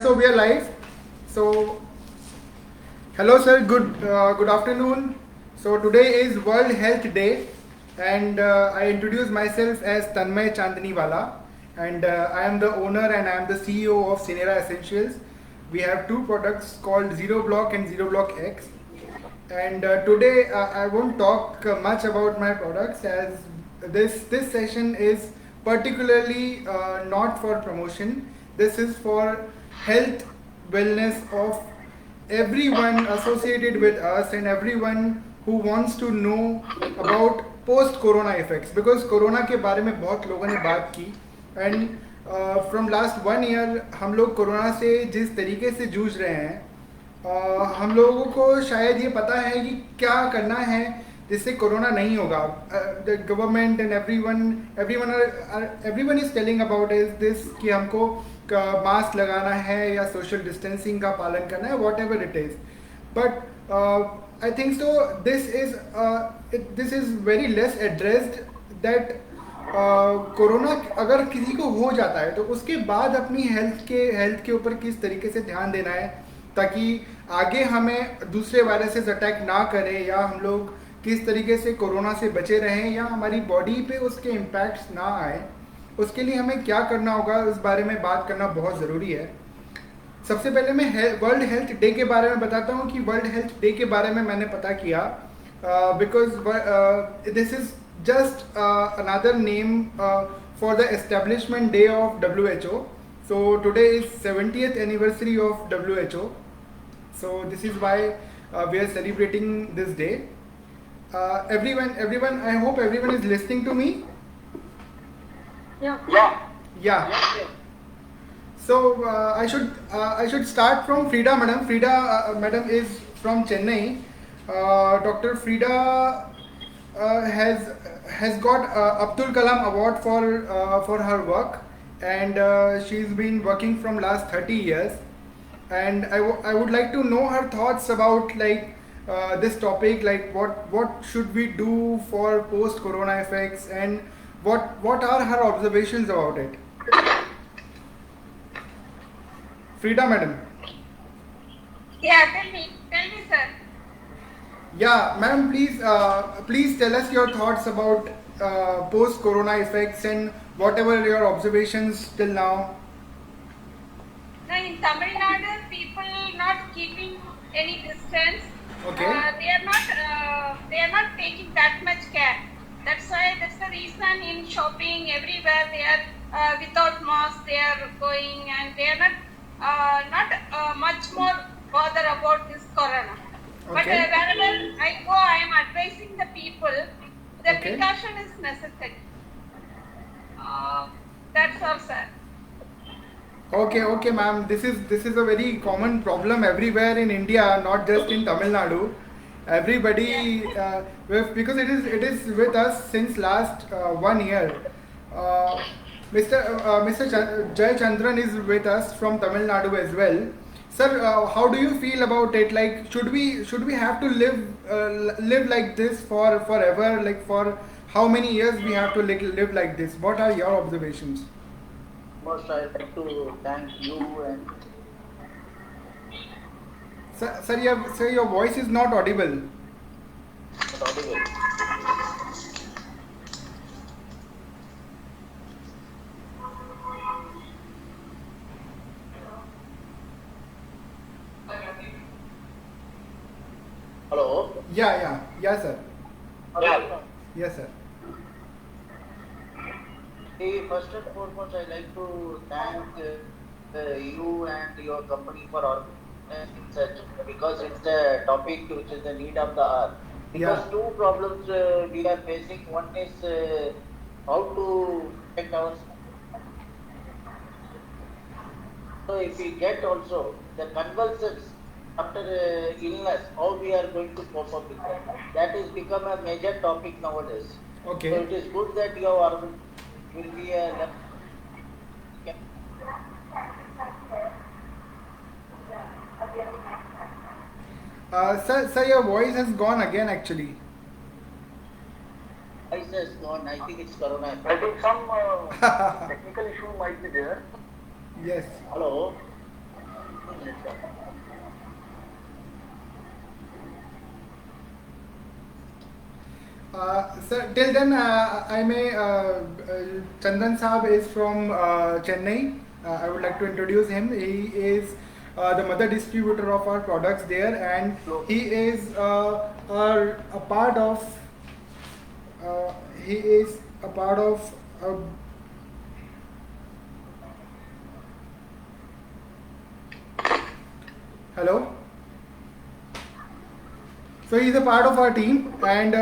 So we are live. So hello, sir. Good afternoon. So today is World Health Day, and I introduce myself as Tanmay Chandaniwala, and I am the owner and I am the CEO of Cinera Essentials. We have two products called Zero Block and Zero Block X. And today I won't talk much about my products, as this session is particularly not for promotion. This is for health wellness of everyone associated with us and everyone who wants to know about post corona effects, because corona के बारे में बहुत लोगों ने बात की. And from last 1 year हम लोग कोरोना से जिस तरीके से जूझ रहे हैं, हम लोगों को शायद ये पता है कि क्या करना है जिससे कोरोना नहीं होगा. The government and everyone is telling about is this कि हमको मास्क लगाना है या सोशल डिस्टेंसिंग का पालन करना है, what ever it is. But I think so this is very less addressed that corona अगर किसी को हो जाता है तो उसके बाद अपनी हेल्थ के ऊपर किस तरीके से ध्यान देना है ताकि आगे हमें दूसरे वायरसेस अटैक ना करें, या हम लोग किस तरीके से कोरोना से बचे रहें या हमारी बॉडी पे उसके इम्पैक्ट्स ना आए. उसके लिए हमें क्या करना होगा, उस बारे में बात करना बहुत ज़रूरी है. सबसे पहले मैं वर्ल्ड हेल्थ डे के बारे में बताता हूँ कि वर्ल्ड हेल्थ डे के बारे में मैंने पता किया because this is just another name for the establishment day of WHO. So today is 70th anniversary of WHO. So this is why we are celebrating this day. Everyone, I hope everyone is listening to me. Yeah. So I should start from Frida madam. Frida madam is from Chennai. Dr. Frida has got Abdul Kalam Award for her work, and she's been working from last 30 years. And I would like to know her thoughts about this topic, like what should we do for post corona effects, and what are her observations about it. Frida madam. Yeah, tell me sir. Yeah, madam, please tell us your thoughts about post corona effects and whatever your observations till now. Now in Tamil Nadu, people not keeping any distance. Okay. They are not taking that much care. That's the reason in shopping everywhere they are without mask. They are going and they are not much more bother about this corona. Okay. But wherever I go, I am advising the people the Okay. precaution is necessary. That's all, sir. Okay, ma'am. This is a very common problem everywhere in India, not just in Tamil Nadu. Everybody, because it is with us since last 1 year. Mr. Jay Chandran is with us from Tamil Nadu as well. Sir, how do you feel about it? Like, should we have to live like this forever? Like, for how many years we have to live like this? What are your observations? First, I'd like to thank you and Sir, your voice is not audible. audible. Hello. Yeah, sir. Hello. Yes, sir. Hey, first and foremost, I'd like to thank you and your company for organizing such, because it's the topic which is the need of the hour. Because Yeah. two problems we are facing. One is how to protect our. So if we get also the convulsions after illness, how we are going to cope up with that? That has become a major topic nowadays. Okay. So it is good that your organization will be a Sir, your voice has gone again actually. voice has gone. I think it's corona. I think some technical issue might be there. Yes. Hello. itself. Sir, till then, I may, Chandan Saab is from Chennai. I would like to introduce him. He is the mother distributor of our products there, and he is a part of. He is a part of. Hello. So he's a part of our team, and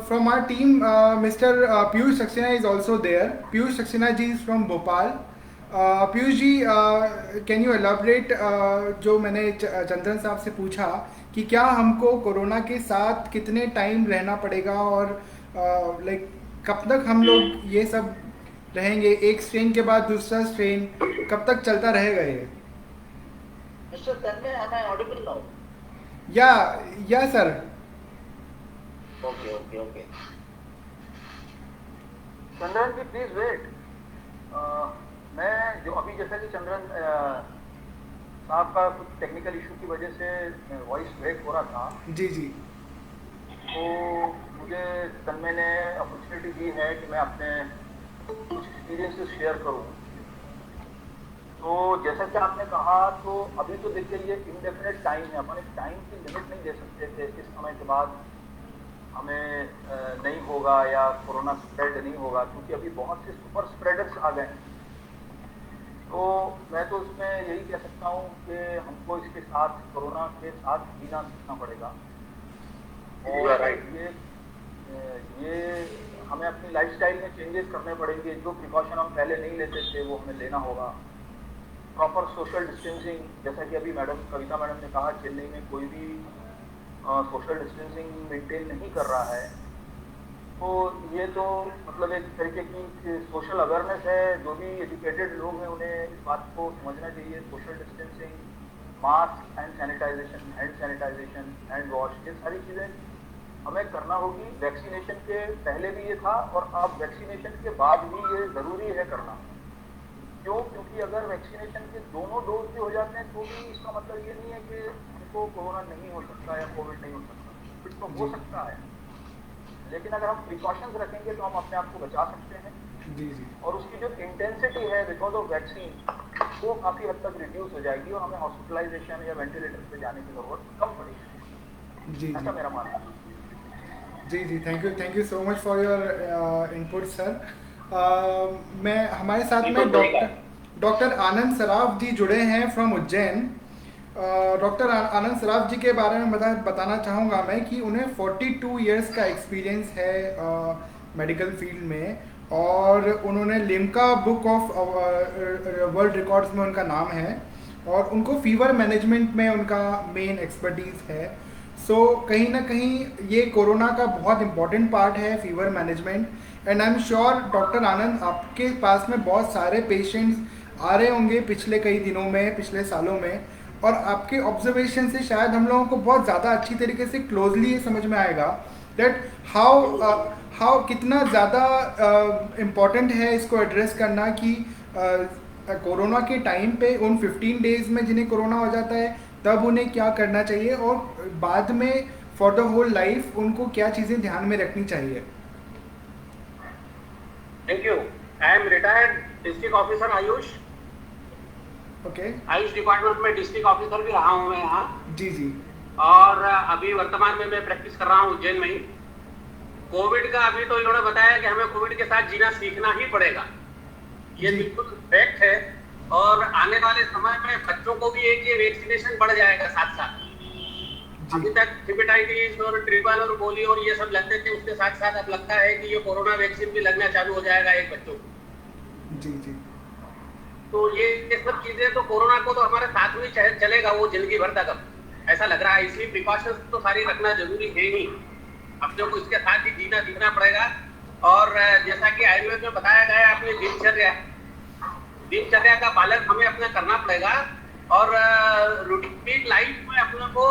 from our team, Mr. Piyush Saxena is also there. Piyush Saxena ji is from Bhopal. Piyush ji, can you elaborate जो मैंने चंदन साहब से पूछा कि क्या हमको corona के साथ कितने टाइम रहना पड़ेगा और लाइक कब तक हम लोग ये सब रहेंगे, एक स्ट्रेन के बाद दूसरा स्ट्रेन कब तक चलता रहेगा ये? Mr. Tanmay, am I audible now? या sir. Okay. Chandran ji please wait. मैं जो अभी जैसा कि चंद्रन साहब का कुछ टेक्निकल इशू की वजह से वॉइस ब्रेक हो रहा था, जी तो मुझे तन्मय ने अपॉर्चुनिटी दी है कि मैं अपने कुछ एक्सपीरियंसेस शेयर करूं. तो जैसा कि आपने कहा, तो अभी तो देखिए ये इंडेफिनेट टाइम है, अपन एक टाइम की लिमिट नहीं दे सकते थे इस समय के बाद हमें नहीं होगा या कोरोना स्प्रेड नहीं होगा, क्योंकि अभी बहुत से सुपर स्प्रेडर्स आ गए हैं. तो मैं तो उसमें यही कह सकता हूँ कि हमको इसके साथ, कोरोना के साथ जीना सीखना पड़ेगा. और ये हमें अपनी लाइफस्टाइल में चेंजेस करने पड़ेंगे. जो प्रिकॉशन हम पहले नहीं लेते थे वो हमें लेना होगा. प्रॉपर सोशल डिस्टेंसिंग, जैसा कि अभी कविता मैडम ने कहा, चेन्नई में कोई भी सोशल डिस्टेंसिंग मेंटेन नहीं कर रहा है. तो ये तो मतलब एक तरीके की सोशल अवेयरनेस है. जो भी एजुकेटेड लोग हैं उन्हें इस बात को समझना चाहिए. Social distancing, mask, hand sanitisation, hand wash, ये सारी चीज़ें हमें करना होगी. वैक्सीनेशन के पहले भी ये था और अब वैक्सीनेशन के बाद भी ये ज़रूरी है करना. क्यों? क्योंकि अगर वैक्सीनेशन के दोनों डोज भी हो जाते हैं तो भी इसका मतलब ये नहीं है कि हमको कोरोना नहीं हो सकता या कोविड नहीं हो सकता. फिर तो हो सकता है, लेकिन अगर हम प्रिकॉशंस रखेंगे तो हम अपने आप को बचा सकते हैं. जी. और उसकी जो इंटेंसिटी है बिकॉज ऑफ वैक्सीन, वो काफ़ी हद तक रिड्यूस हो जाएगी और हमें हॉस्पिटलाइजेशन या वेंटिलेटर पे जाने की ज़रूरत कम पड़ेगी. जी ऐसा मेरा मानना है. जी. Thank you so much for your input sir. मैं हमारे साथ में डॉक्टर आनंद सराफ जी जुड़े हैं फ्रॉम उज्जैन. डॉक्टर आनंद सराफ जी के बारे में बताना चाहूँगा मैं कि उन्हें 42 इयर्स का एक्सपीरियंस है मेडिकल फील्ड में, और उन्होंने Limca book of world records में उनका नाम है, और उनको फीवर मैनेजमेंट में उनका मेन एक्सपर्टीज़ है. सो कहीं ना कहीं ये कोरोना का बहुत इंपॉर्टेंट पार्ट है, fever management. And I am sure doctor Anand, आपके पास में बहुत सारे पेशेंट्स आ रहे होंगे पिछले कई दिनों में, पिछले सालों में, और आपके ऑब्जर्वेशन से शायद हम लोगों को बहुत ज़्यादा अच्छी तरीके से क्लोजली ये समझ में आएगा दैट हाउ कितना ज़्यादा इम्पॉर्टेंट है इसको एड्रेस करना कि कोरोना के टाइम पे उन 15 डेज में जिन्हें कोरोना हो जाता है तब उन्हें क्या करना चाहिए, और बाद में फॉर द होल लाइफ उनको क्या चीज़ें ध्यान में रखनी चाहिए. Thank you. I am retired district officer Ayush. Okay. Ayush department में डिस्ट्रिक्ट ऑफिसर भी रहा हूँ मैं यहाँ. जी. और अभी वर्तमान में मैं प्रैक्टिस कर रहा हूँ उज्जैन में ही. कोविड का अभी तो इन्होंने बताया कि हमें कोविड के साथ जीना सीखना ही पड़ेगा. ये बिल्कुल फैक्ट है. और आने वाले समय में बच्चों को भी एक ये वैक्सीनेशन बढ़ जाएगा साथ साथ. अभी तक हेपेटाइटिस और ट्रिपल और पोलियो और ये सब लगते थे, उसके साथ साथ अब लगता है कि ये कोरोना वैक्सीन भी लगना चालू हो जाएगा एक बच्चों को. जी. तो ये सब चीजें तो कोरोना को तो हमारे साथ में चलेगा वो जिंदगी भर तक, अब ऐसा लग रहा है. इसलिए प्रिकॉशंस तो सारी रखना जरूरी है ही. अपने को इसके साथ ही जीना सीखना पड़ेगा. और जैसा कि आयुर्वेद में बताया गया है, अपनी दिनचर्या का पालन हमें अपना करना पड़ेगा. और रूटीन लाइफ में अपने को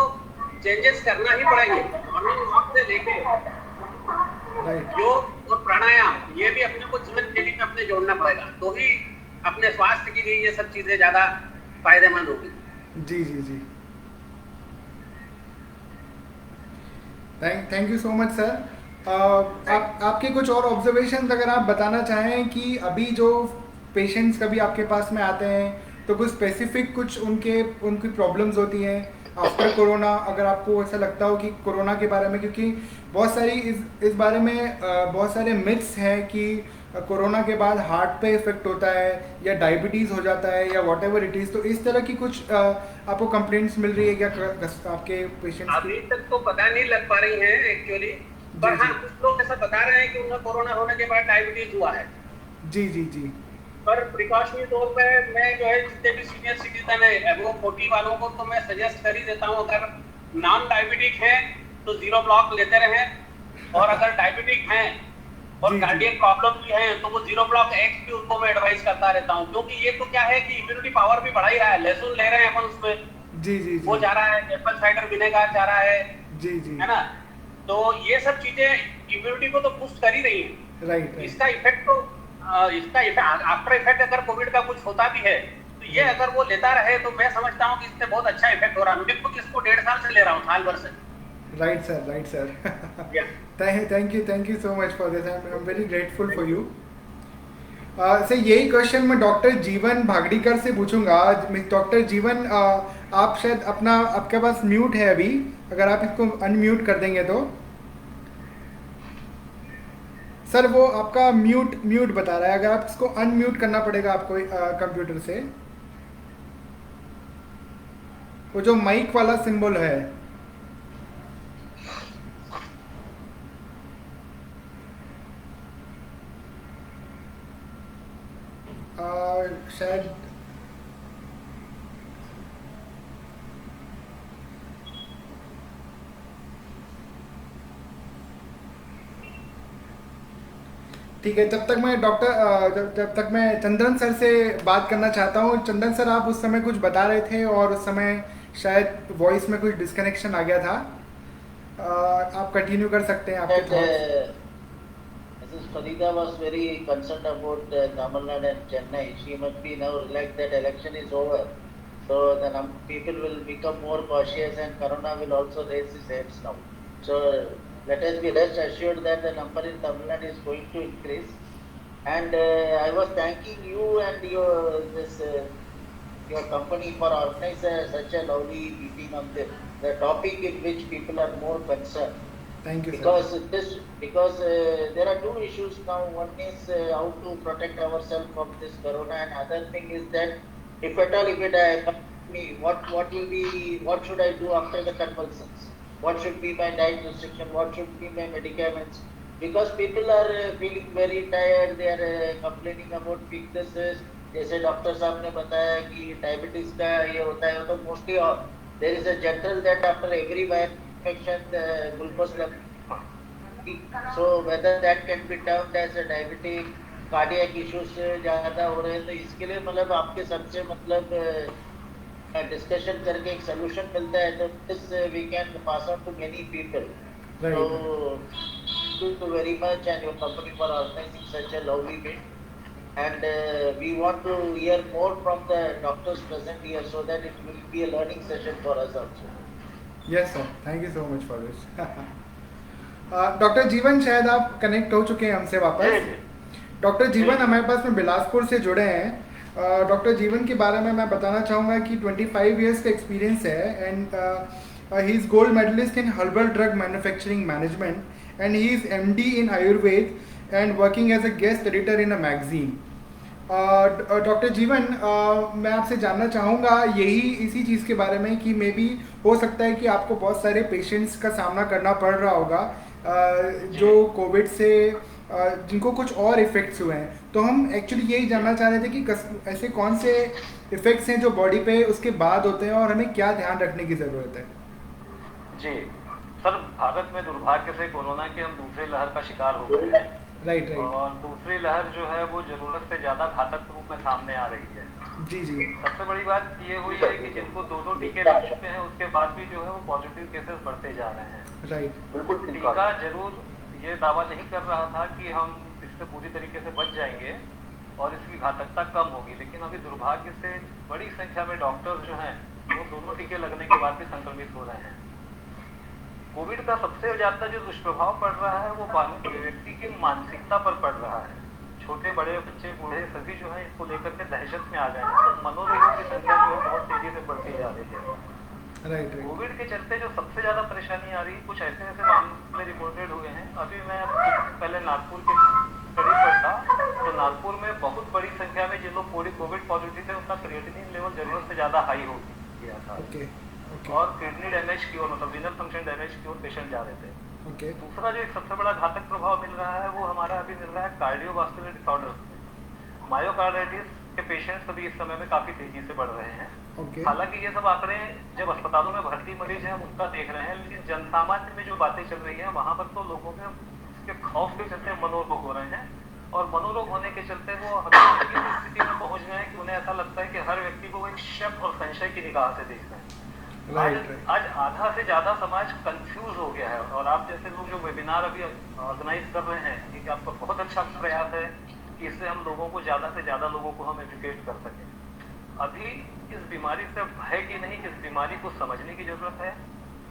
चेंजेस करना ही पड़ेंगे. मॉर्निंग वॉक से लेके योग और प्राणायाम, ये भी अपने को जीवन शैली में अपने जोड़ना पड़ेगा. तो ही अपने स्वास्थ्य के लिए ये सब चीजें ज्यादा फायदेमंद होगी. जी जी जी। Thank you so much sir. आपके कुछ और ऑब्जर्वेशन अगर आप बताना चाहें कि अभी जो पेशेंट्स कभी आपके पास में आते हैं तो कुछ स्पेसिफिक कुछ उनकी प्रॉब्लम्स होती हैं आफ्टर कोरोना, अगर आपको ऐसा लगता हो कि कोरोना के बारे में, क्योंकि बहुत सारी इस बारे में बहुत सारे मिथ्स हैं कि कोरोना के बाद हार्ट पे इफेक्ट होता है या डायबिटीज़ हो जाता है या वॉट एवर इट इज़, तो इस तरह की कुछ आपको कंप्लेंट्स मिल रही है क्या आपके पेशेंट्स अभी की? तक तो पता नहीं लग पा रही है एक्चुअली, पर जी हाँ जी कुछ लोग ऐसा बता रहे हैं कि उन्हें कोरोना होने के बाद डायबिटीज हुआ है। जी जी जी पर प्रिकॉशनरी तौर पे मैं जो है जितने भी सीनियर सिटीजन है एबो 40 वालों को तो मैं सजेस्ट कर ही देता हूँ, अगर नॉन डायबिटिक है तो 0 ब्लॉक लेते रहें, और अगर डायबिटिक हैं और जी, जी। कार्डियक प्रॉब्लम भी है तो वो 0 ब्लॉक एक्स भी उनको मैं एडवाइस करता रहता हूँ, क्योंकि ये तो क्या है कि इम्यूनिटी पावर भी बढ़ा ही रहा है। लहसुन ले रहे हैं अपन उसमें, जी जी वो जी जा रहा है, एप्पल साइडर विनेगर जा रहा जी जी है ना। तो ये सब चीजें इम्यूनिटी को तो बूस्ट कर ही रही है। राइट इसका इफेक्ट तो इसका इफेक्ट आफ्टर इफेक्ट अगर कोविड का कुछ होता भी है तो ये अगर वो लेता रहे तो मैं समझता हूँ कि इससे बहुत अच्छा इफेक्ट हो रहा है। मैं खुद इसको 1.5 साल से ले रहा हूँ, साल भर से। Right sir, right sir. Yeah. Thank you so much for this, I am very grateful for you. से यही क्वेश्चन मैं डॉक्टर जीवन भागड़ीकर से पूछूंगा। डॉक्टर जीवन, आप शायद अपना, आपके पास म्यूट है अभी, अगर आप इसको अनम्यूट कर देंगे तो। सर वो आपका म्यूट बता रहा है, अगर आप इसको अनम्यूट करना पड़ेगा आपको कंप्यूटर से, वो जो माइक वाला सिंबल है। शायद ठीक है, तब तक मैं जब तक मैं चंदन सर से बात करना चाहता हूँ। चंदन सर, आप उस समय कुछ बता रहे थे और उस समय शायद वॉइस में कुछ डिस्कनेक्शन आ गया था। आप कंटिन्यू कर सकते हैं आपके That thoughts. Mrs. Farida was very concerned about Tamil Nadu and Chennai. She must be now relaxed that election is over. So the people will become more cautious and Corona will also raise its heads now. So let us be rest assured that the number in Tamil Nadu is going to increase. And I was thanking you and your company for organizing such a lovely meeting on the topic in which people are more concerned. Thank you Because sir. there are two issues now. One is how to protect ourselves from this corona, and other thing is that if at all if it affects me, what should I do after the convulsions? What should be my diet restriction? What should be my medicaments? Because people are feeling very tired. They are complaining about weaknesses. जैसे doctor साहब ने बताया कि diabetes का ये होता है, तो mostly there is a general that after every viral infection the glucose level. So whether that can be termed as a diabetic cardiac issues ज्यादा हो रहे हैं, तो इसके लिए मतलब आपके सबसे मतलब डिस्कशन करके एक सोल्यूशन मिलता है, तो this we can pass on to many people. So thank you very much and your company for organizing such a lovely meet. And we want to hear more from the doctors present here so that it will be a learning session for us also. Yes sir, thank you so much for this. Doctor जीवन, शायद आप connect हो चुके हैं हमसे वापस। Doctor जीवन हमारे पास में बिलासपुर से जुड़े हैं। डॉक्टर जीवन के बारे में मैं बताना चाहूँगा कि 25 इयर्स का एक्सपीरियंस है and he is gold medallist in herbal drug manufacturing management and he is MD in Ayurveda and working as a guest editor in a magazine. Doctor Jeevan, मैं आपसे जानना चाहूँगा इसी चीज़ के बारे में कि मे बी हो सकता है कि आपको बहुत सारे पेशेंट्स का सामना करना पड़ रहा होगा जो कोविड से जिनको कुछ और इफ़ेक्ट्स हुए हैं। तो हम एक्चुअली यही जानना चाह रहे थे कि ऐसे कौन से इफ़ेक्ट्स हैं जो बॉडी पे उसके बाद होते हैं और हमें क्या ध्यान रखने की ज़रूरत है। जी सर, भारत में दुर्भाग्य से कोरोना के हम दूसरी लहर का शिकार हो गए हैं। राइट। और दूसरी लहर जो है वो जरूरत से ज्यादा घातक रूप में सामने आ रही है। जी जी। सबसे बड़ी बात ये हुई है कि जिनको 2 टीके लग चुके हैं उसके बाद भी जो है वो पॉजिटिव केसेस बढ़ते जा रहे हैं। राइट। बिल्कुल टीका जरूर ये दावा नहीं कर रहा था कि हम इससे पूरी तरीके से बच जाएंगे और इसकी घातकता कम होगी, लेकिन अभी दुर्भाग्य से बड़ी संख्या में डॉक्टर्स जो हैं वो दोनों टीके लगने के बाद भी संक्रमित हो रहे हैं। कोविड का सबसे ज्यादा जो दुष्प्रभाव पड़ रहा है वो व्यक्ति की मानसिकता पर पड़ रहा है। छोटे बड़े बच्चे बूढ़े सभी जो है इसको लेकर के दहशत में आ गए हैं। तो मनोरोगों की संख्या जो है बहुत तेजी से बढ़ती जा रही है। Right right. कोविड के चलते जो सबसे ज्यादा परेशानी आ रही है, कुछ ऐसे ऐसे मामले रिपोर्टेड हुए हैं। अभी मैं पहले नागपुर के करीब पर था, तो नागपुर में बहुत बड़ी संख्या में जिन लोग कोविड पॉजिटिव थे उनका क्रिएटिनिन लेवल जरूरत से ज्यादा हाई हो गया था। ओके ओके और किडनी डैमेज की ओर, मतलब विनल फंक्शन डैमेज की ओर पेशेंट जा रहे थे। ओके। दूसरा जो एक सबसे बड़ा घातक प्रभाव मिल रहा है वो हमारा अभी मिल रहा है कार्डियोवास्कुलर डिसऑर्डर। मायोकार्डाइटिस के पेशेंट्स अभी इस समय में काफी तेजी से बढ़ रहे हैं। ओके। हालांकि ये सब आंकड़े जब अस्पतालों में भर्ती मरीज हैं हम उनका देख रहे हैं, लेकिन जनसामान्य में जो बातें चल रही है वहां पर तो लोगों में इसके खौफ के चलते मनोरोग हो रहे हैं। और मनोरोग होने के चलते वो स्थिति में पहुंच गए हैं कि उन्हें ऐसा लगता है कि हर व्यक्ति को एक शक और संशय की निगाह से देख रहे हैं। आज आधा से ज्यादा समाज कंफ्यूज हो गया है। और आप जैसे लोग जो वेबिनार अभी ऑर्गेनाइज कर रहे हैं, ये आपका बहुत अच्छा प्रयास है कि इससे हम लोगों को ज्यादा से ज्यादा लोगों को हम एजुकेट कर सकें। अभी इस बीमारी से भय की नहीं, इस बीमारी को समझने की जरूरत है।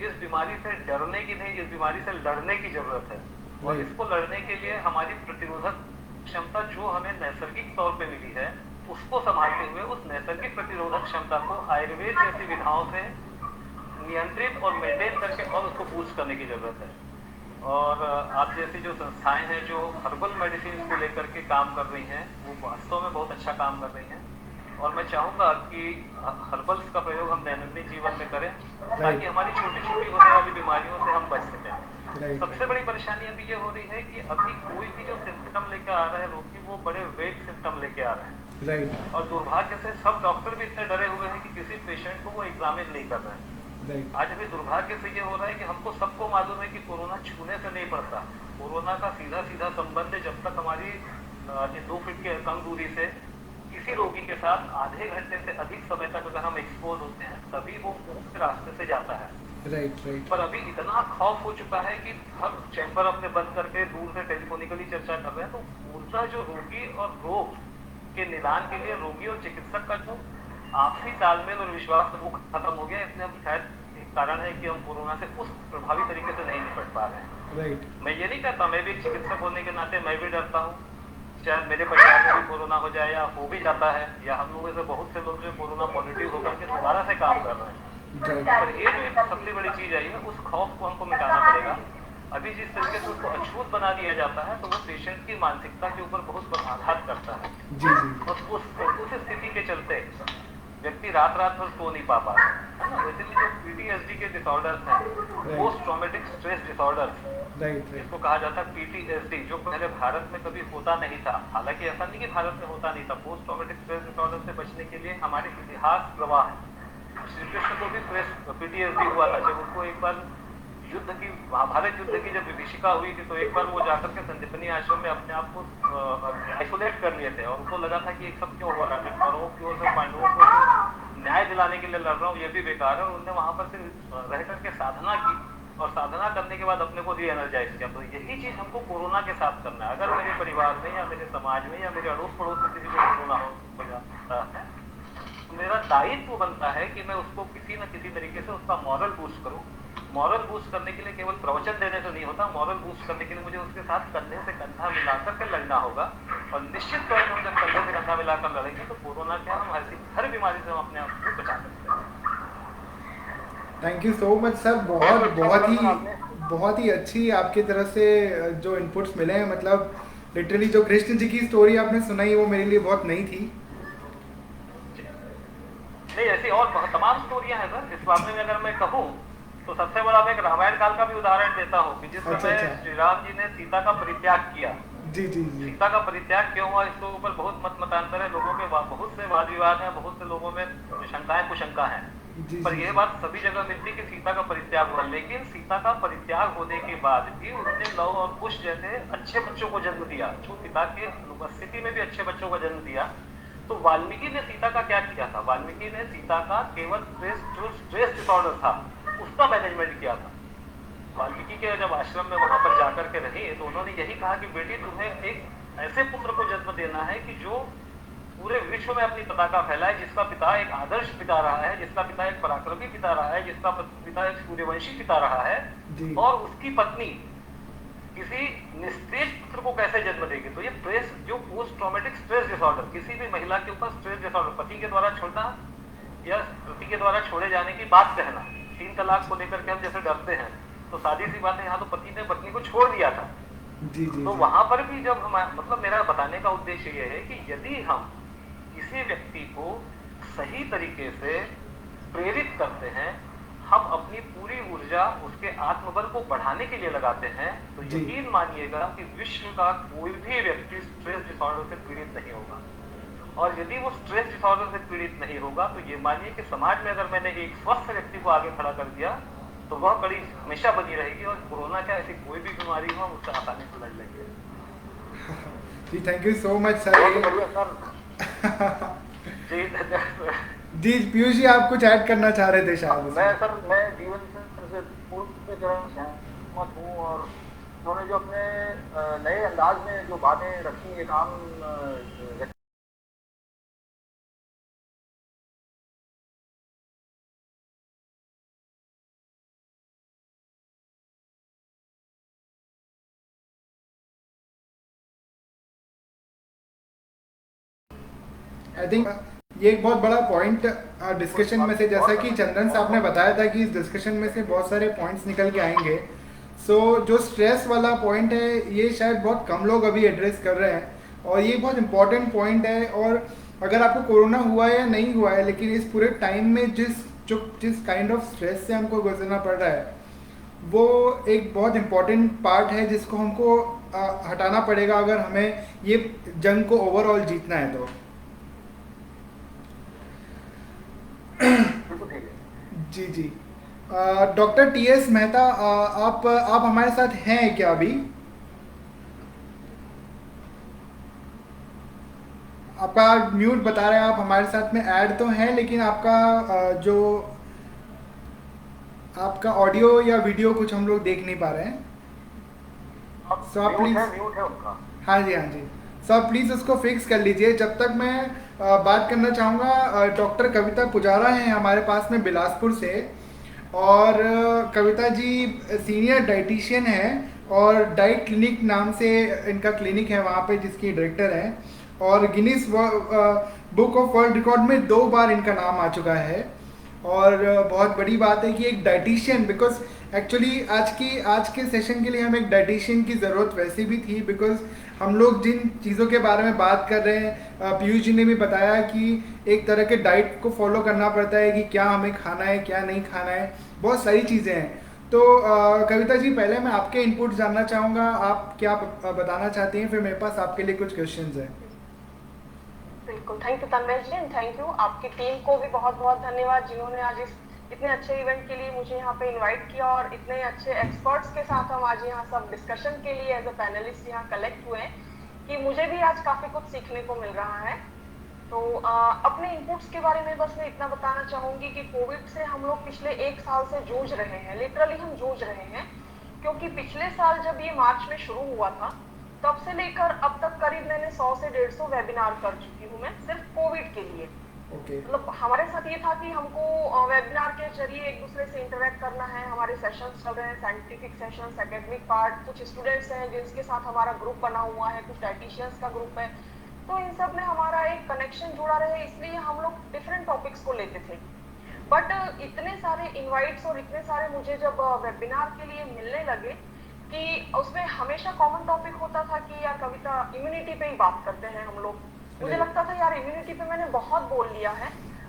इस बीमारी से डरने की नहीं, इस बीमारी से लड़ने की जरूरत है। और इसको लड़ने के लिए हमारी प्रतिरोधक क्षमता जो हमें नैसर्गिक तौर पे मिली है उसको संभालते हुए उस नैसर्गिक प्रतिरोधक क्षमता को आयुर्वेद जैसी विधाओं से नियंत्रित और मेंटेन करके और उसको बूस्ट करने की जरूरत है। और आप जैसी जो संस्थाएं हैं जो हर्बल मेडिसिन को लेकर के काम कर रही हैं वो वास्तव में बहुत अच्छा काम कर रही हैं। और मैं चाहूंगा कि हर्बल्स का प्रयोग हम दैनंदिन जीवन में करें ताकि हमारी छोटी छोटी होने वाली बीमारियों से हम बच सकें। सबसे बड़ी परेशानी अभी ये हो रही है कि अभी कोई भी जो सिम्टम लेके आ रहा है रोगी वो बड़े वेग सिम्टम लेके आ रहे हैं। राइट। और दुर्भाग्य से सब डॉक्टर भी इतने डरे हुए हैं कि किसी पेशेंट को वो एग्जामिन नहीं कर रहे हैं। आज भी दुर्भाग्य से ये हो रहा है कि हमको सबको मालूम है कि कोरोना छूने से नहीं पड़ता। कोरोना का सीधा सीधा संबंध है जब तक हमारी 2 फीट के कम दूरी से किसी रोगी के साथ आधे घंटे से अधिक समय तक अगर हम एक्सपोज होते हैं तभी वो मुख्य रास्ते से जाता है। Right right. पर अभी इतना खौफ हो चुका है कि हर चैम्बर अपने बंद करके दूर से टेलीफोनिकली चर्चा कर रहे हैं। तो पूर्णतः जो रोगी और रोग के निदान के लिए रोगी और चिकित्सक का जो आपसी तालमेल और विश्वास वो खत्म हो गया। इसलिए हम शायद एक कारण है कि हम कोरोना से उस प्रभावी तरीके से नहीं निपट पा रहे हैं। राइट। मैं ये नहीं कहता, मैं भी एक चिकित्सक होने के नाते मैं भी डरता हूँ, चाहे मेरे परिवार में भी कोरोना हो जाए या हो भी जाता है, या हम लोगों से बहुत से लोग जो कोरोना पॉजिटिव होकर के दोबारा से काम कर रहे हैं। पर ये जो एक सबसे बड़ी चीज आई है उस खौफ को हमको मिटाना पड़ेगा। अभी जिस तरीके से उसको अछूत बना दिया जाता है तो वो पेशेंट की मानसिकता के ऊपर बहुत आघात करता है। जी जी। और उस स्थिति के चलते व्यक्ति रात भर सो नहीं पा रहा है ना। वैसे भी जो PTSD के डिसऑर्डर्स हैं, पोस्ट ट्रॉमेटिक स्ट्रेस डिसऑर्डर्स, इसको कहा जाता है PTSD, जो पहले भारत में कभी होता नहीं था। हालांकि ऐसा नहीं कि भारत में होता नहीं था। पोस्ट ट्रॉमेटिक स्ट्रेस डिसऑर्डर से बचने के लिए हमारे इतिहास गवाह है। श्री कृष्ण को भी PTSD हुआ था जब उनको एक बार युद्ध की, महाभारत युद्ध की जब विभीषिका हुई थी तो एक बार वो जाकर के संदीपनी आश्रम में अपने आप को आइसोलेट कर लिए थे। और उनको लगा था कि एक सब क्यों हुआ है, कौरवों की ओर से पांडवों को न्याय दिलाने के लिए लड़ रहा हूँ, ये भी बेकार है। और उन्होंने वहां पर फिर रह करके साधना की और साधना करने के बाद अपने को री एनर्जाइज किया। तो यही चीज हमको कोरोना के साथ करना है। अगर मेरे परिवार में या मेरे समाज में या मेरे अड़ोस पड़ोस में किसी को कोरोना हो जाता है तो मेरा दायित्व बनता है कि मैं उसको किसी न किसी तरीके से उसका मॉरल बूस्ट करूँ। मॉरल बूस्ट करने के लिए केवल प्रवचन देने से नहीं होता, मॉरल बूस्ट करने के लिए मुझे उसके साथ कंधे से कंधा मिलाकर के लड़ना होगा। और निश्चित तौर पर हम जब कंधे से कंधा मिलाकर लड़ेंगे तो कोरोना क्या, हम हर बीमारी से हम अपने आप को बचा सकते हैं। Thank you so much sir. बहुत ही अच्छी आपकी तरफ से जो इनपुट्स मिले हैं। मतलब लिटरली जो कृष्ण जी की स्टोरी आपने सुनाई वो मेरे लिए बहुत नई थी। नहीं, ऐसी और तमाम स्टोरियां हैं सर। इस मामले में अगर मैं कहूँ तो सबसे बड़ा मैं एक रामायण काल का भी उदाहरण देता हूँ कि जिस समय श्री राम जी ने सीता का परित्याग किया। जी जी जी। सीता का परित्याग क्यों हुआ इसके ऊपर बहुत मतांतर है, लोगों के बहुत से वाद विवाद हैं, बहुत से लोगों में शंकाएं कुशंका हैं। पर यह बात सभी जगह मिलती कि सीता का परित्याग हुआ। लेकिन सीता का परित्याग होने के बाद भी उसने लव और कुश जैसे अच्छे बच्चों को जन्म दिया, जो पिता के अनुपस्थिति में भी अच्छे बच्चों को जन्म दिया। तो वाल्मीकि ने सीता का क्या किया था? वाल्मीकि ने सीता का केवल जो स्ट्रेस डिसऑर्डर था उसका मैनेजमेंट किया था। वाल्मीकि के जब आश्रम में वहां पर जाकर के रही तो उन्होंने यही कहा कि बेटी तुम्हें एक ऐसे पुत्र को जन्म देना है कि जो पूरे विश्व में अपनी पताका फैलाए, जिसका पिता एक आदर्श पिता रहा है, जिसका पिता एक पराक्रमी पिता रहा है, जिसका पिता एक सूर्यवंशी पिता रहा है, जी। और उसकी पत्नी किसी निस्तेज पुत्र को कैसे जन्म देगी। तो ये प्रेस जो पोस्ट ट्रॉमेटिक स्ट्रेस डिसऑर्डर, किसी भी महिला के ऊपर स्ट्रेस डिसऑर्डर, पति के द्वारा छोड़ना या पति के द्वारा छोड़े जाने की बात कहना, 3 तलाक को लेकर के हम जैसे डरते हैं, तो सादी सी बात है, यहाँ तो पति ने पत्नी को छोड़ दिया था। जी जी। तो वहां पर भी जब हम, मतलब मेरा बताने का उद्देश्य ये है कि यदि हम किसी व्यक्ति को सही तरीके से प्रेरित करते हैं, हम अपनी पूरी ऊर्जा उसके आत्मबल को बढ़ाने के लिए लगाते हैं, तो जी। यकीन मानिएगा कि विश्व का कोई भी व्यक्ति स्ट्रेस डिसऑर्डर से पीड़ित नहीं होगा। और यदि वो स्ट्रेस डिसऑर्डर से पीड़ित नहीं होगा, तो ये मानिए कि समाज में अगर मैंने एक स्वस्थ व्यक्ति को आगे खड़ा कर दिया, तो वह कड़ी हमेशा बनी रहेगी, और कोरोना क्या ऐसी कोई भी बीमारी हो, हम उससे आसानी से लड़ लेंगे। जी थैंक यू सो मच बहुत सर। बढ़िया सर। जी जी पीयूष जी, आप कुछ ऐड करना चाह रहे थे शायद मैं उसमें। सर, मैं जीवन से पूर्ण तरह सहमत हूँ, और उन्होंने जो अपने नए अंदाज में जो बातें रखी, एक आम आई थिंक ये एक बहुत बड़ा पॉइंट डिस्कशन में से, जैसा कि चंदन साहब ने बताया था कि इस डिस्कशन में से बहुत सारे पॉइंट्स निकल के आएंगे। सो जो स्ट्रेस वाला पॉइंट है, ये शायद बहुत कम लोग अभी एड्रेस कर रहे हैं, और ये बहुत इंपॉर्टेंट पॉइंट है। और अगर आपको कोरोना हुआ है या नहीं हुआ है, लेकिन इस पूरे टाइम में जिस काइंड ऑफ स्ट्रेस से हमको गुजरना पड़ रहा है, वो एक बहुत इम्पॉर्टेंट पार्ट है जिसको हमको हटाना पड़ेगा अगर हमें ये जंग को ओवरऑल जीतना है तो। बिल्कुल ठीक है। जी जी। डॉक्टर टीएस मेहता, आप हमारे साथ हैं क्या अभी? आपका म्यूट बता रहे हैं, आप हमारे साथ में ऐड तो हैं, लेकिन आपका जो आपका ऑडियो या वीडियो कुछ हम लोग देख नहीं पा रहे हैं। अब So, आप please- म्यूट है उनका। हाँ जी हाँ जी। सो आप प्लीज़ उसको फिक्स कर लीजिए। जब तक मैं बात करना चाहूँगा, डॉक्टर कविता पुजारा हैं हमारे पास में बिलासपुर से, और कविता जी सीनियर डाइटिशियन हैं, और डाइट क्लिनिक नाम से इनका क्लिनिक है वहाँ पे, जिसकी डायरेक्टर हैं, और Guinness book of world record में 2 बार इनका नाम आ चुका है। और बहुत बड़ी बात है कि एक डाइटिशियन, बिकॉज एक्चुअली आज के सेशन के लिए हमें एक डाइटिशियन की ज़रूरत वैसे भी थी, बिकॉज हम लोग जिन चीज़ों के बारे में बात कर रहे हैं, पीयूष जी ने भी बताया कि एक तरह के डाइट को फॉलो करना पड़ता है कि क्या हमें खाना है क्या नहीं खाना है, बहुत सारी चीज़ें हैं। तो कविता जी, पहले मैं आपके इनपुट जानना चाहूँगा, आप क्या बताना चाहती हैं, फिर मेरे पास आपके लिए कुछ क्वेश्चंस हैं। बिल्कुल, thank you Tanmay ji, and thank you आपकी टीम को भी बहुत बहुत धन्यवाद, जिन्होंने आज इस इतने अच्छे इवेंट के लिए मुझे यहाँ पे इनवाइट किया, और इतने अच्छे एक्सपर्ट्स के साथ हम आज यहाँ सब डिस्कशन के लिए एज अ पैनलिस्ट यहाँ कलेक्ट हुए हैं, कि मुझे भी आज काफी कुछ सीखने को मिल रहा है। तो अपने इनपुट्स के बारे में बस मैं इतना बताना चाहूंगी कि कोविड से हम लोग पिछले 1 साल से जूझ रहे हैं, लिटरली हम जूझ रहे हैं, क्योंकि पिछले साल जब ये मार्च में शुरू हुआ था, तब से लेकर अब तक करीब मैंने 100 से 150 वेबिनार कर चुकी हूँ मैं, सिर्फ कोविड के लिए। मतलब हमारे साथ ये था कि हमको वेबिनार के जरिए एक दूसरे से इंटरेक्ट करना है, हमारे सेशंस चल रहे हैं, साइंटिफिक सेशंस, एकेडमिक पार्ट, कुछ स्टूडेंट्स हैं जिनके साथ हमारा ग्रुप बना हुआ है, कुछ डाइटिशियंस का ग्रुप है, तो इन सब में हमारा एक कनेक्शन जुड़ा रहे, इसलिए हम लोग डिफरेंट टॉपिक्स को लेते थे। बट इतने सारे इनवाइट्स और इतने सारे मुझे जब वेबिनार के लिए मिलने लगे, कि उसमें हमेशा कॉमन टॉपिक होता था कि यार कविता, इम्यूनिटी पे ही बात करते हैं हम लोग। मुझे लगता था यार इम्यूनिटी पे मैंने बहुत बोल लिया है,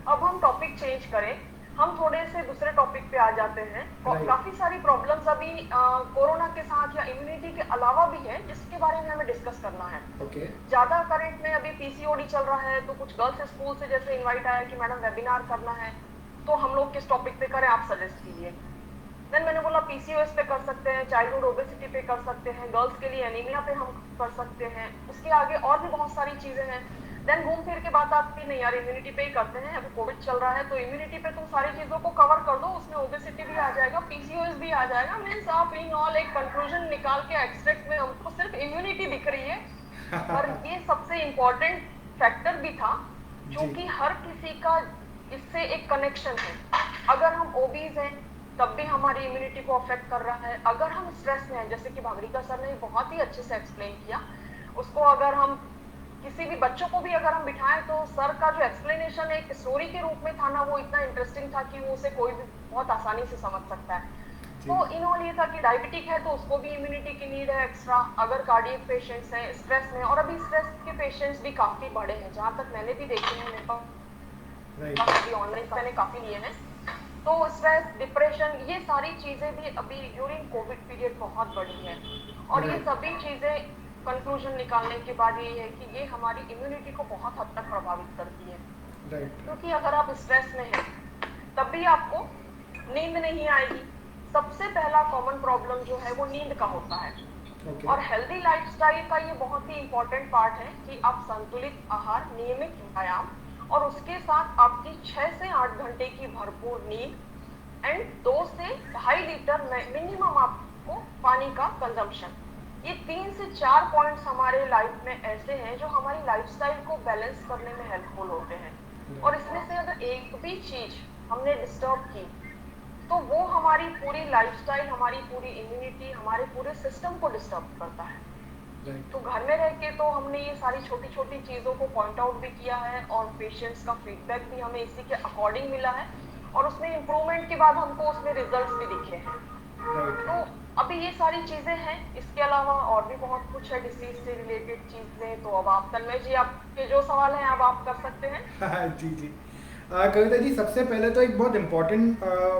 अब हम टॉपिक चेंज करें, हम थोड़े से दूसरे टॉपिक पे आ जाते हैं। काफी सारी प्रॉब्लम्स अभी कोरोना के साथ या इम्यूनिटी के अलावा भी है, जिसके बारे में हमें डिस्कस करना है। ज्यादा करंट में अभी पीसीओडी चल रहा है, तो कुछ गर्ल्स स्कूल से जैसे इन्वाइट आया कि मैडम वेबिनार करना है, तो हम लोग किस टॉपिक पे करें, आप सजेस्ट कीजिए। देन मैंने बोला पीसीओएस पे कर सकते हैं, चाइल्डहुड ओबेसिटी पे कर सकते हैं, गर्ल्स के लिए एनीमिया पे हम कर सकते हैं, उसके आगे और भी बहुत सारी चीजें हैं। देन घूम फिर के बात आती नहीं यार इम्यूनिटी पे ही करते हैं, अभी कोविड चल रहा है तो इम्यूनिटी पे तुम सारी चीजों को कवर कर दो, उसमें ओबेसिटी भी आ जाएगा, पीसीओएस भी आ जाएगा। मीन्स आप इन ऑल एक कंक्लूजन निकाल के एक्सट्रैक्ट में हमको सिर्फ इम्यूनिटी दिख रही है, पर ये सबसे इम्पोर्टेंट फैक्टर भी था, जी। क्योंकि हर किसी का इससे एक कनेक्शन है। अगर हम ओबीज हैं तब भी हमारी इम्यूनिटी को अफेक्ट कर रहा है। अगर हम स्ट्रेस में हैं, जैसे कि भागरिका सर ने बहुत ही अच्छे से एक्सप्लेन किया, उसको अगर हम किसी भी बच्चों को भी अगर हम बिठाएं तो सर का जो एक्सप्लेनेशन एक स्टोरी के रूप में था ना, वो इतना इंटरेस्टिंग था कि वो उसे कोई भी बहुत आसानी से समझ सकता है। तो इन्होंने ये था कि डायबिटिक है तो उसको भी इम्यूनिटी की नीड है एक्स्ट्रा। अगर कार्डियक पेशेंट्स हैं, स्ट्रेस में, और अभी स्ट्रेस के पेशेंट्स भी काफी बढ़े हैं, जहाँ तक मैंने भी देखे हैं, मेरे पास अभी ऑनलाइन मैंने काफी लिए हैं। तो स्ट्रेस, डिप्रेशन, ये सारी चीजें भी अभी ड्यूरिंग कोविड पीरियड बहुत बढ़ी है। और ये सभी चीजें कंक्लूजन निकालने के बाद ये है कि ये हमारी इम्यूनिटी को बहुत हद तक प्रभावित करती है। क्योंकि अगर आप स्ट्रेस में हैं तब भी आपको नींद नहीं आएगी। सबसे पहला कॉमन प्रॉब्लम जो है वो नींद का होता है। और हेल्दी लाइफस्टाइल का ये बहुत ही इंपॉर्टेंट पार्ट है कि आप संतुलित आहार, नियमित व्यायाम, और उसके साथ आपकी 6 से 8 घंटे की भरपूर नींद एंड 2 से 2.5 लीटर मिनिमम आपको पानी का कंजम्पशन। ये 3 से 4 पॉइंट्स हमारे लाइफ में ऐसे हैं जो हमारी लाइफस्टाइल को बैलेंस करने में हेल्पफुल होते हैं। और इसमें से अगर एक भी चीज हमने डिस्टर्ब की तो वो हमारी पूरी लाइफस्टाइल, हमारी पूरी इम्यूनिटी, हमारे पूरे सिस्टम को डिस्टर्ब करता है। तो घर में रह के तो हमने ये सारी छोटी छोटी चीजों को पॉइंट आउट भी किया है और पेशेंट्स का फीडबैक भी हमें इसी के अकॉर्डिंग मिला है, और उसमें इम्प्रूवमेंट के बाद हमको उसमें रिजल्ट्स भी दिखे हैं। तो अभी ये सारी चीजें हैं। इसके अलावा और भी बहुत कुछ है डिसीज से रिलेटेड चीजें। तो अब आप तन्मय जी, आपके जो सवाल हैं अब आप कर सकते हैं। जी। कविता जी, सबसे पहले तो एक बहुत important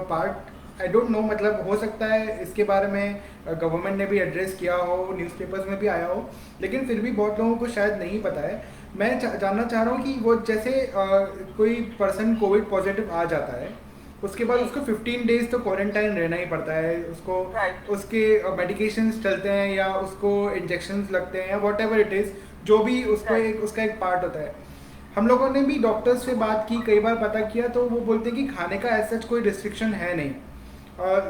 part, I don't know, मतलब हो सकता है इसके बारे में गवर्नमेंट ने भी एड्रेस किया हो, न्यूज़पेपर्स में भी आया हो, लेकिन फिर भी बहुत लोगों को शायद नहीं पता है। मैं जानना चाह रहा हूँ कि वो जैसे कोई पर्सन कोविड पॉजिटिव आ जाता है, उसके बाद उसको 15 डेज तो क्वारंटाइन रहना ही पड़ता है। उसको उसके मेडिकेशंस चलते हैं या उसको इंजेक्शंस लगते हैं या वॉट एवर इट इज़, जो भी उसको उसका एक पार्ट होता है। हम लोगों ने भी डॉक्टर्स से बात की, कई बार पता किया, तो वो बोलते हैं कि खाने का ऐसा कोई रिस्ट्रिक्शन है नहीं,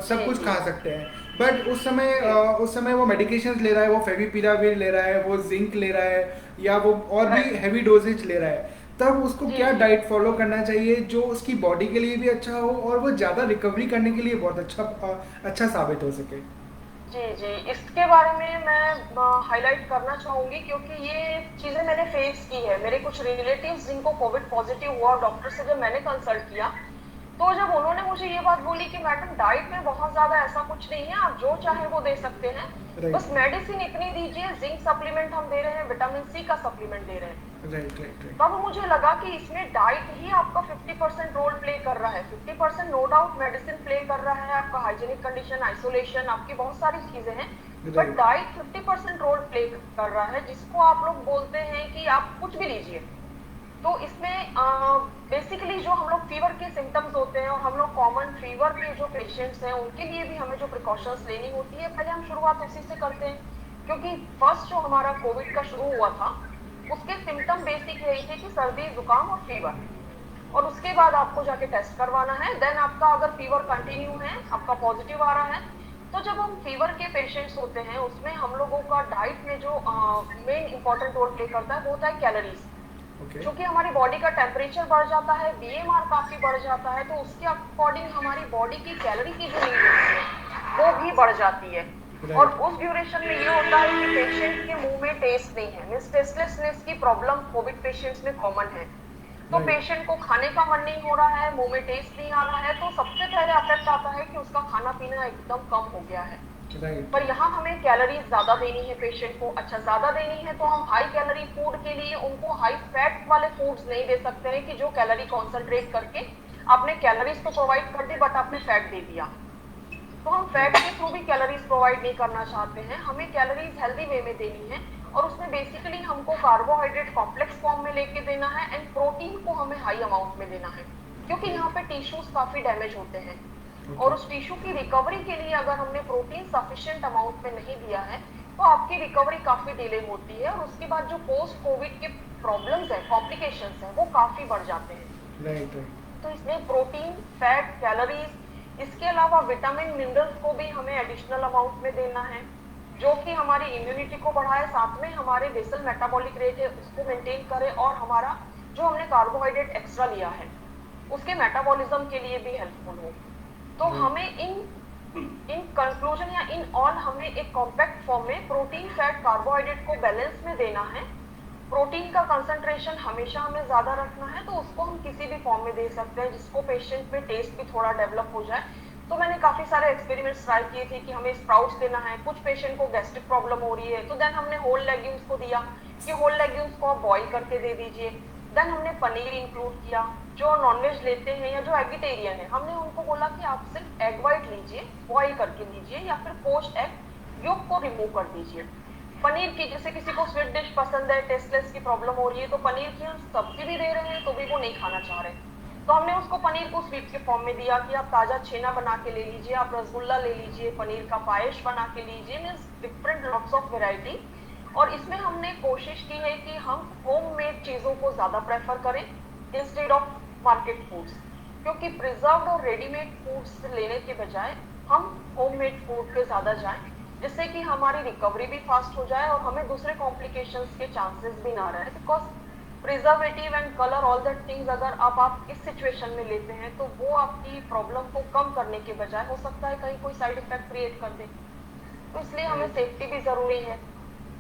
सब कुछ खा सकते हैं। बट उस समय वो मेडिकेशंस ले रहा है, वो फेविपिराविर ले रहा है, वो जिंक ले रहा है, या वो और भी हैवी डोजेज ले रहा है, तब उसको क्या डाइट फॉलो करना चाहिए जो उसकी बॉडी के लिए भी अच्छा हो और वो ज़्यादा रिकवरी करने के लिए बहुत अच्छा साबित हो सके। जी, इसके बारे में मैं हाईलाइट करना चाहूंगी, क्योंकि ये चीजें मैंने फेस की है। मेरे कुछ रिलेटिव्स जिनको कोविड पॉजिटिव हुआ, डॉक्टर से जब मैंने कंसल्ट किया तो जब उन्होंने मुझे ये बात बोली कि मैडम डाइट में बहुत ज्यादा ऐसा कुछ नहीं है, आप जो चाहे वो दे सकते हैं, बस मेडिसिन इतनी दीजिए, जिंक सप्लीमेंट हम दे रहे हैं, विटामिन सी का सप्लीमेंट दे रहे हैं। तब मुझे लगा कि इसमें डाइट ही आपका 50% रोल प्ले कर रहा है। 50% नो डाउट मेडिसिन प्ले कर रहा है, आपका हाइजीनिक कंडीशन, आइसोलेशन, आपकी बहुत सारी चीजें हैं, बट डाइट 50% रोल प्ले कर रहा है, जिसको आप लोग बोलते हैं कि आप कुछ भी लीजिए। तो इसमें बेसिकली जो हम लोग फीवर के सिम्टम्स होते हैं, और हम लोग कॉमन फीवर के जो पेशेंट्स हैं उनके लिए भी हमें जो प्रिकॉशंस लेनी होती है, पहले हम शुरुआत उसी से करते हैं। क्योंकि फर्स्ट जो हमारा कोविड का शुरू हुआ था उसके सिम्टम बेसिक यही थे कि सर्दी, जुकाम और फीवर, और उसके बाद आपको जाके टेस्ट करवाना है। देन आपका अगर फीवर कंटिन्यू है, आपका पॉजिटिव आ रहा है, तो जब हम फीवर के पेशेंट्स होते हैं उसमें हम लोगों का डाइट में जो मेन इंपॉर्टेंट रोल प्ले करता है वो होता है कैलोरीज। क्योंकि हमारी बॉडी का टेम्परेचर बढ़ जाता है, बीएमआर काफी बढ़ जाता है, तो उसके अकॉर्डिंग हमारी बॉडी की कैलोरी की जो नीड होती है वो भी बढ़ जाती है। और उस ड्यूरेशन में ये होता है कि पेशेंट के मुंह में टेस्ट नहीं है। मींस टेस्टलेसनेस की प्रॉब्लम कोविड पेशेंट्स में कॉमन है। तो पेशेंट को खाने का मन नहीं हो रहा है, मुंह में टेस्ट नहीं आ रहा है, तो सबसे पहले अफेक्ट आता है कि उसका खाना पीना एकदम कम हो गया है। पर यहाँ हमें कैलोरीज ज्यादा देनी है पेशेंट को। अच्छा, ज्यादा देनी है तो हम हाई कैलोरी फूड के लिए उनको हाई फैट वाले फूड्स नहीं दे सकते हैं कि जो कैलोरी कॉन्सेंट्रेट करके आपने कैलोरीज तो प्रोवाइड कर दी बट आपने फैट दे दिया। तो हम फैट के थ्रू भी कैलोरीज प्रोवाइड नहीं करना चाहते हैं। हमें कैलोरीज हेल्दी वे में देनी है, और उसमें बेसिकली हमको कार्बोहाइड्रेट कॉम्प्लेक्स फॉर्म में लेके देना है, एंड प्रोटीन को हमें हाई अमाउंट में देना है, क्योंकि यहाँ पे टिश्यूज काफी डैमेज होते हैं। और उस टिश्यू की रिकवरी के लिए अगर हमने प्रोटीन सफिशिएंट अमाउंट में नहीं दिया है तो आपकी रिकवरी काफी डिले होती है, और उसके बाद जो पोस्ट कोविड के प्रॉब्लम्स हैं, कॉम्प्लिकेशंस हैं, वो काफी बढ़ जाते हैं। तो इसमें प्रोटीन, फैट, कैलोरीज, इसके अलावा विटामिन, मिनरल्स को भी हमें एडिशनल अमाउंट में देना है। जो कि हमारी इम्यूनिटी को बढ़ाए, साथ में हमारे बेसल मेटाबॉलिक रेट है उसको मेंटेन करे, और हमारा जो हमने कार्बोहाइड्रेट एक्स्ट्रा लिया है उसके मेटाबॉलिज्म के लिए भी हेल्पफुल हो। तो हमें इन कंक्लूजन या इन ऑल हमें एक कॉम्पैक्ट फॉर्म में प्रोटीन, फैट, कार्बोहाइड्रेट को बैलेंस में देना है। प्रोटीन का कंसंट्रेशन हमेशा हमें ज्यादा रखना है, तो उसको हम किसी भी फॉर्म में दे सकते हैं जिसको पेशेंट में टेस्ट भी थोड़ा डेवलप हो जाए। तो मैंने काफी सारे एक्सपेरिमेंट्स ट्राई किए थे कि हमें स्प्राउट्स देना है, कुछ पेशेंट को गैस्ट्रिक प्रॉब्लम हो रही है तो देन हमने होल लेग्यूम्स को दिया कि होल लेग्यूम्स को आप बॉईल करके दे दीजिए। देन हमने पनीर इंक्लूड किया। जो नॉनवेज लेते हैं या जो एगिटेरियन है, हमने उनको बोला कि आप सिर्फ एग वाइट लीजिए, बॉईल करके लीजिए, या फिर पोच्ड एग योक को रिमूव कर दीजिए। पनीर की, जैसे किसी को स्वीट डिश पसंद है, टेस्टलेस की प्रॉब्लम हो रही है, तो पनीर की हम सब्जी भी दे रहे हैं तो भी वो नहीं खाना चाह रहे, तो हमने उसको पनीर को स्वीट के फॉर्म में दिया कि आप ताजा छेना बना के ले लीजिए, आप रसगुल्ला ले लीजिए, पनीर का पायस बना के लीजिए, means different lots of variety. और इसमें हमने कोशिश की है कि हम होममेड चीजों को ज्यादा प्रेफर करें इंस्टेड ऑफ मार्केट फूड्स, क्योंकि प्रिजर्व्ड और रेडीमेड फूड्स लेने के बजाय हम होममेड फूड पे ज्यादा जाएं, जिससे कि हमारी रिकवरी भी फास्ट हो जाए और हमें दूसरे कॉम्प्लिकेशंस के चांसेस भी ना रहे। Because preservative and colour, all that things अगर आप इस सिचुएशन में लेते हैं तो वो आपकी प्रॉब्लम को कम करने के बजाय हो सकता है कहीं कोई साइड इफेक्ट क्रिएट कर दे। तो इसलिए हमें सेफ्टी भी जरूरी है।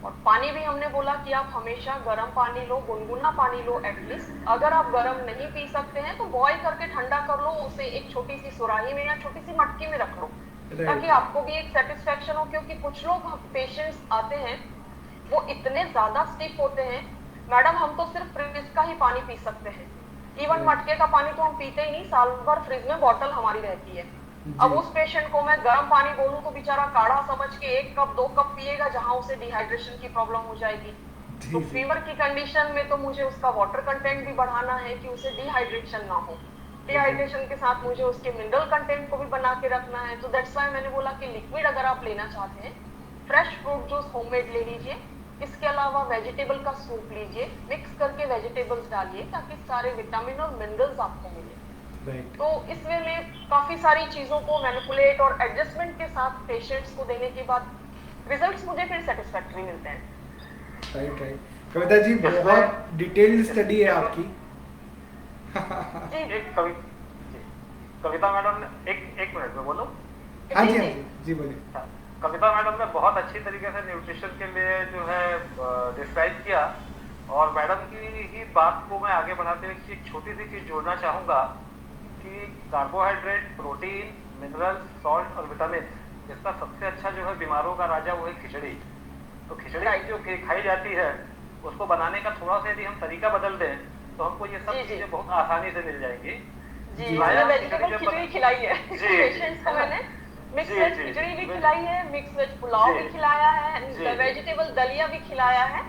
और पानी भी हमने बोला कि आप हमेशा गर्म पानी लो, गुनगुना पानी लो एटलीस्ट। अगर आप गर्म नहीं पी सकते हैं तो बॉईल करके ठंडा कर लो, उसे एक छोटी सी सुराही में या छोटी सी मटकी में रख लो, ताकि आपको भी एक सेटिस्फेक्शन हो। क्योंकि कुछ लोग पेशेंट्स आते हैं वो इतने ज्यादा स्टिफ होते हैं, मैडम हम तो सिर्फ फ्रिज का ही पानी पी सकते हैं, इवन मटके का पानी तो हम पीते ही नहीं, साल भर फ्रिज में बॉटल हमारी रहती है। अब उस पेशेंट को मैं गर्म पानी बोलूं तो बेचारा काढ़ा समझ के 1 कप 2 कप पिएगा, जहां उसे डिहाइड्रेशन की प्रॉब्लम हो जाएगी। तो फीवर की कंडीशन में तो मुझे उसका वाटर कंटेंट भी बढ़ाना है कि उसे डिहाइड्रेशन ना हो। डिहाइड्रेशन के साथ मुझे उसके मिनरल कंटेंट को भी बना के रखना है। तो दैट्स व्हाई मैंने बोला कि लिक्विड अगर आप लेना चाहते हैं, फ्रेश फ्रूट जूस होममेड ले लीजिए। इसके अलावा वेजिटेबल का सूप लीजिए, मिक्स करके वेजिटेबल्स डालिए ताकि सारे विटामिन और मिनरल्स आपको मिले। तो इस वे में काफी सारी चीजों को मैनिपुलेट और एडजस्टमेंट के साथ पेशेंट्स को देने के बाद रिजल्ट्स मुझे फिर सेटिस्फैक्टरी मिलते हैं। राइट। कविता जी, बहुत डिटेल्ड स्टडी है आपकी। कविता मैडम ने एक मिनट में बोलो। हाँ जी बोलिए। कविता मैडम ने बहुत अच्छी तरीके से न्यूट्रिशन के लिए जो है डिस्क्राइब किया, और मैडम की ही बात को मैं आगे बढ़ाते हुए एक छोटी सी चीज जोड़ना चाहूंगा कि कार्बोहाइड्रेट, प्रोटीन, मिनरल, सॉल्ट और विटामिन, इसका सबसे अच्छा जो है बीमारों का राजा वो है खिचड़ी। तो खिचड़ी जो खाई जाती है उसको बनाने का थोड़ा सा यदि हम तरीका बदल दें तो हमको ये सब चीजें बहुत आसानी से मिल जाएंगी। मैंने वेजिटेबल खिचड़ी खिलाई है पेशेंट्स को, मैंने मिक्स वेज खिचड़ी भी खिलाई है, मिक्स वेज पुलाव भी खिलाया है, वेजिटेबल दलिया भी खिलाया है,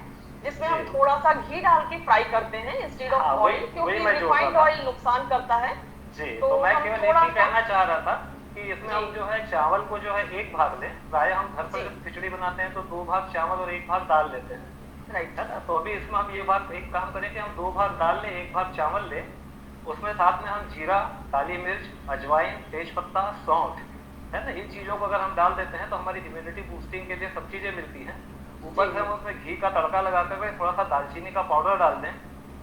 जिसमें हम थोड़ा सा घी डाल के फ्राई करते हैं इंस्टेड ऑफ ऑयल, क्योंकि रिफाइंड ऑयल नुकसान करता है। जी, तो मैं केवल एक ही कहना चाह रहा था कि इसमें हम जो है चावल को जो है 1 भाग लें। प्राय हम घर पर खिचड़ी बनाते हैं तो 2 भाग चावल और 1 भाग दाल लेते हैं, राइट है ना। तो अभी इसमें हम ये बात एक काम करें कि हम 2 भाग दाल लें, 1 भाग चावल लें, उसमें साथ में हम जीरा, काली मिर्च, अजवाइन, तेज पत्ता, सौंठ, है ना, इन चीजों को अगर हम डाल देते हैं तो हमारी इम्यूनिटी बूस्टिंग के लिए सब चीजें मिलती हैं। ऊपर से हम उसमें घी का तड़का लगा कर थोड़ा सा दालचीनी का पाउडर डाल दें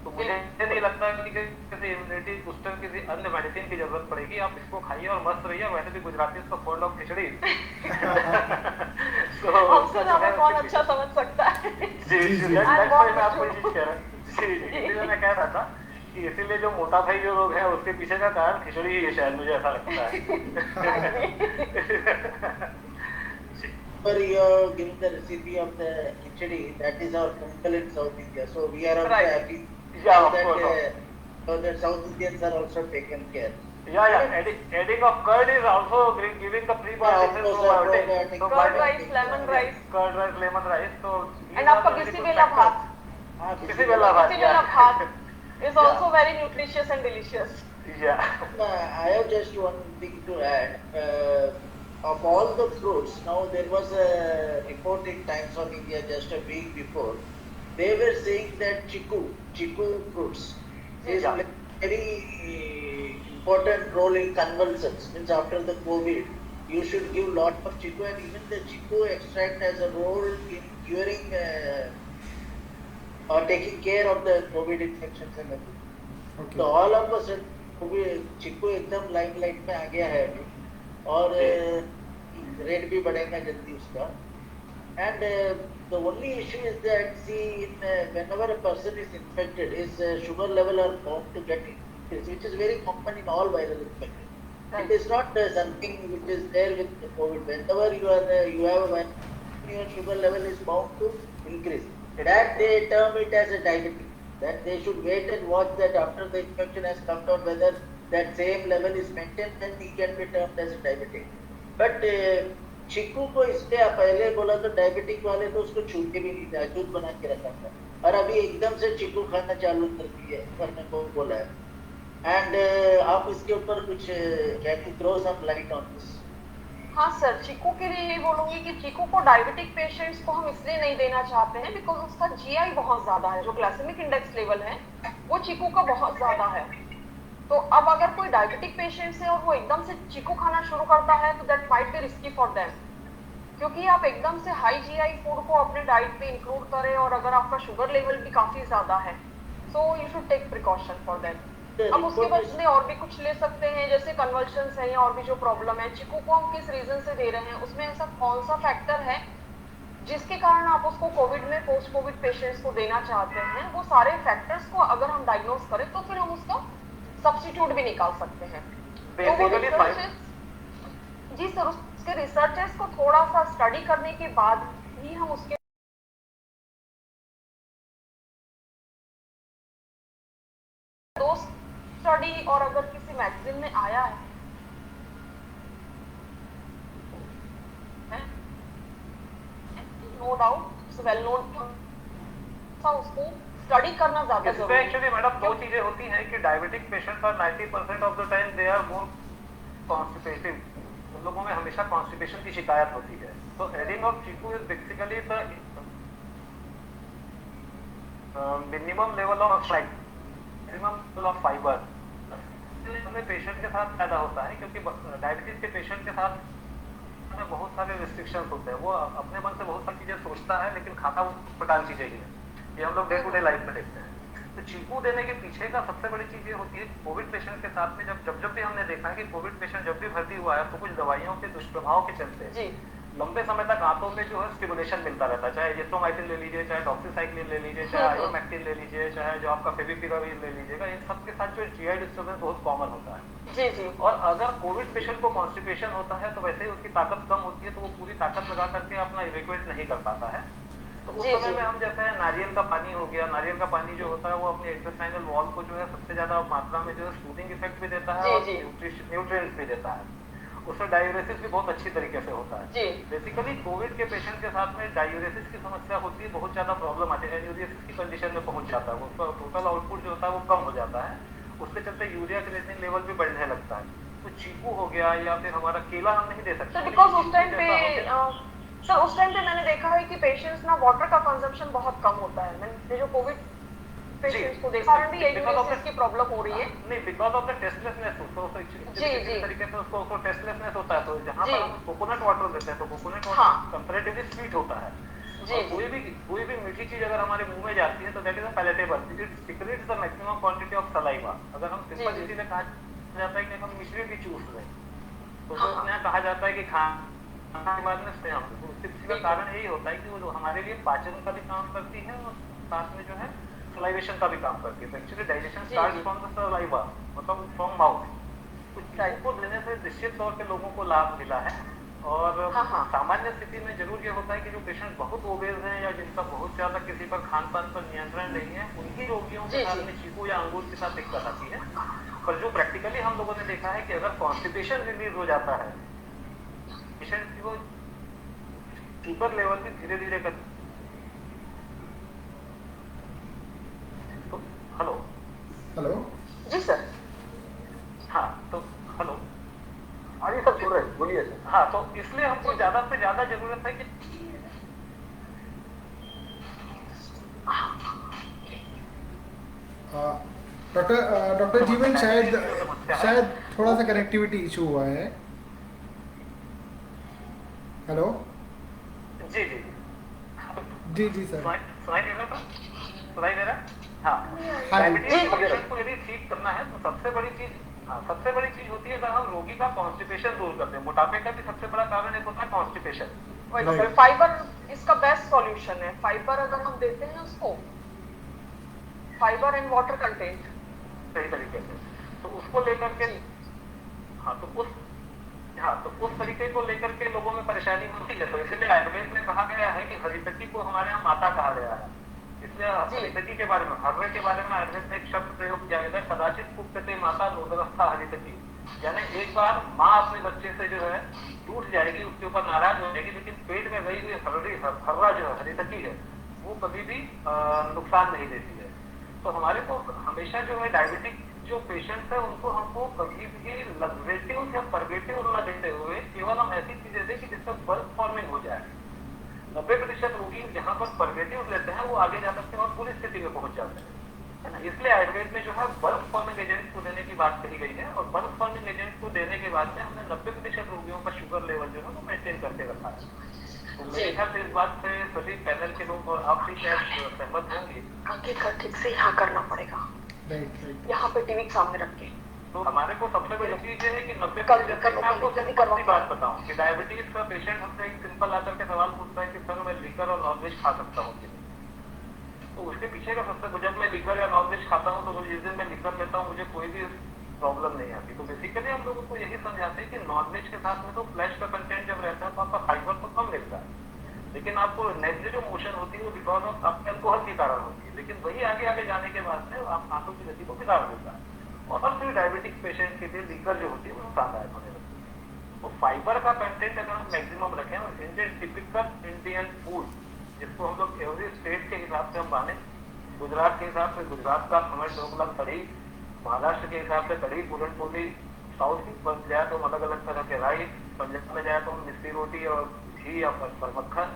तो मुझे नहीं लगता कि किसी इम्यूनिटी बूस्टर, किसी अन्य मेडिसिन की जरूरत पड़ेगी। आप इसको खाइए और मस्त रहिए। वैसे भी गुजराती इसको फॉन्ड ऑफ खिचड़ी हमसे ज्यादा कौन अच्छा समझ सकता है। जी, मैं आपको ये चीज कह रहा जी, इसलिए मैं कह रहा था कि इसीलिए जो मोटा भाई जो लोग हैं उसके पीछे का कारण खिचड़ी ही है शायद, मुझे ऐसा लगता है। You're giving the recipe of the khichdi, that is our temple in South India. So we are also happy that South Indians are also taken care. Yeah. Adding of curd is also giving the prebiotics. Curd rice, lemon rice. Curd rice, lemon rice. So and आपका बिसिबेला भात. बिसिबेला भात is also very nutritious and delicious. Yeah. I have just one thing to add. Of all the fruits, now there was a report in Times of India just a week before. They were saying that chiku fruits is playing very important role in convulsions. Means after the COVID, you should give lot of chiku, and even the chiku extract has a role in curing or taking care of the COVID infections and everything. Okay. तो all of a sudden chikoo एकदम limelight में आ गया है अभी, और rate भी बढ़ेगा जल्दी उसका. And the only issue is that, see, whenever a person is infected, his sugar level are bound to get increased, which is very common in all viral infections. It is not something which is there with the COVID. Whenever you have a virus, your sugar level is bound to increase. That they term it as a diabetic. That they should wait and watch that after the infection has come down, whether that same level is maintained, then he can be termed as a diabetic. But chikoo को इसलिए पहले बोला तो diabetic वाले तो उसको छूटे भी नहीं थे, अछूत बना के रखा था, और अभी एकदम से चिक्कू खाना चालू करने को बोला है. एंड आप इसके ऊपर कुछ can you throw some light on this? हाँ सर, चीकू के लिए यही बोलूंगी कि चीकू को डायबिटिक पेशेंट्स को हम इसलिए नहीं देना चाहते हैं बिकॉज उसका जीआई बहुत ज्यादा है, जो ग्लाइसेमिक इंडेक्स लेवल है वो चीकू का बहुत ज्यादा है. तो अब अगर कोई डायबिटिक पेशेंट है और वो एकदम से चीकू खाना शुरू करता है तो that might be risky for them, क्योंकि आप एकदम से हाई जीआई फूड को अपने डाइट पे इंक्लूड करें और अगर आपका शुगर लेवल भी काफी ज्यादा है, so you should take precaution for that. अब उसके बदले और भी कुछ ले सकते हैं, जैसे कन्वर्जन्स है या और भी जो प्रॉब्लम है. चिकू को हम किस रीजन से दे रहे हैं, उसमें ऐसा कौन सा फैक्टर है जिसके कारण आप उसको कोविड में पोस्ट कोविड पेशेंट्स को देना चाहते हैं, वो सारे फैक्टर्स को अगर हम डायग्नोज करें तो फिर हम उसका सब्स्टिट्यूट भी निकाल सकते हैं. तो वो रिसर्चेस, जी सर, उसके रिसर्चेस को थोड़ा सा स्टडी करने के बाद ही हम उसके दोस्त स्टडी और अगर किसी मैगजीन में आया है नो डाउट वेल नोन, उसको स्टडी करना ज्यादा जरूरी है. एक्चुअली मैडम दो चीजें होती हैं कि diabetic patients are 90% of the time they are more constipative. उन लोगों में हमेशा कॉन्स्टिपेशन की शिकायत होती है. तो adding of chikoo is basically the minimum level of fibre हमें पेशेंट के साथ पैदा होता है, क्योंकि डायबिटीज के पेशेंट के साथ में बहुत सारे रिस्ट्रिक्शंस होते हैं. वो अपने मन से बहुत सारी चीजें सोचता है लेकिन खाता वो प्रकार चीजें ही है. ये हम लोग डे टू डे लाइफ में देखते हैं. तो चीकू देने के पीछे का सबसे बड़ी चीज ये होती है कोविड पेशेंट के साथ में जब भी हमने देखा है कि कोविड पेशेंट जब भी भर्ती हुआ है तो कुछ दवाइयों के दुष्प्रभाव के चलते लंबे समय तक आंतों में जो है स्टिमुलेशन मिलता रहता है. चाहे एजिथ्रोमाइसिन ले लीजिए, चाहे डॉक्सीसाइक्लिन ले लीजिए, चाहे आयोमैक्टिन ले लीजिए, चाहे जो आपका फेविपिराविर ले लीजिएगा, इन सब के साथ जो जीआई डिस्टर्बेंस बहुत कॉमन होता है. जी जी. और अगर कोविड पेशेंट को कॉन्स्टिपेशन होता है तो वैसे ही उसकी ताकत कम होती है, तो वो पूरी ताकत लगा करके अपना इवैक्यूएट नहीं कर पाता है. तो उस समय में हम जैसे नारियल का पानी हो गया, नारियल का पानी जो होता है वो अपने इंटेस्टाइनल वॉल को जो है सबसे ज्यादा मात्रा में जो है सूदिंग इफेक्ट भी देता है और न्यूट्रिएंट्स भी देता है. उससे डायूरेसिस भी बहुत अच्छी तरीके से होता है. बेसिकली कोविड के पेशेंट के साथ में डायूरेसिस की समस्या होती है, बहुत ज्यादा प्रॉब्लम आती है, एन्यूरियसिस की कंडीशन में पहुंच जाता है. उसका टोटल आउटपुट जो होता है वो कम हो जाता है. उसके चलते यूरिया क्रिएटिनिन लेवल भी बढ़ने लगता है. तो चीकू हो गया या फिर हमारा केला हम नहीं दे सकते. बिकॉज उस टाइम पे मैंने देखा है कि पेशेंट्स ना वाटर का कंजम्पशन बहुत कम होता है. मैंने जो कोविड पेशेंट्स को देखा है, यूरिया की प्रॉब्लम हो रही है. नहीं, बिकॉज ऑफ द टेस्टलेसनेस. तो तरीके से उसको टेस्टलेसनेस होता है. तो जहाँ पर हम कोकोनट वाटर देते हैं तो कोकोनट वाटर कंपैरेटिवली स्वीट होता है. कोई भी मीठी चीज अगर हमारे मुंह में जाती है तो that is a palatable. It secretes the maximum quantity of saliva. अगर हम सिंपल इसीलिए कहा जाता है कि हम मिश्री भी चूस लें तो उसमें कहा जाता है कि खाने के बाद में स्नेह. इसका कारण यही होता है कि वो हमारे लिए पाचन का भी काम करती है और साथ में जो है सलाइवेशन का भी काम करती है. तो actually digestion starts from the saliva, मतलब फ्रॉम माउथ. तो इसको देने से निश्चित तौर पे लोगों को लाभ मिला है. और सामान्य स्थिति में जरूर ये होता है कि जो पेशेंट बहुत ओबेज हैं या जिनका बहुत ज्यादा किसी पर खान पान पर नियंत्रण नहीं है, उनकी रोगियों के साथ में चीकू या अंगूर के साथ दिक्कत आती है. पर जो प्रैक्टिकली हम लोगों ने देखा है कि अगर कॉन्स्टिपेशन रिलीज हो जाता है, पेशेंट की वो शुगर लेवल भी धीरे धीरे कर. तो हेलो जी सर. हाँ, तो हेलो. हाँ जी सर, सुन रहे, बोलिए सर. हाँ, तो इसलिए हमको ज्यादा से ज्यादा जरूरत है कि डॉक्टर जीवन शायद थोड़ा सा कनेक्टिविटी इशू हुआ है. हेलो। जी जी जी जी सर। सुनाई दे रहा था? सुनाई दे रहा है? हाँ। हाँ जी। डायबिटीज पेशेंट को यदि ठीक करना है तो सबसे बड़ी चीज होती है अगर हम रोगी का कॉन्स्टिपेशन दूर करते हैं। मोटापे का भी सबसे बड़ा कारण एक होता है कॉन्स्टिपेशन। Right. फाइबर इसका बेस्ट सॉल्यूशन है। फाइबर अगर हम देते हैं उसको, फाइबर एंड वाटर कंटेंट सही तरीके से, तो उसको लेकर के हाँ तो उस तरीके को लेकर के लोगों में परेशानी होती है। तो इसलिए आयुर्वेद में कहा गया है कि हरितकी को हमारे यहाँ माता कहा गया है। इसलिए हरितकी के बारे में, हर्रे के बारे में आयुर्वेद में एक शब्द प्रयोग किया गया है, कदाचित कुप्यते माता नोदवस्था हरितकी। यानी एक बार माँ अपने बच्चे से जो है टूट जाएगी, उसके ऊपर नाराज हो जाएगी, लेकिन पेट में गई हुई हर्रा जो है हरितकी है वो कभी भी नुकसान नहीं देती है। तो हमारे को हमेशा जो है डायबिटिक जो पेशेंट्स है उनको हमको कभी भी लग्जेटिव या परगेटिव न देते हुए केवल हम ऐसी चीजें दें कि जिससे बल्क फॉर्मिंग हो जाए। 90% रोगी जहाँ पर परगेटिव लेते हैं वो आगे जा सकते हैं और पूरी स्थिति में पहुंच जाते हैं, है ना। इसलिए आयुर्वेद में जो है बल्क फॉर्मिंग एजेंट को देने की बात कही गई है और बल्क फॉर्मिंग एजेंट को देने के बाद में हमने 90% रोगियों का शुगर लेवल जो है वो मेंटेन करके रखा है। तो मेरे ख्याल से इस बात से सभी पैनल के लोग और आप भी शायद सहमत होंगे। आगे का ठीक से यहाँ करना पड़ेगा, राइट। यहाँ पे टीवी के सामने रख के। तो हमारे को सबसे बड़ी चीज है कि 90% कल मैं आपको जल्दी सिंपल सी बात बताऊं कि डायबिटीज का पेशेंट हमसे एक सिंपल आकर के सवाल पूछता है कि सर मैं लीकर और नॉनवेज खा सकता हूँ कि नहीं। तो उसके पीछे का सबसे, जब मैं लीकर या नॉनवेज खाता हूँ तो जिस दिन मैं लीकर लेता हूँ मुझे कोई भी प्रॉब्लम नहीं आती। तो बेसिकली हम लोगों को यही समझाते हैं कि नॉनवेज के साथ में तो फ्लैश का कंटेंट जब रहता है तो आपका फाइबर तो कम मिलता है, लेकिन आपको नेगेटिव जो मोशन होती है वो बिकॉज ऑफ आपके अल्कोहल के कारण होती है, लेकिन वही आगे आगे जाने के बाद में आप आंतों की गति को बिगाड़ देता है और फिर डायबिटिक पेशेंट के लिए लीकर जो होती है वो नुकसानदायक होने लगती है। तो फाइबर का कंटेंट अगर हम मैक्सिमम रखें और इंडियन टिपिकल इंडियन फूड जिसको हम लोग एवरी स्टेट के हिसाब से हम माने, गुजरात के हिसाब से गुजरात का खमण ढोकला कढ़ी, महाराष्ट्र के हिसाब से कढ़ी पूरन पोली, साउथ की बन जाए तो अलग अलग तरह के राइस, पंजाब में जाए तो मिस्सी रोटी और घी या पर मक्खन।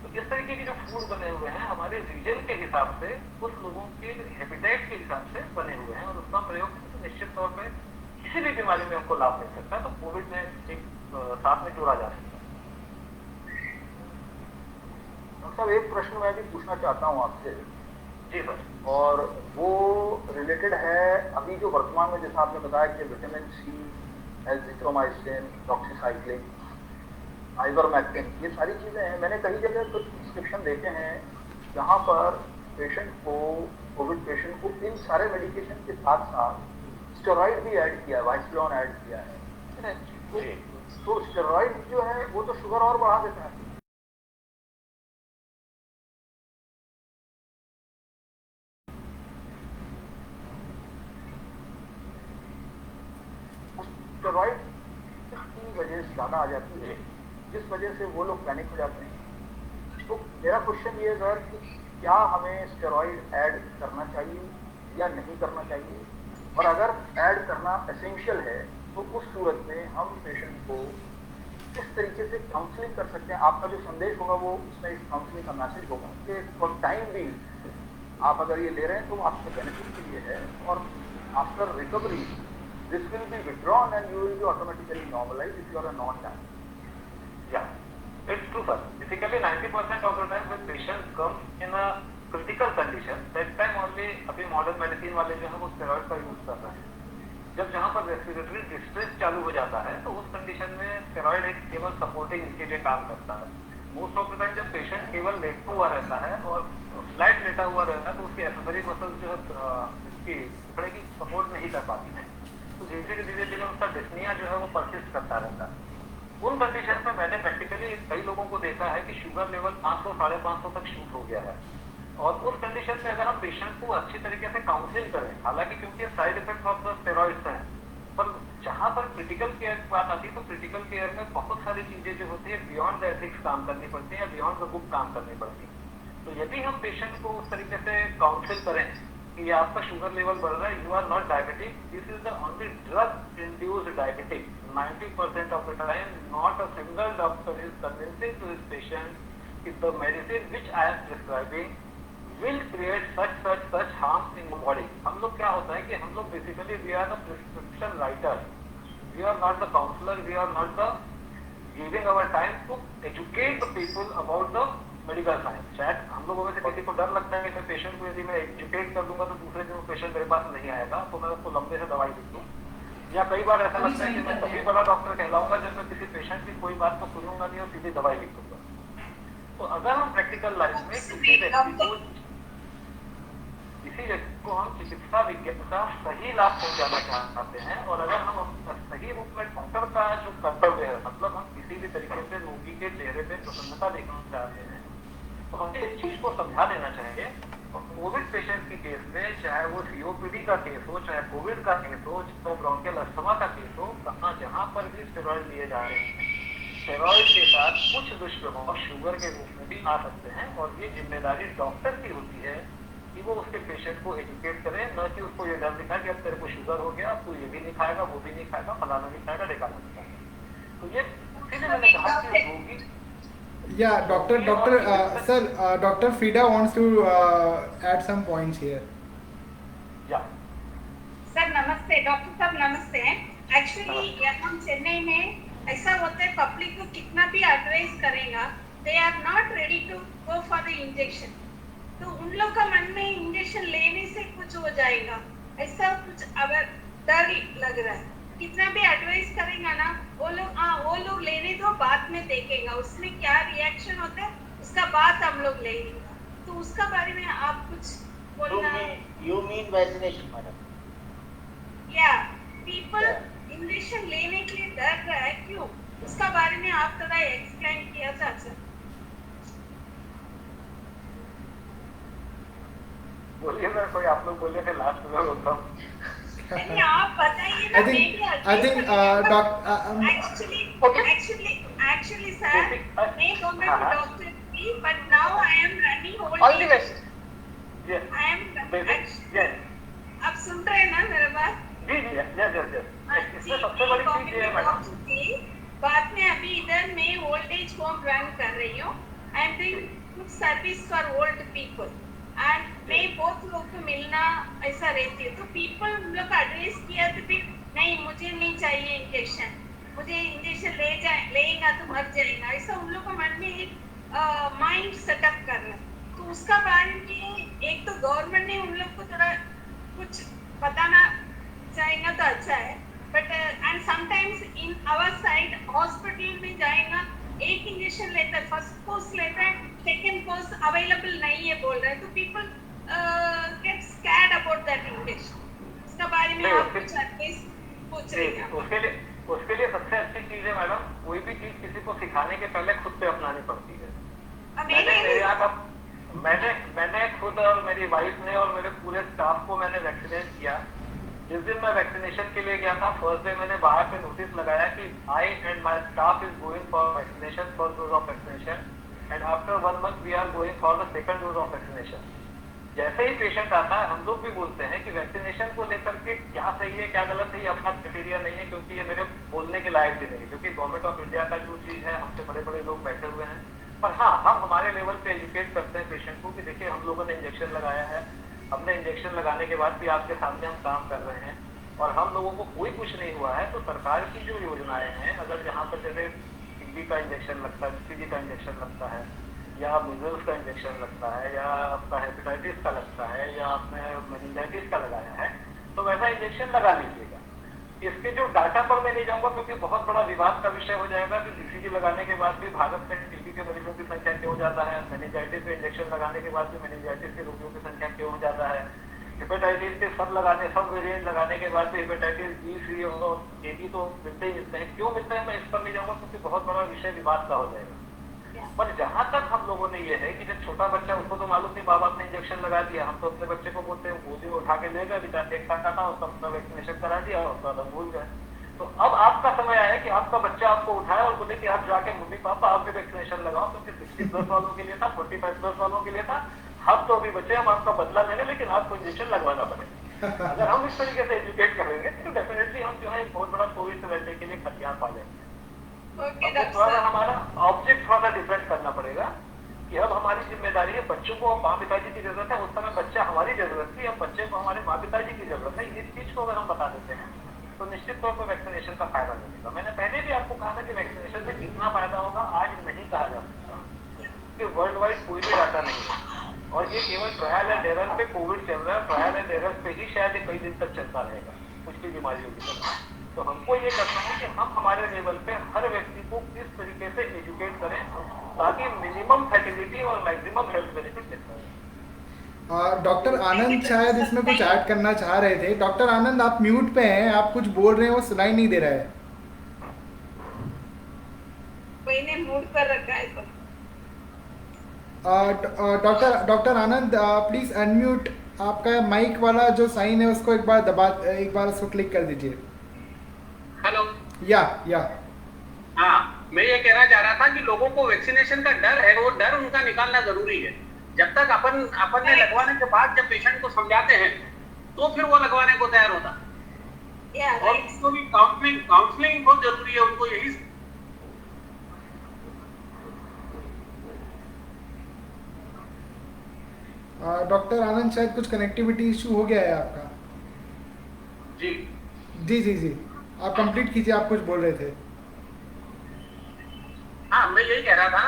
तो इस तरीके के जो फूड बने हुए हैं हमारे रीजन के हिसाब से, उस लोगों के हैबिटेट के हिसाब से बने हुए हैं और उसका प्रयोग निश्चित तौर पे किसी भी बीमारी में हमको लाभ मिल सकता है। तो कोविड में एक साथ में जोड़ा जा सकता है। डॉक्टर साहब एक प्रश्न मैं भी पूछना चाहता हूँ आपसे। जी सर। और वो रिलेटेड है अभी जो वर्तमान में, जैसा आपने बताया कि vitamin C, azithromycin, doxycycline, ivermectin, ये सारी चीजें हैं। मैंने कई जगह कुछ प्रिस्क्रिप्शन देखे हैं जहाँ पर पेशेंट को, कोविड पेशेंट को इन सारे मेडिकेशन के साथ साथ स्टेरॉइड भी ऐड किया है, वाइसलोन ऐड किया है। तो स्टेरॉइड जो है वो तो शुगर और बढ़ा देता है। स्टेरॉइड की वजह से ज़्यादा आ जाती है जिस वजह से वो लोग पैनिक हो जाते हैं। तो मेरा क्वेश्चन ये है सर कि क्या हमें स्टेरॉइड ऐड करना चाहिए या नहीं करना चाहिए, और अगर ऐड करना एसेंशियल है तो उस सूरत में हम पेशेंट को किस तरीके से काउंसलिंग कर सकते हैं। आपका जो संदेश होगा वो उसमें इस काउंसलिंग का मैसेज होगा कि फॉर टाइम भी आप अगर ये ले रहे हैं तो आपके बेनिफिट के लिए है, और after recovery this will be withdrawn and you will be automatically normalized if you are a non-diabetic. Yeah, it's true sir. Typically 90% of the time when patient comes in a critical condition, that time only अभी modern medicine वाले जो है वो steroid का use कर रहे हैं। जब जहाँ पर रेस्पिरेटरी डिस्ट्रेस चालू हो जाता है तो उस कंडीशन में steroid एक केवल सपोर्टिंग के लिए काम करता है। मोस्ट ऑफ द टाइम जब पेशेंट केवल लेटा हुआ रहता है और फ्लैट लेटा हुआ रहता है तो उसकी एक्सेसरी मसल जो है इसकी फेफड़े की सपोर्ट नहीं कर पाती है, तो धीरे धीरे उसका डिस्निया जो है वो परसिस्ट करता रहता है। उन कंडीशन में मैंने प्रैक्टिकली कई लोगों को देखा है कि शुगर लेवल 500 550 तक शूट हो गया है, और उस कंडीशन में अगर हम पेशेंट को अच्छी तरीके से काउंसलिंग करें, हालांकि क्योंकि side effect of the steroids हैं, पर जहां पर क्रिटिकल केयर की बात आती है तो क्रिटिकल केयर में बहुत सारी चीजें जो होती है बियॉन्ड द एथिक्स काम करनी पड़ती है या बियॉन्ड द बुक काम करनी पड़ती है। तो यदि हम पेशेंट को उस तरीके से काउंसिल करें कि आपका शुगर लेवल बढ़ रहा है, you are not diabetic, this is the only drug induced diabetic, 90% of the time not a single doctor is convincing to his patient if the medicine which I am prescribing will create such harms in the body. हम लोग क्या होता है कि हम लोग basically we are the prescription writer, we are not the counselor, we are not the giving our time to educate the people about the medical science. शायद हम लोगों में से किसी को डर लगता है कि मैं पेशेंट को यदि मैं एजुकेट कर दूंगा तो दूसरे दिन पेशेंट मेरे पास नहीं आएगा, तो मैं उसको लंबे से दवाई लिख दूँ। या कई बार ऐसा लगता है कि मैं तभी बड़ा डॉक्टर कहलाऊंगा जब मैं किसी पेशेंट की कोई बात को सुनूंगा नहीं और सीधी दवाई लिख दूंगा। तो अगर हम प्रैक्टिकल लाइफ में किसी व्यक्ति को हम चिकित्सा विज्ञान का सही लाभ पहुंचाना चाहते हैं, और अगर हम सही रूप में डॉक्टर का जो कर्तव्य है, मतलब हम किसी भी तरीके से रोगी के चेहरे पे प्रसन्नता देखना चाहते हैं, तो हमें इस चीज को समझा देना चाहिए। और कोविड पेशेंट की केस में, चाहे वो सीओपीडी का केस हो, चाहे कोविड का केस हो, चाहे ब्रोंकियल अस्थमा का केस हो, जहां पर भी स्टेरॉइड लिए जा रहे हैं, स्टेरॉइड के साथ कुछ दुष्प्रभाव शुगर के रूप में भी आ सकते हैं, और ये जिम्मेदारी डॉक्टर की होती है कि वो उसके पेशेंट को एजुकेट करे, न कि उसको ये डर दिखाए कि अब तेरे को शुगर हो गया, अब तू ये भी नहीं खाएगा, वो भी नहीं खाएगा, फलाना नहीं खाएगा, ढेकाना नहीं खाएगा। तो ये इसीलिए मैंने कहा कि रोगी Yeah, sir, Dr. Frida wants to add some points here. या सर नमस्ते, डॉक्टर साहब नमस्ते। एक्चुअली हम चेन्नई में ऐसा होता है, पब्लिक को कितना भी एडवाइस करेगा, they are not ready to go for the injection. तो उन लोग का मन में इंजेक्शन लेने से कुछ हो जाएगा, ऐसा कुछ अगर डर लग रहा है। कितना भी एडवाइस करेगा ना, वो लोग लेने दो, बाद में देखेगा उसमें क्या रिएक्शन होता है, उसका बाद हम लोग लेंगे। तो उसका बारे में आप कुछ बोलना है? You mean vaccination, madam? या पीपल इंजेक्शन लेने के लिए डर रहा है, क्यों? उसका बारे में आप थोड़ा एक्सप्लेन किया था सर। बोलिए ना, कोई आप लोग बोलिए, फिर लास्ट में होता हूँ। नहीं आप बताइए ना। I think actually sir, मैं गवर्नमेंट डॉक्टर थी, but now I am running whole all the best. Yes. I am Yes. आप सुन रहे हैं ना मेरा बात? जी जी, यस। इसमें सबसे बड़ी चीज ये है मैडम, बाद में अभी इधर मैं ओल्ड एज होम रन कर रही हूँ। I am doing good service for old people, and मैं बहुत लोग को मिलना ऐसा रहती है। तो पीपल हम लोग का एड्रेस किया तो फिर नहीं, मुझे नहीं चाहिए इंजेक्शन, मुझे इंजेक्शन लेगा तो मर जाएगा, ऐसा उन लोग का मन में एक माइंड सेटअप कर रहा है। तो उसका बारे में एक तो गवर्नमेंट ने उन लोग को थोड़ा कुछ बताना चाहेगा तो अच्छा है, but and sometimes in our side hospital में जाएगा, एक इंजेक्शन लेता है, फर्स्ट कोर्स लेता है, सेकेंड कोर्स अवेलेबल नहीं है बोल रहा है, तो people get scared about that injection. इसका बारे में आप कुछ एडवाइस पूछ रहे हैं? उसके लिए सबसे अच्छी चीज है मैडम, कोई भी चीज किसी को सिखाने के पहले खुद पे अपनानी पड़ती है। मैंने खुद और मेरी वाइफ ने और मेरे पूरे स्टाफ को मैंने वैक्सीनेट किया। जिस दिन मैं वैक्सीनेशन के लिए गया था, फर्स्ट डे मैंने बाहर पे नोटिस लगाया कि I and my staff is going for vaccination, first dose of vaccination, and after 1 month we are going for the second dose of vaccination. जैसे ही पेशेंट आता है, हम लोग भी बोलते हैं कि वैक्सीनेशन को लेकर के क्या सही है क्या गलत है ये अपना क्राइटेरिया नहीं है, क्योंकि ये मेरे बोलने के लायक भी नहीं, क्योंकि गवर्नमेंट ऑफ इंडिया का जो चीज है, हमसे बड़े बड़े लोग बैठे हुए हैं। पर हाँ, हम हमारे लेवल पे एजुकेट करते हैं पेशेंट को कि देखिए हम लोगों ने इंजेक्शन लगाया है, हमने इंजेक्शन लगाने के बाद भी आपके सामने हम काम कर रहे हैं और हम लोगों को कोई कुछ नहीं हुआ है। तो सरकार की जो योजनाएं हैं, अगर जहाँ पर जैसे टीबी का इंजेक्शन लगता है, सीजी का इंजेक्शन लगता है, या मीजल्स का इंजेक्शन लगता है, या आपका हेपेटाइटिस का लगता है, या आपने मेनिंजाइटिस का लगाया है, तो वैसा इंजेक्शन लगा लीजिएगा। इसके जो डाटा पर मैं नहीं जाऊंगा, क्योंकि बहुत बड़ा विवाद का विषय हो जाएगा कि बीसीजी लगाने के बाद भी भारत में टीबी के मरीजों की संख्या क्यों ज्यादा है, मेनिंजाइटिस में इंजेक्शन लगाने के बाद भी मेनिंजाइटिस के रोगियों की संख्या क्यों ज्यादा है, हेपेटाइटिस के सब वेरिएंट लगाने के बाद भी हेपेटाइटिस बी, सी और एबी तो मिलते ही मिलते हैं, क्यों मिलते हैं मैं इस पर नहीं जाऊंगा, क्योंकि बहुत बड़ा विषय विवाद का हो जाएगा। पर जहां तक हम लोगों ने ये है कि जब छोटा बच्चा, उसको तो मालूम नहीं, बाप ने इंजेक्शन लगा दिया, हम तो अपने बच्चे को बोलते हैं गोदी में उठा के ले गए, बेचारा एक साथ था, उसका अपना वैक्सीनेशन करा दिया और उसका तो भूल गए। तो अब आपका समय आया कि आपका बच्चा आपको उठाए और बोले कि आप जाके मम्मी पापा आप भी वैक्सीनेशन लगाओ, क्योंकि 60+ वालों के लिए था, 45+ वालों के लिए था, हम तो अभी बच्चे, हम आपका बदला लेंगे, लेकिन आपको इंजेक्शन लगवाना पड़ेगा। अगर हम इस तरीके से एजुकेट करेंगे तो डेफिनेटली हम जो है एक बहुत बड़ा कोविड से लड़ने के लिए हथियार पा जाएंगे। थोड़ा हमारा ऑब्जेक्ट थोड़ा डिफरेंट करना पड़ेगा कि अब हमारी जिम्मेदारी है, बच्चों को माँ पिताजी की जरूरत है, उस समय बच्चा हमारी जरूरत थी, अब बच्चे को हमारे माँ पिताजी की जरूरत है। इस चीज को अगर हम बता देते हैं तो निश्चित तौर पर वैक्सीनेशन का फायदा मिलेगा। मैंने पहले भी आपको कहा था कि वैक्सीनेशन से कितना वर्ल्ड वाइड कोई भी डाटा नहीं है, और ये केवल ट्रायल एंड एरर पे कोविड चल रहा है, ट्रायल एंड एरर पे ही शायद ये कई दिन तक चलता रहेगा कुछ भी बीमारियों की तरह। तो हमको ये करना है कि हम हमारे लेवल पे हर व्यक्ति को किस तरीके से एजुकेट करें ताकि मिनिमम फैटिलिटी और मैक्सिमम हेल्थ बेनिफिट मिल पाए। डॉक्टर आनंद शायद इसमें कुछ ऐड करना चाह रहे थे। डॉक्टर आनंद, आप म्यूट पे हैं, आप कुछ बोल रहे हैं वो सुनाई नहीं दे रहा है। मैंने मूड पर रखा है तो डॉक्टर आनंद, प्लीज अनम्यूट। आपका माइक वाला जो साइन है उसको एक बार उसको क्लिक कर दीजिए। हेलो। या हाँ, मैं ये कहना चाह रहा था कि लोगों को वैक्सीनेशन का डर है, वो डर उनका निकालना जरूरी है। जब तक अपन ने लगवाने के बाद जब पेशेंट को समझाते हैं तो फिर वो लगवाने को तैयार होता है। और उसको भी काउंसलिंग बहुत जरूरी है, उनको यही। डॉक्टर आनंद, शायद कुछ कनेक्टिविटी इशू हो गया है आपका। जी, आप कंप्लीट कीजिए, आप कुछ बोल रहे थे। हाँ, मैं यही कह रहा था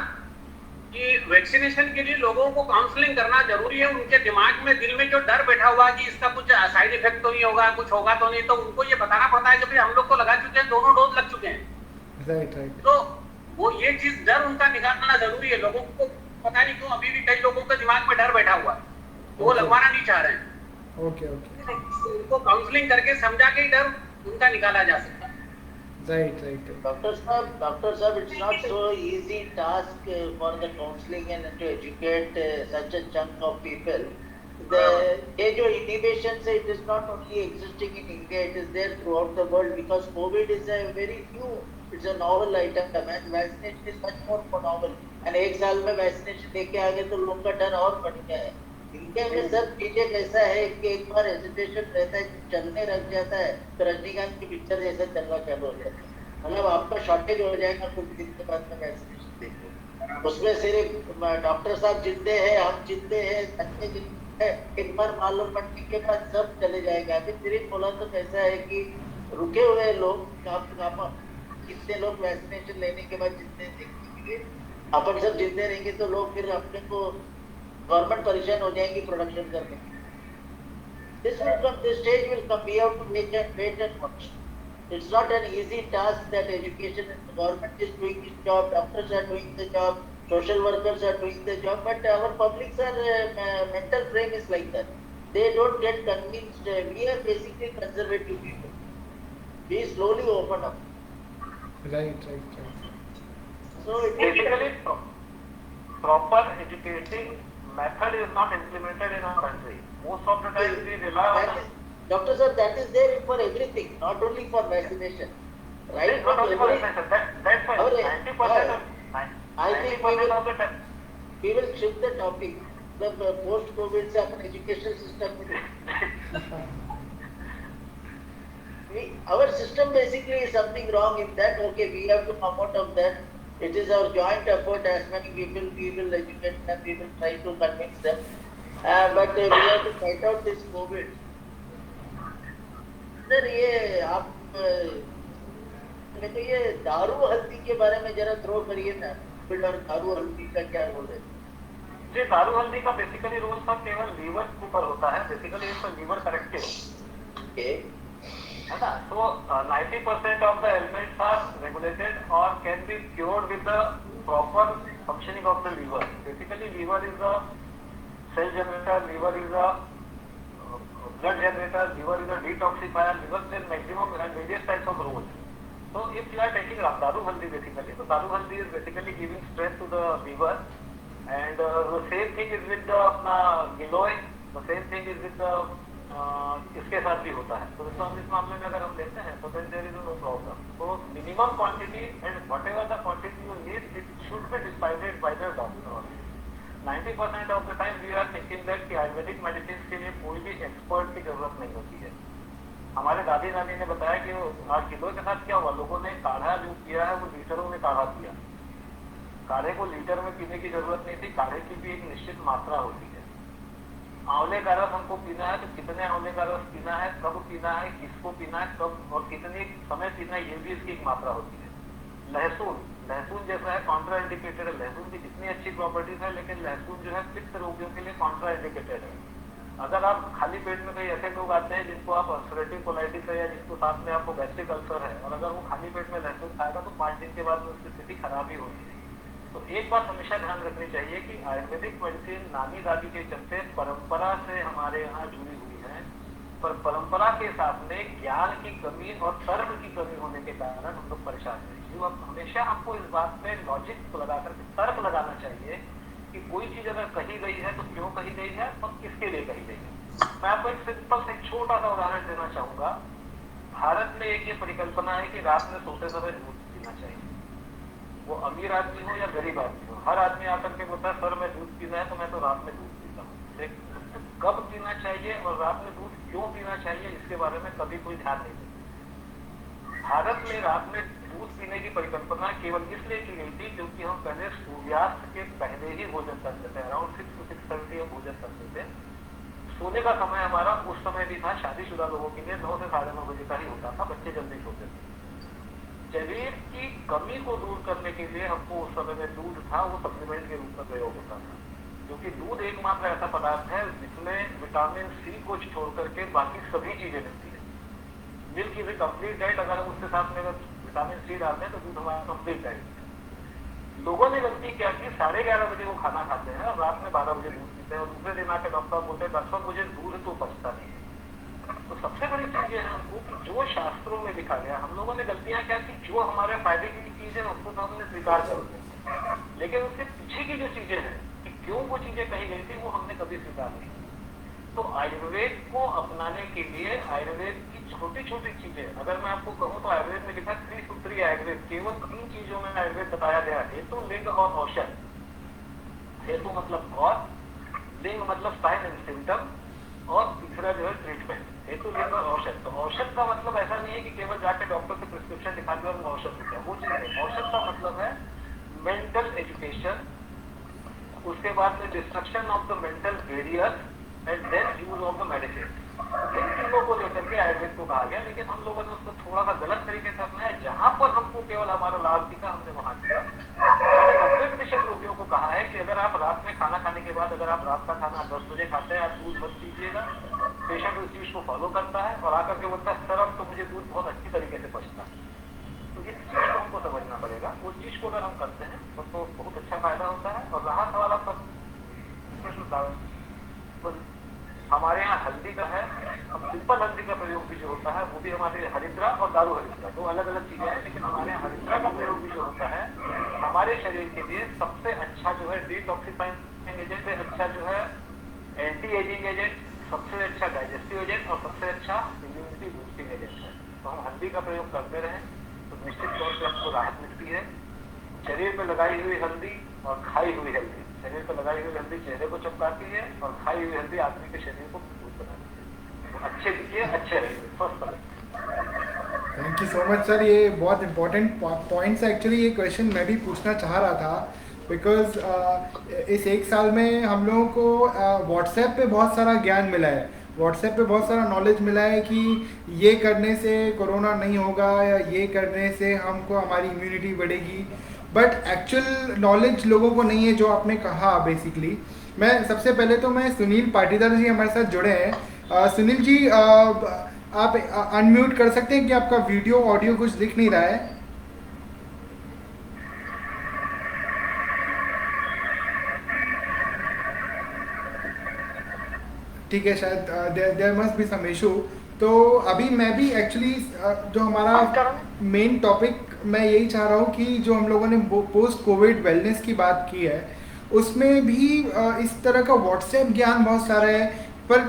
कि वैक्सीनेशन के लिए लोगों को काउंसलिंग करना जरूरी है। उनके दिमाग में, दिल में जो डर बैठा हुआ है कि इसका कुछ साइड इफेक्ट तो नहीं होगा, कुछ होगा तो नहीं, तो उनको ये बताना पड़ता है कि भाई हम लोग तो लगा चुके हैं, दोनों डोज लग चुके हैं। राइट। तो वो ये चीज डर उनका निकालना जरूरी है। लोगों को पता नहीं क्यों अभी भी कई लोगों के दिमाग में डर बैठा हुआ है, तो वो लगवाना नहीं चाह रहे हैं। ओके। उनको काउंसलिंग करके समझा के डर उनका निकाला जा सकता है। Right. Doctor Sahab, it's not so easy task for the counseling and to educate such a chunk of people. ये जो inhibitions है, it is not only existing in India, it is there throughout the world because COVID is a very new, it's a novel item and vaccination is much more novel. And एक साल में vaccination लेके आ गए तो लोगों का डर और बढ़ गया है। इंडिया में सब चीजें कैसा है कि एक बार हेजिटेशन रहता है, चलने लग जाता है तो रजनीकांत की पिक्चर जैसा चलना चालू हो जाता है। मतलब आपका शॉर्टेज हो जाएगा कुछ दिन के बाद में वैक्सीनेशन देखो, उसमें सिर्फ डॉक्टर साहब जिंदे हैं, हम जिंदे हैं, अच्छे जिंदे हैं, एक बार मालूम पड़ने के बाद सब चले जाएगा। अभी सिर्फ बोला तो कैसा है कि रुके हुए लोग कितने लोग वैक्सीनेशन लेने के बाद जितने देखेंगे, अपन सब जिंदे रहेंगे तो लोग फिर अपने को गवर्नमेंट परेशान हो जाएंगी प्रोडक्शन करने के। This stage will come. We have to wait and watch. It's not an easy task that education and the government is doing its job, doctors are doing the job, social workers are doing the job, but our publics are mental frame is like that. They don't get convinced. We are basically conservative people. We slowly open up. Right. So it Basically, proper educating method is not implemented in our country. Most of the time we rely on Doctor sir, that is there for everything, not only for vaccination. Right? not only for vaccination. That's why 90% I think 90% of the time. we will shift the topic. The post-COVID से अपन education system में our system basically is something wrong in that. Okay, we have to come out of that. It is our joint effort. As many people, we will educate them. We will try to convince them. But we have to fight out this COVID. Sir ये आप तो ये दारू हल्दी के बारे में जरा थ्रो करिए ना, और दारू हल्दी का क्या रोल है? जी, दारू हल्दी का बेसिकली रोल सब केवल लीवर के ऊपर होता है। बेसिकली इट्स लीवर करेक्टिव, है ना। तो 90% of the elements are regulated और can be cured with the proper functioning of the liver. Basically liver is a cell generator, liver is a blood generator, liver is a detoxifier, liver cell maximum and various types of roles. So if you are taking daru haldi basically, so daru haldi is basically giving strength to the liver, and the same thing is with the giloy, the same thing is with the इसके साथ भी होता है। तो इस मामले में अगर हम लेते हैं तो then there is no problem. So minimum quantity and whatever the quantity you need, it should be decided by the doctor. 90% of the time we are thinking that कि आयुर्वेदिक मेडिसिन के लिए कोई भी एक्सपर्ट की जरूरत नहीं होती है। हमारे दादी नानी ने बताया कि किलो के साथ क्या हुआ, लोगों ने काढ़ा जो किया है वो लीटरों में काढ़ा पिया। काढ़े को लीटर में पीने की जरूरत नहीं थी, काढ़े की भी एक निश्चित मात्रा होती है। आंवले का रस हमको पीना है तो कितने आंवले का रस पीना है, कब पीना है, किसको पीना है, कब और कितने समय पीना है, ये भी इसकी एक मात्रा होती है। लहसुन लहसुन जैसा है कॉन्ट्रा इंडिकेटेड है। लहसुन की जितनी अच्छी प्रॉपर्टीज है, लेकिन लहसुन जो है पित्त रोगियों के लिए कॉन्ट्रा इंडिकेटेड है। अगर आप खाली पेट में, कई ऐसे लोग आते हैं जिनको आप अल्सरेटिव कोलाइटिस है या जिसको साथ में आपको गैस्ट्रिक अल्सर है, और अगर वो खाली पेट में लहसुन खाएगा तो 5 दिन के बाद में उसकी स्थिति खराब ही होती है। तो एक बात हमेशा ध्यान रखनी चाहिए कि आयुर्वेदिक मेडिसिन नानी दादी के चलते परंपरा से हमारे यहाँ जुड़ी हुई है, पर परंपरा के साथ में ज्ञान की कमी और तर्क की कमी होने के कारण हम लोग परेशान हैं। तो अब हमेशा हमको इस बात पे लॉजिक लगा करके तर्क लगाना चाहिए कि कोई चीज अगर कही गई है तो क्यों कही गई है और किसके लिए कही गई है। मैं आपको एक सिंपल से छोटा सा उदाहरण देना चाहूंगा। भारत में एक ये परिकल्पना है कि रात में सोते समय दूध पीना चाहिए। वो अमीर आदमी हो या गरीब आदमी हो, हर आदमी आकर के बोलता है सर मैं दूध पीना है तो मैं तो रात में दूध पीता हूँ। लेकिन कब पीना चाहिए और रात में दूध क्यों पीना चाहिए, इसके बारे में कभी कोई ध्यान नहीं देता। भारत में रात में दूध पीने की परिकल्पना केवल इसलिए की गई थी क्योंकि हम पहले सूर्यास्त के पहले ही भोजन करते थे। अराउंड 6 to 6:30 हम भोजन करते थे। सोने का समय हमारा उस समय भी था शादीशुदा लोगों के लिए 9 से 9:30 बजे का ही होता था। बच्चे जल्दी सोते थे। शरीर की कमी को दूर करने के लिए हमको उस समय में दूध था वो सप्लीमेंट के रूप में प्रयोग होता था, क्योंकि दूध एकमात्र ऐसा पदार्थ है जिसमें विटामिन सी को छोड़ करके बाकी सभी चीजें मिलती है। Milk is a complete diet, अगर हम उसके साथ में विटामिन सी डालते हैं तो दूध हमारा कंप्लीट डाइट। लोगों ने गलती क्या की, 11:30 बजे वो खाना खाते हैं और रात में 12 बजे दूध पीते हैं और दूसरे दिन आके डॉक्टर बोलते हैं डॉक्टर मुझे दूध तो पचता नहीं है। तो सबसे बड़ी चीज ये है हमको कि जो शास्त्रों में लिखा गया, हम लोगों ने गलतियां क्या की, जो हमारे फायदे की चीज है उसको तो हमने स्वीकार कर दिया, लेकिन उसके पीछे की जो चीजें हैं कि क्यों वो चीजें कही गई थी वो हमने कभी स्वीकार नहीं। तो आयुर्वेद को अपनाने के लिए आयुर्वेद की छोटी छोटी चीजें, अगर मैं आपको कहूँ तो आयुर्वेद में लिखा 3 सूत्री आयुर्वेद, केवल 3 चीजों में आयुर्वेद बताया गया। हेतु, लिंग और औषध। हेतु मतलब कॉज, लिंग मतलब साइन एंड सिम्टम, और तीसरा जो है ट्रीटमेंट। हेतु, लिंग और औषध। तो औषध का मतलब ऐसा नहीं है कि केवल जाके डॉक्टर से प्रिस्क्रिप्शन दिखा दिया और औषध दिया, वो चीज नहीं। औषध का मतलब है मेंटल एजुकेशन, उसके बाद में destruction of the mental barrier and then use of the medicine. इन चीजों को लेकर के आयुर्वेद को कहा गया, लेकिन हम लोगों ने उसको थोड़ा सा गलत तरीके से अपनाया। जहां पर हमको केवल हमारा लाभ दिखा हमने वहां किया। 90% रोगियों को कहा है कि अगर आप रात में खाना खाने के बाद, अगर आप रात का खाना 10 बजे खाते हैं, आप दूध मत पीजिएगा। पेशेंट उस चीज को फॉलो करता है और आकर के बोलता है सर अब तो मुझे दूध बहुत अच्छी तरीके से पचता है। तो इस चीज को हमको समझना पड़ेगा। उस चीज को अगर हम करते हैं तो बहुत अच्छा फायदा होता है। और रहा सवाल आपका प्रश्न, हमारे यहाँ हल्दी का है, अब सिंपल हल्दी का प्रयोग भी जो होता है वो भी हमारे हरिद्रा और दारू हरिद्रा 2 अलग अलग चीजें हैं, लेकिन हमारे यहाँ हरिद्रा का प्रयोग भी जो होता है हमारे शरीर के लिए सबसे अच्छा जो है डिटॉक्सिफाइंग एजेंट है, अच्छा जो है एंटी एजिंग एजेंट, सबसे अच्छा डाइजेस्टिव एजेंट और सबसे अच्छा इम्यूनिटी बूस्टिंग एजेंट है। तो हम हल्दी का प्रयोग करते रहें तो निश्चित तौर पर आपको राहत मिलती है। शरीर पर लगाई हुई हल्दी और खाई हुई हल्दी, शरीर पर लगाई हुई हल्दी चेहरे को चमकाती है और खाई हुई हल्दी आदमी के शरीर को मजबूत बनाती है। तो अच्छे दिखिए, अच्छे रहिए, स्वस्थ रहिए। Thank you so much sir. ये बहुत इंपॉर्टेंट पॉइंट्स एक्चुअली, ये क्वेश्चन मैं भी पूछना चाह रहा था बिकॉज इस 1 साल में हम लोगों को व्हाट्सएप पे बहुत सारा ज्ञान मिला है, व्हाट्सएप पे बहुत सारा नॉलेज मिला है कि ये करने से कोरोना नहीं होगा या ये करने से हमको हमारी इम्यूनिटी बढ़ेगी, बट एक्चुअल नॉलेज लोगों को नहीं है जो आपने कहा बेसिकली। मैं सबसे पहले तो मैं सुनील पाटीदार जी हमारे साथ जुड़े हैं। सुनील जी आप अनम्यूट कर सकते हैं कि आपका वीडियो ऑडियो कुछ दिख नहीं रहा है। ठीक है, शायद there must be some issue. तो अभी मैं भी एक्चुअली जो हमारा मेन टॉपिक, मैं यही चाह रहा हूँ कि जो हम लोगों ने पोस्ट कोविड वेलनेस की बात की है उसमें भी इस तरह का व्हाट्सएप ज्ञान बहुत सारा है, पर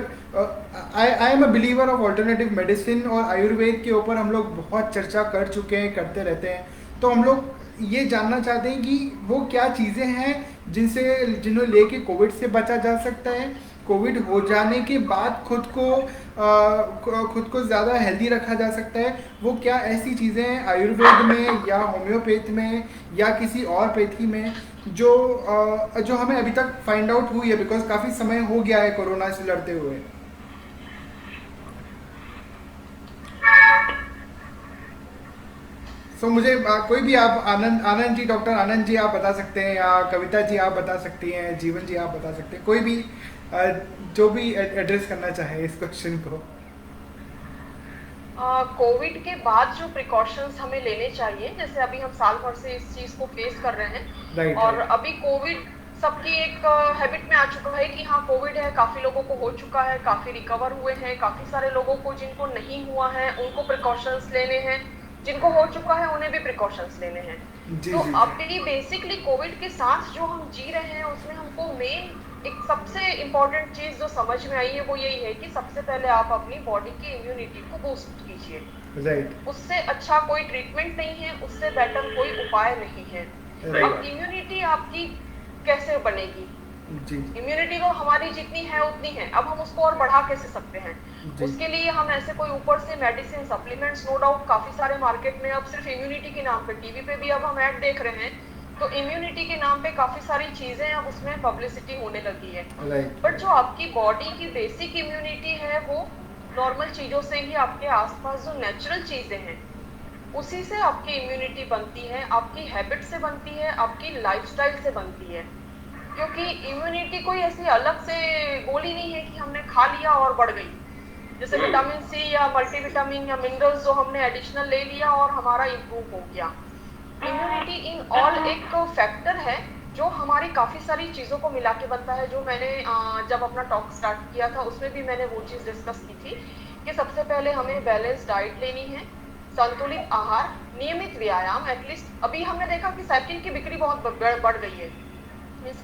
I am a believer of alternative medicine और आयुर्वेद के ऊपर हम लोग बहुत चर्चा कर चुके हैं, करते रहते हैं। तो हम लोग ये जानना चाहते हैं कि वो क्या चीज़ें हैं जिन्हें लेके कोविड से बचा जा सकता है, कोविड हो जाने के बाद खुद को ज़्यादा हेल्दी रखा जा सकता है। वो क्या ऐसी चीज़ें हैं आयुर्वेद में या होम्योपैथ में या किसी और पैथी में जो हमें अभी तक फाइंड आउट हुई है, बिकॉज काफ़ी समय हो गया है कोरोना से लड़ते हुए। सो मुझे कोई भी आप आनंद जी, डॉक्टर आनंद जी आप बता सकते हैं, या कविता जी आप बता सकती हैं, जीवन जी आप बता सकते हैं, कोई भी जो भी एड्रेस करना चाहे इस क्वेश्चन को। कोविड के बाद जो प्रिकॉशंस हमें लेने चाहिए, जैसे अभी हम साल भर से इस चीज को फेस कर रहे हैं Right, और right. अभी कोविड सबकी एक हैबिट में आ चुका है कि हाँ कोविड है, काफी लोगों को हो चुका है, काफी रिकवर हुए हैं, काफी सारे लोगों को जिनको नहीं हुआ है उनको प्रिकॉशंस लेने हैं, जिनको हो चुका है उन्हें भी प्रिकॉशंस लेने हैं। जी, तो जी, अभी बेसिकली कोविड के साथ जो हम जी रहे हैं उसमें हमको मेन एक सबसे इम्पोर्टेंट चीज जो समझ में आई है वो यही है कि सबसे पहले आप अपनी बॉडी की इम्यूनिटी को बूस्ट कीजिए। राइट। उससे अच्छा कोई ट्रीटमेंट नहीं है, उससे बेटर कोई उपाय नहीं है। अब इम्यूनिटी आपकी कैसे बनेगी? जी इम्यूनिटी तो हमारी जितनी है उतनी है, अब हम उसको और बढ़ा कैसे सकते हैं? जी। उसके लिए हम ऐसे कोई ऊपर से मेडिसिन सप्लीमेंट्स, नो डाउट काफी सारे मार्केट में अब सिर्फ इम्यूनिटी के नाम पे, टीवी पे भी अब हम ऐड देख रहे हैं, तो इम्यूनिटी के नाम पे काफी सारी चीजें अब उसमें पब्लिसिटी होने लगी है। राइट। बट जो आपकी बॉडी की बेसिक इम्यूनिटी है वो नॉर्मल चीजों से ही, आपके आसपास जो नेचुरल चीजें हैं उसी से आपकी इम्यूनिटी बनती है, आपकी हैबिट से बनती है, आपकी लाइफस्टाइल से बनती है। क्योंकि इम्यूनिटी कोई ऐसी अलग से गोली नहीं है कि हमने खा लिया और बढ़ गई, जैसे विटामिन सी या मल्टीविटामिन या मिनरल्स जो हमने एडिशनल ले लिया और हमारा इम्प्रूव हो गया। इम्यूनिटी इन ऑल एक फैक्टर है जो हमारी काफी सारी चीजों को मिला के बनता है। जो मैंने जब अपना टॉक स्टार्ट किया था उसमें भी मैंने वो चीज डिस्कस की थी कि सबसे पहले हमें बैलेंस डाइट लेनी है, संतुलित आहार, नियमित व्यायाम। एटलीस्ट अभी हमने देखा कि साइकिल की बिक्री बहुत बढ़ गई है।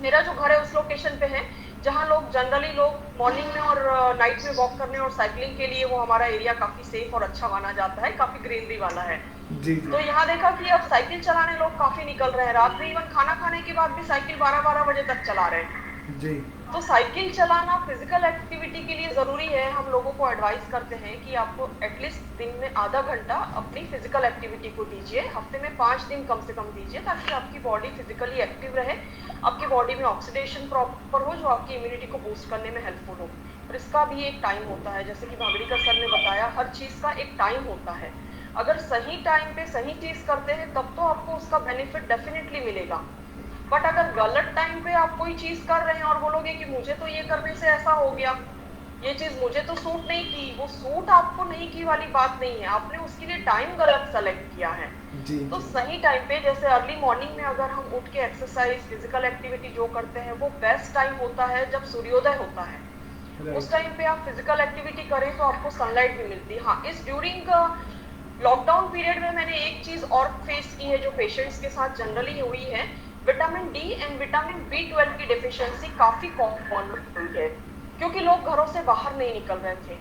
मेरा जो घर है उस लोकेशन पे है जहाँ लोग जनरली लोग मॉर्निंग में और नाइट में वॉक करने और साइकिलिंग के लिए, वो हमारा एरिया काफी सेफ और अच्छा माना जाता है, काफी ग्रीनरी वाला है। जी। तो यहाँ देखा कि अब साइकिल चलाने लोग काफी निकल रहे हैं, रात में इवन खाना खाने के बाद भी साइकिल 12-12 बजे तक चला रहे हैं। जी। तो साइकिल चलाना फिजिकल एक्टिविटी के लिए जरूरी है। हम लोगों को एडवाइस करते हैं कि आपको एटलीस्ट दिन में आधा घंटा अपनी फिजिकल एक्टिविटी को दीजिए, हफ्ते में 5 दिन कम से कम दीजिए, ताकि आपकी बॉडी फिजिकली एक्टिव रहे, आपकी बॉडी में ऑक्सीडेशन प्रॉपर हो जो आपकी इम्यूनिटी को बूस्ट करने में हेल्पफुल हो। और इसका भी एक टाइम होता है, जैसे कि भागड़ीकर सर ने बताया, हर चीज का एक टाइम होता है। अगर सही टाइम पे सही चीज करते हैं तब तो आपको उसका बेनिफिट डेफिनेटली मिलेगा। बट अगर गलत टाइम पे आप कोई चीज कर रहे हैं और बोलोगे कि मुझे तो ये करने से ऐसा हो गया, ये चीज मुझे तो सूट नहीं की, वो सूट आपको नहीं की वाली बात नहीं है, आपने उसके लिए टाइम गलत सेलेक्ट किया है। जी। तो सही टाइम पे, जैसे अर्ली मॉर्निंग में अगर हम उठ के एक्सरसाइज, फिजिकल एक्टिविटी जो करते हैं, वो बेस्ट टाइम होता है जब सूर्योदय होता है। उस टाइम पे आप फिजिकल एक्टिविटी करें तो आपको सनलाइट भी मिलती है। हाँ, इस ड्यूरिंग लॉकडाउन पीरियड में मैंने एक चीज और फेस की है जो पेशेंट्स के साथ जनरली हुई है, vitamin D and vitamin B12 की डेफिशिएंसी काफी कॉमन हुई है, क्योंकि लोग घरों से बाहर नहीं निकल रहे थे।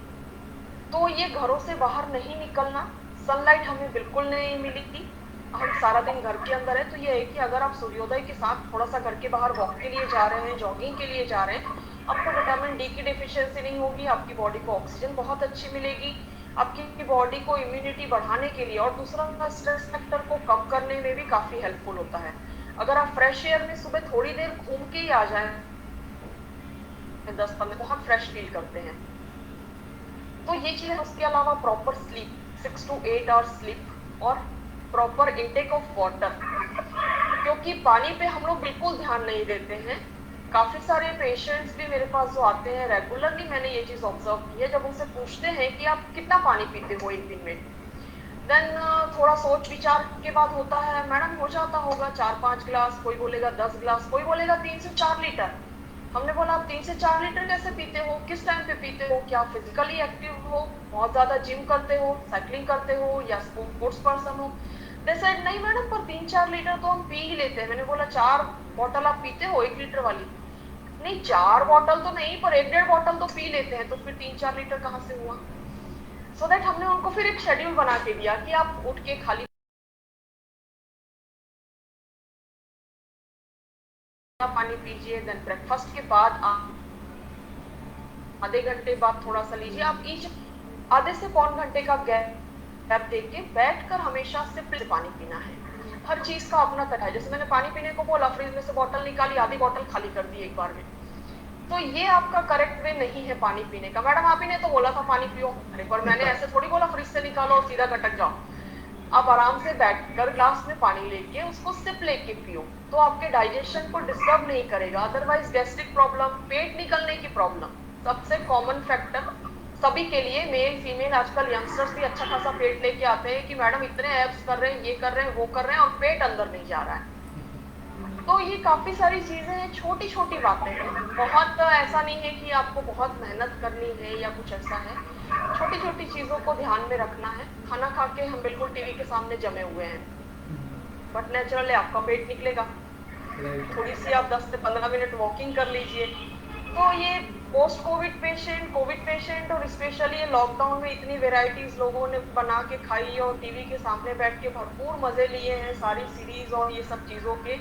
तो ये घरों से बाहर नहीं निकलना, सनलाइट हमें बिल्कुल नहीं मिली थी, हम सारा दिन घर के अंदर है, तो ये है कि अगर आप सूर्योदय के साथ थोड़ा सा घर के बाहर वॉक के लिए जा रहे हैं, जॉगिंग के लिए जा रहे हैं, आपको विटामिन डी की डेफिशिएंसी नहीं होगी, आपकी बॉडी को ऑक्सीजन बहुत अच्छी मिलेगी, आपकी बॉडी को इम्यूनिटी बढ़ाने के लिए और दूसरा स्ट्रेस फैक्टर को कम करने में भी काफी हेल्पफुल होता है। अगर आप फ्रेश एयर में सुबह थोड़ी देर घूम के ही आ जाएं, 10-15 बहुत फ्रेश फील करते हैं। तो ये चीज है। उसके अलावा proper sleep, 6 to 8 hours sleep और प्रॉपर इनटेक ऑफ वाटर, क्योंकि पानी पे हम लोग बिल्कुल ध्यान नहीं देते हैं। काफी सारे पेशेंट्स भी मेरे पास जो आते हैं रेगुलरली, मैंने ये चीज ऑब्जर्व की है, जब उनसे पूछते हैं कि आप कितना पानी पीते हो एक दिन में, देन थोड़ा सोच विचार के बाद होता है, मैडम हो जाता होगा 4-5 ग्लास, कोई बोलेगा 10 ग्लास, कोई बोलेगा 3 से 4 लीटर। हमने बोला आप 3 से 4 लीटर कैसे पीते हो, किस टाइम पे पीते हो, क्या फिजिकली एक्टिव हो, बहुत ज्यादा जिम करते हो, साइकिलिंग करते हो या स्पोर्ट्स पर्सन हो? दे सेड नहीं मैडम, पर 3-4 लीटर तो हम पी ही लेते हैं। मैंने बोला 4 बॉटल आप पीते हो 1 लीटर वाली? नहीं, 4 बॉटल तो नहीं, पर 1-1.5 बॉटल तो पी लेते हैं, तो फिर 3-4 लीटर कहाँ से हुआ? सो दैट हमने उनको फिर एक शेड्यूल बना के दिया कि आप उठ के खाली पानी पीजिए, देन ब्रेकफास्ट के बाद आप आधे घंटे बाद थोड़ा सा लीजिए। आप ईच आधे से पौन घंटे का गैप देके बैठकर हमेशा सिप से पानी पीना है। हर चीज का अपना तरह है। जैसे मैंने पानी पीने को बोला, फ्रिज में से बोतल निकाली, आधी बोतल खाली कर दी एक बार में, तो ये आपका करेक्ट वे नहीं है पानी पीने का। मैडम आप ही ने तो बोला था पानी पियो। अरे पर मैंने ऐसे थोड़ी बोला फ्रिज से निकालो और सीधा गटक जाओ। आप आराम से बैठकर ग्लास में पानी लेके उसको सिप लेके पियो, तो आपके डाइजेशन को डिस्टर्ब नहीं करेगा। अदरवाइज गैस्ट्रिक प्रॉब्लम, पेट निकलने की प्रॉब्लम सबसे कॉमन फैक्टर सभी के लिए, मेल फीमेल, आजकल यंगस्टर्स भी अच्छा खासा पेट लेके आते हैं कि मैडम इतने एब्स कर रहे हैं, ये कर रहे हैं, वो कर रहे हैं, और पेट अंदर नहीं जा रहा है। तो ये काफी सारी चीजें हैं, छोटी छोटी बातें हैं, बहुत ऐसा नहीं है कि आपको बहुत मेहनत करनी है या कुछ ऐसा है। छोटी छोटी चीजों को ध्यान में रखना है। खाना खा के हम बिल्कुल टीवी के सामने जमे हुए हैं, बट नेचुरली आपका पेट निकलेगा। थोड़ी सी आप 10 से 15 मिनट वॉकिंग कर लीजिए। तो ये post Covid patient, Covid patient, और स्पेशली ये लॉकडाउन में इतनी वेराइटीज लोगों ने बना के खाई और टीवी के सामने बैठ के भरपूर मजे लिए हैं सारी सीरीज और ये सब चीजों के।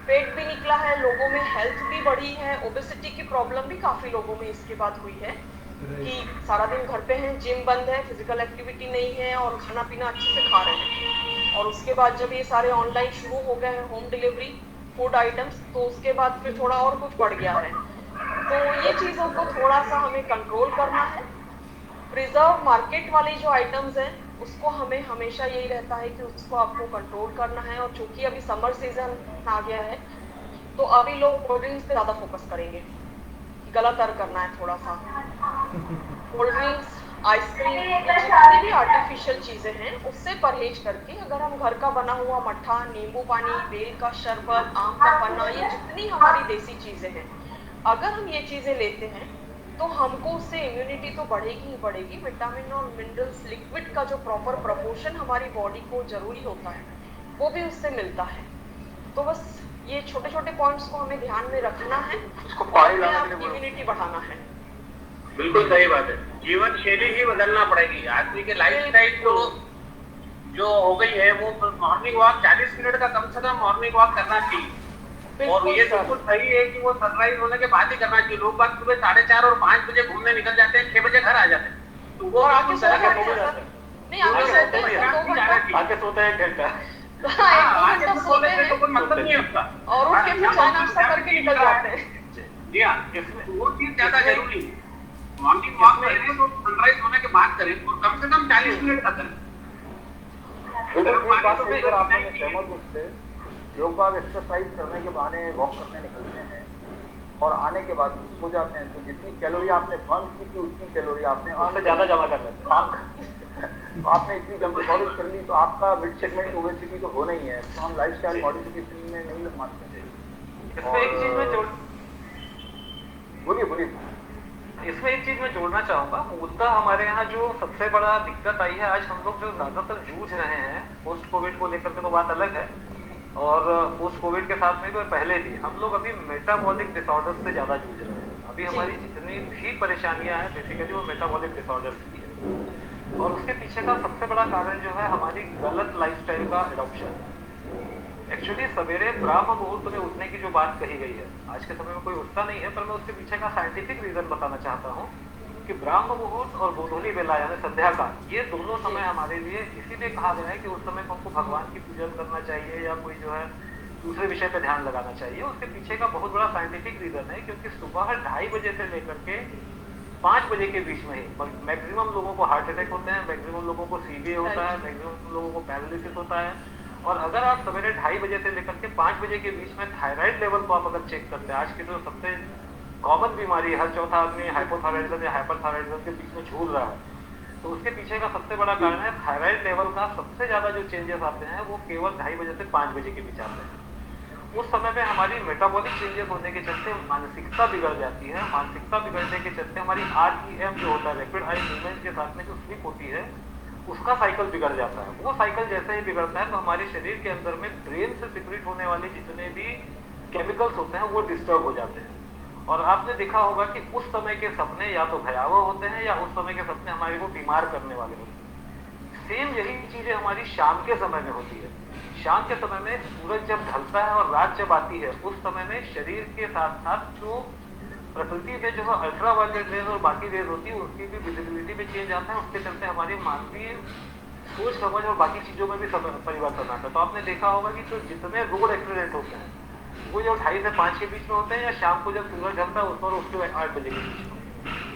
पेट भी निकला है, लोगों में हेल्थ भी बढ़ी है, ओबेसिटी की प्रॉब्लम भी काफी लोगों में इसके बाद हुई है कि सारा दिन घर पे हैं, जिम बंद है, फिजिकल एक्टिविटी नहीं है और खाना पीना अच्छे से खा रहे हैं। और उसके बाद जब ये सारे ऑनलाइन शुरू हो गए हैं, होम डिलीवरी फूड आइटम्स, तो उसके बाद फिर थोड़ा और कुछ बढ़ गया है। तो ये चीज़ों को थोड़ा सा हमें कंट्रोल करना है। प्रिजर्व मार्केट वाली जो आइटम्स हैं उसको हमें हमेशा यही रहता है कि उसको आपको कंट्रोल करना है। और चूंकि अभी समर सीजन आ गया है तो अभी लोग कोल्ड ड्रिंक्स पे ज़्यादा फोकस करेंगे, गलत अर्थ करना है थोड़ा सा। कोल्ड ड्रिंक्स, आइसक्रीम, जितनी भी आर्टिफिशियल चीज़ें हैं उससे परहेज करके अगर हम घर का बना हुआ मट्ठा, नींबू पानी, बेल का शरबत, आम का पन्ना, ये जितनी हमारी देसी चीज़ें हैं, अगर हम ये चीज़ें लेते हैं तो हमको उससे इम्यूनिटी तो बढ़ेगी ही बढ़ेगी। विटामिन और मिनरल्स, लिक्विड का जो प्रॉपर प्रपोर्शन हमारी बॉडी को जरूरी होता है वो भी उससे मिलता है। तो बस ये छोटे छोटे पॉइंट्स को हमें ध्यान में रखना है, इम्यूनिटी बढ़ाना है। बिल्कुल सही बात है, जीवन शैली ही बदलना पड़ेगी। आदमी के लाइफ स्टाइल जो हो गई है वो मॉर्निंग वॉक 40 मिनट का कम से कम मॉर्निंग वॉक करना चाहिए। और ये बिल्कुल सही है कि वो सनराइज होने के बाद ही करना चाहिए। लोग बात सुबह 4:30 और 5 बजे घूमने निकल जाते हैं, 6 बजे घर आ जाते हैं, तो वो आके सो जाते हैं। नहीं, आके सोते हैं, आके सोते हैं 1 घंटा। तो कोई मतलब नहीं है उसका, और उठ के फिर चाय नाश्ता करके निकल जाते हैं। जी हाँ, वो चीज ज्यादा जरूरी है। मॉर्निंग वॉक करें तो सनराइज होने के बाद करें और कम से कम 40 मिनट का करें। आपने सहमत मुझसे, लोग बाग एक्सरसाइज करने के बहाने वॉक करने निकलते हैं और आने के बाद सो जाते हैं, तो जितनी कैलोरी आपने बर्न की थी उतनी कैलोरी आपने उससे ज्यादा जमा कर लेते हैं। आपने इतनी जल्दी कर ली तो आपका मिड सेगमेंट ओबेसिटी तो होना ही है। तो हम लाइफस्टाइल मॉडिफिकेशन में नहीं मानते। इसमें एक चीज में बोलिए। इसमें एक चीज मैं जोड़ना चाहूंगा। मुद्दा हमारे यहाँ जो सबसे बड़ा दिक्कत आई है, आज हम लोग जो ज्यादातर जूझ रहे हैं पोस्ट कोविड को लेकर के, तो बात अलग है, और पोस्ट कोविड के साथ में भी पहले भी हम लोग अभी मेटाबॉलिक डिसऑर्डर से ज्यादा जूझ रहे हैं। अभी हमारी जितनी भी परेशानियां हैं बेसिकली वो मेटाबॉलिक डिसऑर्डर की है, और उसके पीछे का सबसे बड़ा कारण जो है हमारी गलत लाइफस्टाइल का एडॉप्शन। एक्चुअली सवेरे ब्राह्म मुहूर्त में उठने की जो बात कही गई है, आज के समय में कोई उठता नहीं है, पर मैं उसके पीछे का साइंटिफिक रीजन बताना चाहता हूँ कि ब्राह्म मुहूर्त और गोधूली बेला यानी संध्या काल, ये दोनों समय हमारे लिए इसीलिए कहा गया है कि उस समय को हमको भगवान की पूजन करना चाहिए या कोई जो है दूसरे विषय पर ध्यान लगाना चाहिए। उसके पीछे का बहुत बड़ा साइंटिफिक रीजन है, क्योंकि सुबह 2:30 बजे से लेकर के 5 बजे के बीच में ही मैक्सिमम लोगों को हार्ट अटैक होते हैं, मैक्सिमम लोगों को सीबीए होता है, मैक्सिमम लोगों को पैरालिसिस होता है। और अगर आप सवेरे 2:30 बजे से लेकर के 5 बजे के बीच में थायराइड लेवल को आप अगर चेक करते हैं, आज की जो सबसे कॉमन बीमारी, हर चौथा आदमी हाइपोथायराइडिज्म या हाइपरथायराइडिज्म के बीच में झूल रहा है, तो उसके पीछे का सबसे बड़ा कारण है थायराइड लेवल का सबसे ज्यादा जो चेंजेस आते हैं वो केवल 2:30 बजे से 5 बजे के बीच आते हैं। उस समय में हमारी मेटाबॉलिक चेंजेस होने के चलते मानसिकता बिगड़ जाती है। मानसिकता बिगड़ने के चलते हमारी REM जो होता है, रैपिड आई मूवमेंट के साथ में जो स्लीप होती है, उसका साइकिल बिगड़ जाता है। वो साइकिल जैसे ही बिगड़ता है तो हमारे शरीर के अंदर में ब्रेन से सिक्रेट होने वाले जितने भी केमिकल्स होते हैं वो डिस्टर्ब हो जाते हैं। और आपने देखा होगा कि उस समय के सपने या तो भयावह होते हैं या उस समय के सपने हमारे को बीमार करने वाले होते हैं। सेम यही चीजें हमारी शाम के समय में होती है। शाम के समय में सूरज जब ढलता है और रात जब आती है, उस समय में शरीर के साथ साथ जो प्रकृति में जो है अल्ट्रा वायलेट रेज और बाकी रेज होती है उसकी भी विजिबिलिटी में चेंज आता है। उसके चलते हमारी मानवीय सोच समझ और बाकी चीजों में भी परिवर्तन आता है। तो आपने देखा होगा कि तो जितने रोड एक्सीडेंट होते हैं वो जब 2:30 से 5 के बीच में होते हैं या शाम को जब सूरज ढलता है उस पर उसके 8 बजे के बीच में।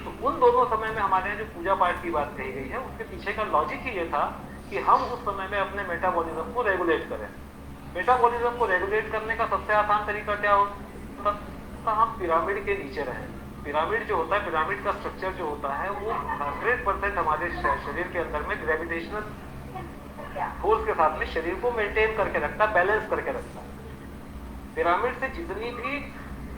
तो उन दोनों समय में हमारे यहाँ जो पूजा पाठ की बात कही गई है उसके पीछे का लॉजिक ही ये था कि कि हम उस समय में अपने मेटाबॉलिज्म को रेगुलेट करें। मेटाबॉलिज्म को रेगुलेट करने का सबसे आसान तरीका क्या होता है? हम पिरामिड के नीचे रहें। पिरामिड जो होता है, पिरामिड का स्ट्रक्चर जो होता है वो 100% हमारे शरीर के अंदर में ग्रेविटेशनल फोर्स के साथ में शरीर को मेंटेन करके रखता है, बैलेंस करके रखता है। पिरामिड से जितनी भी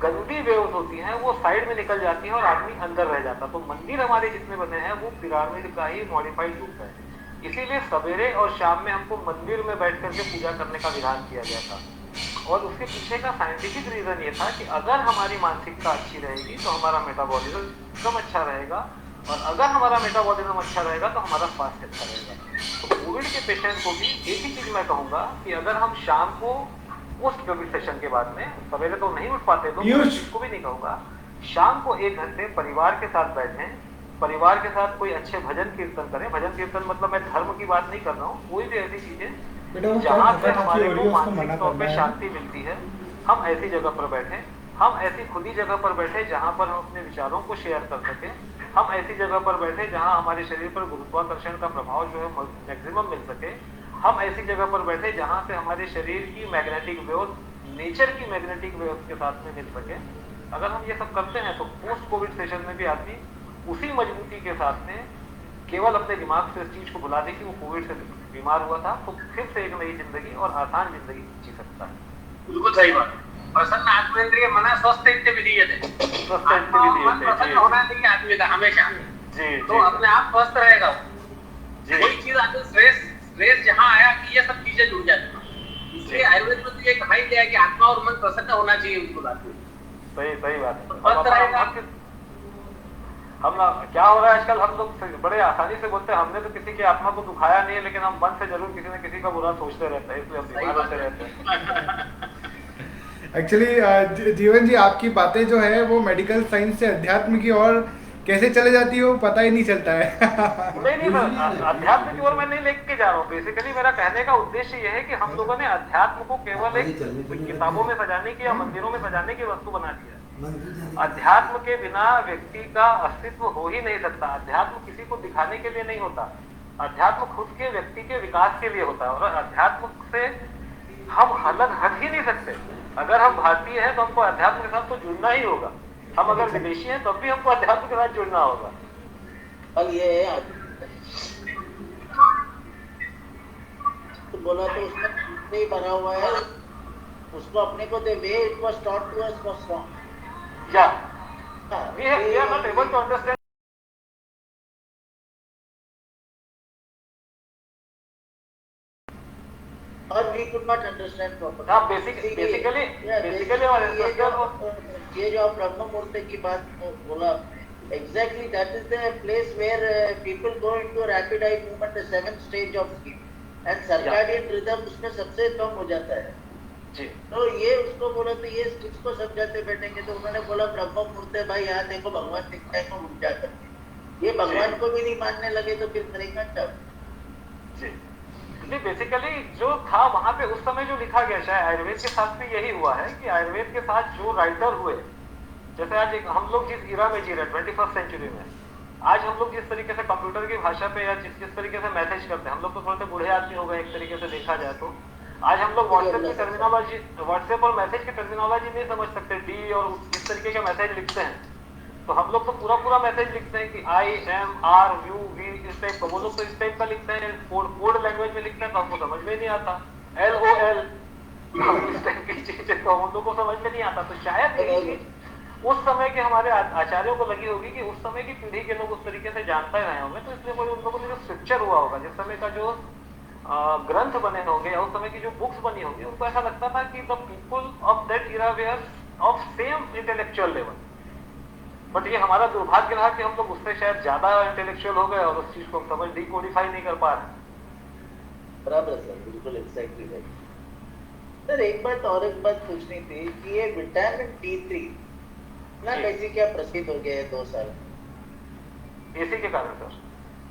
गंदी वेव्स होती हैं वो साइड में निकल जाती है और आदमी अंदर रह जाता है। तो मंदिर हमारे जितने बने हैं वो पिरामिड का ही मॉडिफाइड रूप है। इसीलिए सवेरे और शाम में हमको मंदिर में बैठ करके पूजा करने का विधान किया गया था। और उसके पीछे का साइंटिफिक रीजन ये था कि अगर हमारी मानसिकता अच्छी रहेगी तो हमारा मेटाबॉलिज्म अच्छा रहेगा, और अगर हमारा मेटाबॉलिज्म अच्छा रहेगा तो हमारा स्वास्थ्य अच्छा रहेगा। तो कोविड के पेशेंट को भी एक ही चीज मैं कहूंगा कि अगर हम शाम को पोस्ट कोविड सेशन के बाद में, सवेरे तो नहीं उठ पाते तो इसको भी नहीं कहूंगा, शाम को 1 घंटे परिवार के साथ बैठें, परिवार के साथ कोई अच्छे भजन कीर्तन करें। भजन कीर्तन मतलब मैं धर्म की बात नहीं कर रहा हूँ, कोई भी ऐसी चीजें जहाँ से हमारे को मानसिक तौर पे शांति मिलती है, हम ऐसी जगह पर बैठे, हम ऐसी खुली जगह पर बैठे जहाँ पर हम अपने विचारों को शेयर कर सके, हम ऐसी जगह पर बैठे जहाँ हमारे शरीर पर गुरुत्वाकर्षण का प्रभाव जो है मैक्सिमम मिल सके, हम ऐसी जगह पर बैठे जहाँ से हमारे शरीर की मैग्नेटिक वेव्स नेचर की मैग्नेटिक वेव्स के साथ में मिल सके। अगर हम ये सब करते हैं तो पोस्ट कोविड सेशन में भी आदमी उसी मजबूती के साथ में केवल अपने दिमाग से इस चीज को भुला दे कि वो कोविड से बीमार हुआ था, तो फिर से एक नई जिंदगी और आसान जिंदगी जी सकता है। बिल्कुल सही बात। प्रसन्न आत्मेंद्रिय मना स्वस्थ विधीयते, प्रसन्न होना चाहिए आदमी का हमेशा। तो अपने आप स्वस्थ रहेगा। वही चीज आगे स्ट्रेस जहाँ आया कि ये सब चीजें जुड़ जाती। इसलिए आयुर्वेद में तो ये कहा ही गया कि आत्मा और मन प्रसन्न होना चाहिए उनको बात। सही बात। स्वस्थ रहेगा। हम क्या हो रहा है आजकल, हम लोग बड़े आसानी से बोलते हैं हमने तो किसी की आत्मा को दुखाया नहीं है, लेकिन हम मन से जरूर किसी न किसी का बुरा सोचते रहते हैं, इसलिए हम बीमार होते रहते हैं। एक्चुअली जीवन जी, आपकी बातें जो है वो मेडिकल साइंस से अध्यात्म की ओर कैसे चले जाती है वो पता ही नहीं चलता है। नहीं सर, अध्यात्म की ओर मैं नहीं लेके जा रहा हूँ। बेसिकली मेरा कहने का उद्देश्य ये है कि हम लोगों ने अध्यात्म को केवल एक किताबों में सजाने की या मंदिरों में सजाने की वस्तु बना दिया। अध्यात्म के बिना व्यक्ति का अस्तित्व हो ही नहीं सकता। अध्यात्म किसी को दिखाने के लिए नहीं होता, अध्यात्म खुद के व्यक्ति के विकास के लिए होता है। और अध्यात्म से हम अलग हट ही नहीं सकते। अगर हम भारतीय हैं तो हमको अध्यात्म के साथ तो जुड़ना ही होगा, हम अगर विदेशी हैं तब भी हमको अध्यात्म के साथ जुड़ना होगा। और ये तो बोला तो उसका नहीं बना हुआ है, उसको अपने को the way it was taught to us was wrong. Yeah, we are not able to understand. Or we could not understand properly. हाँ, basically और ये जो आप ब्रह्म मुहूर्त की बात बोला, exactly that is the place where people go into rapid eye movement, the 7th stage of sleep, and circadian rhythm उसमें सबसे कम हो जाता है। तो ये उसको बोला तो ये किसको समझाते बैठेंगे, तो उन्होंने बोला ब्रह्म मुहूर्त भाई, यहाँ देखो भगवान दिखता है तो उठ जाता है। ये भगवान को भी नहीं मानने लगे तो फिर करेंगे क्या? नहीं, बेसिकली जो था वहां पे उस समय जो लिखा गया, शायद आयुर्वेद के साथ भी यही हुआ है कि आयुर्वेद के साथ जो राइटर हुए, जैसे आज हम लोग जिस इरा में जी रहे 21st सेंचुरी में, आज हम लोग जिस तरीके से कंप्यूटर की भाषा पे या जिस तरीके से मैसेज करते हैं, हम लोग तो थोड़े से बूढ़े आदमी हो गए एक तरीके से देखा जाए तो। आज हम लोग व्हाट्सएप की टर्मिनोलॉजी, व्हाट्सएप और मैसेज की टर्मिनोलॉजी नहीं समझ सकते, डी और इस तरीके के मैसेज लिखते हैं, तो हम लोग तो पूरा मैसेज लिखते हैं कि I M R U V, इस टाइप का। वो लोग तो इस टाइप का लिखते हैं, कोड लैंग्वेज में लिखते हैं, तो हमको समझ में नहीं आता। LOL इस टाइप की चीजें तो हम लोग को समझ में नहीं आता। तो शायद यही चीज उस समय के हमारे आचार्यों को लगी होगी कि उस समय की पीढ़ी के लोग उस तरीके से जानते रहे होंगे, तो इसलिए कोई उन लोगों ने जो स्क्रिप्चर हुआ होगा, जिस समय का जो ग्रंथ बने होंगे या उस समय की जो बुक्स बनी होंगी, उनको ऐसा लगता था कि the people of that era were of same intellectual level. But ये हमारा दुर्भाग्य रहा कि हम लोग उससे शायद ज्यादा इंटेलेक्चुअल हो गए और उस चीज को समझ डिकोडिफाई नहीं कर पा रहे। बराबर सर, बिल्कुल एग्जैक्टली राइट। सर एक बात और एक बात पूछनी थी कि ये विटामिन D3 ना कैसे क्या प्रसिद्ध हो गया है 2 साल? इसी के कारण सर,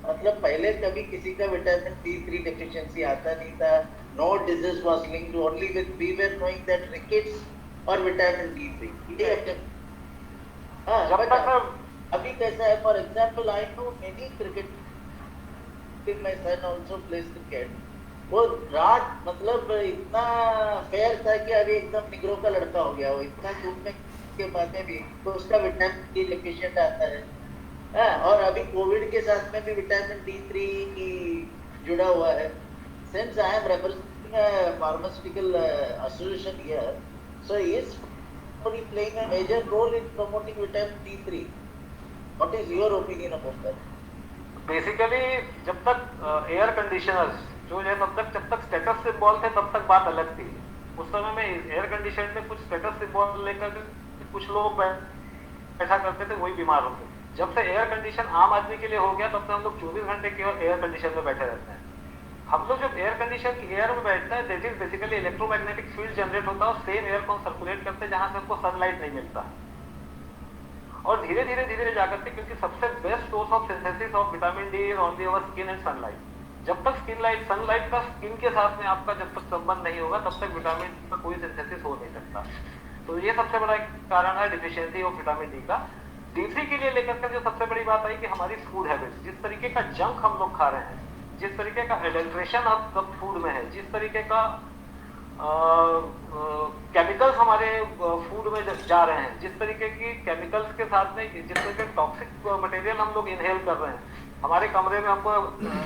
मतलब पहले कभी किसी का विटामिन D3 डेफिशिएंसी आता नहीं था, no disease was linked only with we were knowing that rickets और विटामिन D3। हाँ, अभी कैसा है? For example I know many cricket my son also plays cricket. वो रात मतलब इतना फेयर था कि अभी एकदम निग्रो का लड़का हो गया, वो इतना धूप में के बाद में भी तो उसका विटामिन डी डेफिशिएंट आता है। और अभी कोविड के साथ में भी विटामिन D3 की जुड़ा हुआ है। Since I am representing a pharmaceutical association here, so he is playing a major role in promoting vitamin D3. What is your opinion about that? Basically जब तक एयर कंडीशनर्स जो है तब तक स्टेटस सिंबल थे तब तक बात अलग थी। उस समय में एयर कंडीशन में कुछ स्टेटस सिंबल लेकर कुछ लोग बैठा करते थे, वही बीमार होते। जब से एयर कंडीशन आम आदमी के लिए हो गया तब से हम लोग 24 घंटे केवल एयर कंडीशन में बैठे रहते हैं। हम लोग जब एयर कंडीशन की एयर में बैठते हैं that is basically electromagnetic field generate होता है और सेम एयर को हम सर्कुलेट करते हैं जहां से हमको सनलाइट नहीं मिलता। और धीरे धीरे जाकर के, क्योंकि सबसे best source of synthesis of vitamin D is only our skin and sunlight. जब तक सनलाइट का स्किन के साथ में आपका जब तक संबंध नहीं होगा तब तक विटामिन का कोई सिंथेसिस हो नहीं सकता। तो ये सबसे बड़ा एक कारण है डिफिशियंसी ऑफ विटामिन डी का। D3 के लिए लेकर के जो सबसे बड़ी बात आई कि हमारी फूड हैबिट्स, जिस तरीके का जंक हम लोग खा रहे हैं, जिस तरीके का एडल्ट्रेशन अब फूड में है, जिस तरीके का केमिकल्स हमारे फूड में जा रहे हैं, जिस तरीके की केमिकल्स के साथ में जिस तरीके टॉक्सिक मटेरियल हम लोग इनहेल कर रहे हैं। हमारे कमरे में हमको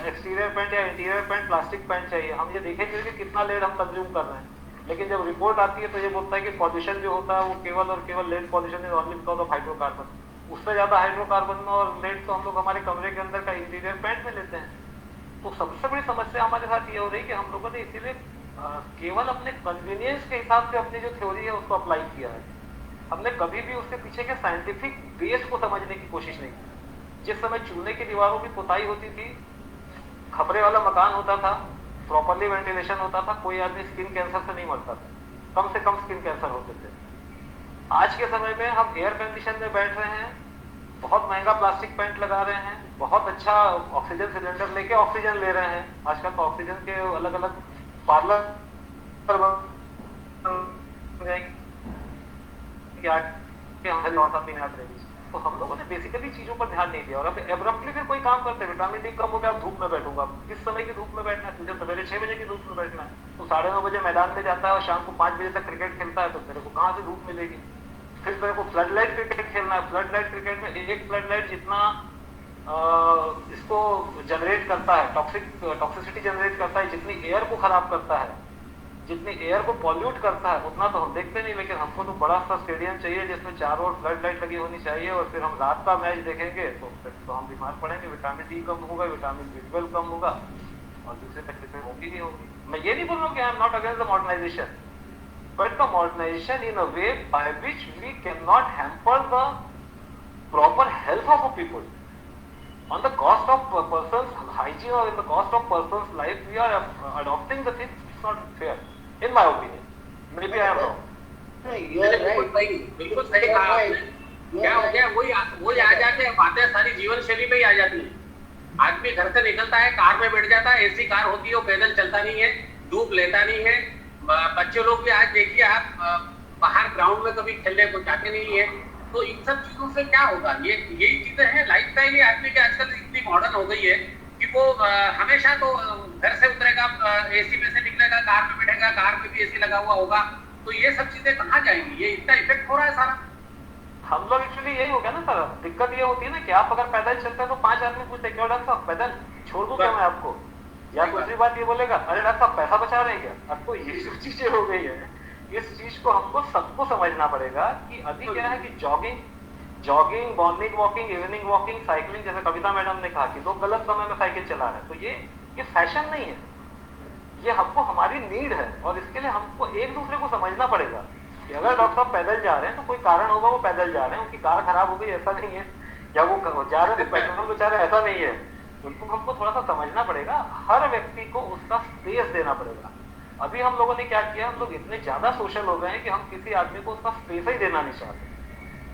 एक्सटीरियर पेंट या इंटीरियर पेंट प्लास्टिक पेंट चाहिए, हम ये देखेंगे कि कितना लेड हम कंज्यूम कर रहे हैं। लेकिन जब रिपोर्ट आती है तो ये बोलता है कि पॉल्यूशन जो होता है वो केवल और केवल lead pollution is only because of hydrocarbon. उससे ज्यादा हाइड्रोकार्बन और लेड तो हम लोग हमारे कमरे के अंदर का इंटीरियर पेंट में लेते हैं। तो सबसे बड़ी समस्या हमारे साथ ये हो रही है कि हम लोगों ने इसीलिए केवल अपने कन्वीनियंस के हिसाब से अपनी जो थ्योरी है उसको अप्लाई किया है। हमने कभी भी उसके पीछे के साइंटिफिक बेस को समझने की कोशिश नहीं की। जिस समय चूने की दीवारों की पुताई होती थी, खपरे वाला मकान होता था, प्रॉपरली वेंटिलेशन होता था, कोई आदमी स्किन कैंसर से नहीं मरता था, कम से कम स्किन कैंसर होते थे। आज के समय में हम एयर कंडीशन में बैठ रहे हैं, बहुत महंगा प्लास्टिक पेंट लगा रहे हैं, बहुत अच्छा ऑक्सीजन सिलेंडर लेके ऑक्सीजन ले रहे हैं। आजकल तो ऑक्सीजन के अलग अलग पार्लर तो हम लोगों ने बेसिकली चीजों पर ध्यान नहीं दिया और अब एब्रप्टली फिर कोई काम करते हैं। विटामिन डी कम हो गया, धूप में बैठूंगा। किस समय की धूप में बैठना है? मुझे सवेरे 6 बजे की धूप में बैठना है, तो 9:30 बजे मैदान में जाता है और शाम को 5 बजे तक क्रिकेट खेलता है, तो मेरे को कहाँ से धूप मिलेगी? फिर मेरे को फ्लड लाइट क्रिकेट खेलना है। फ्लड लाइट क्रिकेट में एक फ्लड लाइट जितना इसको जनरेट करता है, टॉक्सिसिटी जनरेट करता है, जितनी एयर को खराब करता है, जितनी एयर को पॉल्यूट करता है, उतना तो हम देखते नहीं। लेकिन हमको तो बड़ा सा स्टेडियम चाहिए जिसमें चारों ओर फ्लड लाइट लगी होनी चाहिए और फिर हम रात का मैच देखेंगे तो फिर तो हम बीमार पड़ेंगे। विटामिन डी कम होगा, विटामिन B12 कम होगा और दूसरी तकलीफें होगी ही होगी। मैं ये नहीं बोल रहा हूँ कि I am not against the modernization, but the modernization in a way by which we cannot hamper the proper health of a people on the cost of a person's hygiene or in the cost of person's life. We are adopting the thing. It's not fair, in my opinion. Maybe I am wrong. No, you are right. बिल्कुल सही कहा आपने। क्या हो गया, वही आ जाते हैं, बातें सारी जीवन शैली में ही आ जाती है। आदमी घर से निकलता है, कार में बैठ जाता है, ऐसी कार होती है, वो पैदल चलता नहीं है, धूप लेता नहीं है। बच्चे लोग भी आज देखिए आप बाहर ग्राउंड में कभी खेलने को जाते नहीं है। तो इन सब चीजों से क्या होगा? यही चीजें हैं। लाइफस्टाइल ही आदमी के आजकल इतनी मॉडर्न हो गई है कि वो हमेशा तो घर से उतरेगा, एसी में से निकलेगा, कार में बैठेगा, कार में भी एसी लगा हुआ होगा। तो ये सब चीजें कहाँ जाएंगी? ये इसका इफेक्ट हो रहा है सारा। हम लोग एक्चुअली यही हो गया ना सर। दिक्कत ये होती है ना कि आप अगर पैदल चलते हैं तो 5 आदमी पूछते क्यों डॉक्टर साहब पैदल छोड़ दूं क्या मैं आपको? या दूसरी बात ये बोलेगा अरे डॉक्टर साहब पैसा बचा रहे हैं क्या? अब तो ये सब चीजें हो गई है। इस चीज को हमको सबको समझना पड़ेगा कि अभी क्या है कि jogging, morning walking, evening walking, cycling, जैसे कविता मैडम ने कहा कि लोग गलत समय में साइकिल चला रहे हैं, तो ये फैशन नहीं है, ये हमको हमारी नीड है। और इसके लिए हमको एक दूसरे को समझना पड़ेगा कि अगर डॉक्टर साहब पैदल जा रहे हैं तो कोई कारण होगा, वो पैदल जा रहे हैं, उनकी कार खराब हो गई ऐसा नहीं है, या वो जा रहे हैं पेट्रोल बचा रहे ऐसा नहीं है। उनको हमको थोड़ा सा समझना पड़ेगा, हर व्यक्ति को उसका स्पेस देना पड़ेगा। अभी हम लोगों ने क्या किया, हम लोग इतने ज्यादा सोशल हो गए हैं कि हम किसी आदमी को उसका स्पेस ही देना नहीं चाहते।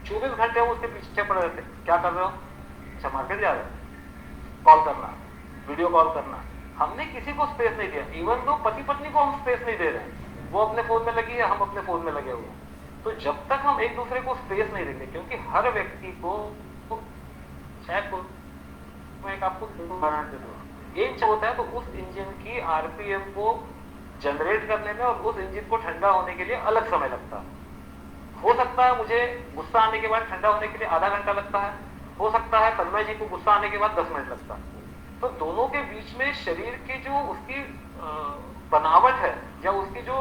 24 घंटे हम उसके पीछे पड़े रहते। क्या कर रहे हो? अच्छा मार्केट जा रहे हो, कॉल करना, वीडियो कॉल करना। हमने किसी को स्पेस नहीं दिया। इवन दो पति पत्नी को हम स्पेस नहीं दे रहे हैं, वो अपने फोन में लगी है, हम अपने फोन में लगे हुए हैं। तो जब तक हम एक दूसरे को स्पेस नहीं देंगे, क्योंकि हर व्यक्ति को, चाहे मैं एक आपको उदाहरण दे दूं, इंच होता है तो उस इंजन की आरपीएम को जनरेट करने में और उस इंजन को ठंडा होने के लिए अलग समय लगता है। हो सकता है मुझे गुस्सा आने के बाद ठंडा होने के लिए आधा घंटा लगता है, हो सकता है तन्मय जी को गुस्सा आने के बाद 10 मिनट लगता है। तो दोनों के बीच में शरीर की जो उसकी बनावट है या उसकी जो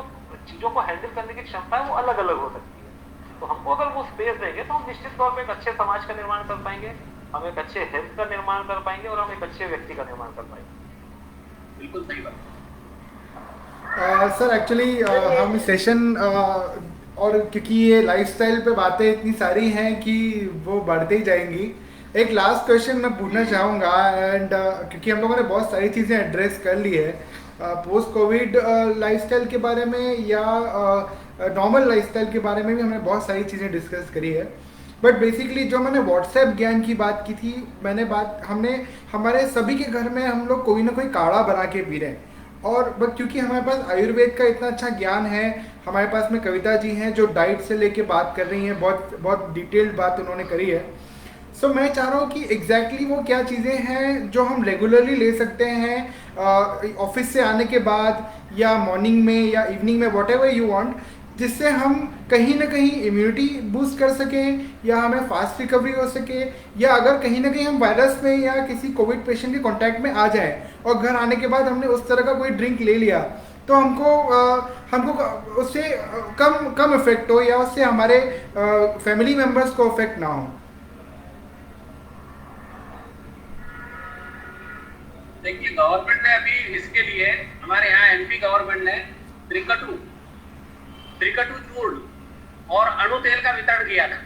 चीजों को हैंडल करने की क्षमता है वो अलग अलग हो सकती है। तो हमको अगर वो स्पेस देंगे तो हम निश्चित तौर पर एक अच्छे समाज का निर्माण कर पाएंगे, हम एक अच्छे हेल्थ का निर्माण कर पाएंगे और हम एक अच्छे व्यक्ति का निर्माण कर पाएंगे। बिल्कुल सही बात। सर एक्चुअली हम सेशन और क्योंकि ये लाइफस्टाइल पे बातें इतनी सारी हैं कि वो बढ़ते ही जाएंगी, एक लास्ट क्वेश्चन मैं पूछना चाहूँगा एंड क्योंकि हम लोगों ने बहुत सारी चीज़ें एड्रेस कर ली है पोस्ट कोविड लाइफस्टाइल के बारे में या नॉर्मल लाइफस्टाइल के बारे में भी हमने बहुत सारी चीज़ें डिस्कस करी है। बट बेसिकली जो मैंने व्हाट्सएप ज्ञान की बात की थी, हमने हमारे सभी के घर में हम लोग कोई ना कोई काढ़ा बना के पी रहे हैं और बट क्योंकि हमारे पास आयुर्वेद का इतना अच्छा ज्ञान है, हमारे पास में कविता जी हैं जो डाइट से लेके बात कर रही हैं, बहुत बहुत डिटेल्ड बात उन्होंने करी है। सो मैं चाह रहा हूँ कि एग्जैक्टली वो क्या चीज़ें हैं जो हम रेगुलरली ले सकते हैं ऑफिस से आने के बाद या मॉर्निंग में या इवनिंग में, वॉट एवर यू वांट, जिससे हम कहीं ना कहीं इम्यूनिटी बूस्ट कर सकें या हमें फास्ट रिकवरी हो सके, या अगर कहीं ना कहीं हम वायरस में या किसी कोविड पेशेंट के कांटेक्ट में आ जाएं और घर आने के बाद हमने उस तरह का कोई ड्रिंक ले लिया तो हमको उससे कम इफेक्ट हो या उससे हमारे फैमिली मेम्बर्स को इफेक्ट ना हो। देखिए, गवर्नमेंट ने अभी इसके लिए, हमारे यहाँ एमपी गवर्नमेंट ने त्रिकटु चूर्ण और अणु तेल का वितरण किया था।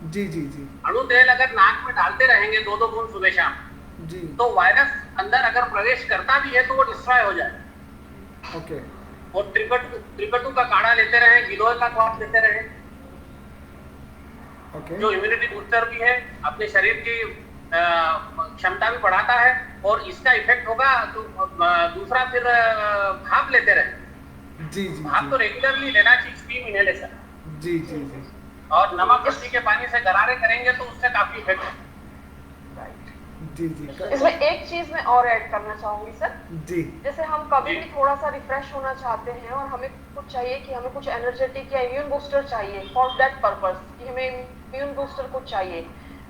जी जी जी। अणु तेल अगर नाक में डालते रहेंगे 2-2 बूंद सुबह शाम जी, तो वायरस अंदर अगर प्रवेश करता भी है तो वो डिस्ट्रॉय हो जाए। ओके। और त्रिकटु का काढ़ा लेते रहे, गिलोय का क्वाथ लेते रहे, ओके, जो इम्यूनिटी बूस्टर भी है, अपने शरीर की क्षमता भी बढ़ाता है और इसका इफेक्ट होगा तो दूसरा फिर भाप लेते रहे। जी जी भाप तो रेगुलरली लेना चाहिए, स्टीम इनहेलेशन। जी जी जी। और नमक मिट्टी के पानी से गरारे करेंगे तो उससे काफी इफेक्ट है। जी जी इसमें एक चीज मैं और ऐड करना चाहूंगी सर। जी। जैसे हम कभी भी थोड़ा सा रिफ्रेश होना चाहते हैं और हमें कुछ चाहिए कि हमें कुछ एनर्जेटिक या इम्यून बूस्टर चाहिए फॉर दैट पर्पस कि हमें इम्यून बूस्टर कुछ चाहिए,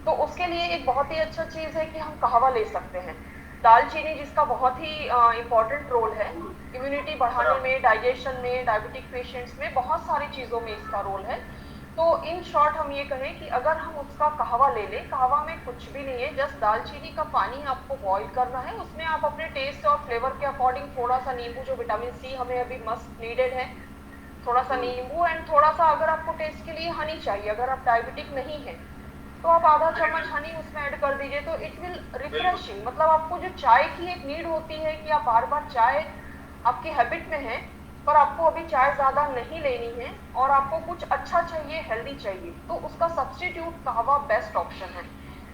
तो उसके लिए एक बहुत ही अच्छा चीज है कि हम कहवा ले सकते हैं। दालचीनी जिसका बहुत ही इम्पोर्टेंट रोल है इम्यूनिटी बढ़ाने में, डाइजेशन में, डायबिटिक पेशेंट्स में, बहुत सारी चीज़ों में इसका रोल है। तो इन शॉर्ट हम ये कहें कि अगर हम उसका कहवा ले लें, कहवा में कुछ भी नहीं है, जस्ट दालचीनी का पानी आपको बॉईल करना है, उसमें आप अपने टेस्ट और फ्लेवर के अकॉर्डिंग थोड़ा सा नींबू, जो विटामिन सी हमें अभी मस्ट नीडेड है, थोड़ा सा नींबू एंड थोड़ा सा अगर आपको टेस्ट के लिए हनी चाहिए, अगर आप डायबिटिक नहीं है तो आप आधा चम्मच हनी उसमें ऐड कर दीजिए, तो इट विल रिफ्रेशिंग। मतलब आपको जो चाय की एक नीड होती है कि आप बार बार चाय आपकी हैबिट में है पर आपको अभी चाय ज़्यादा नहीं लेनी है और आपको कुछ अच्छा चाहिए, हेल्दी चाहिए, तो उसका सब्स्टिट्यूट कहवा बेस्ट ऑप्शन है।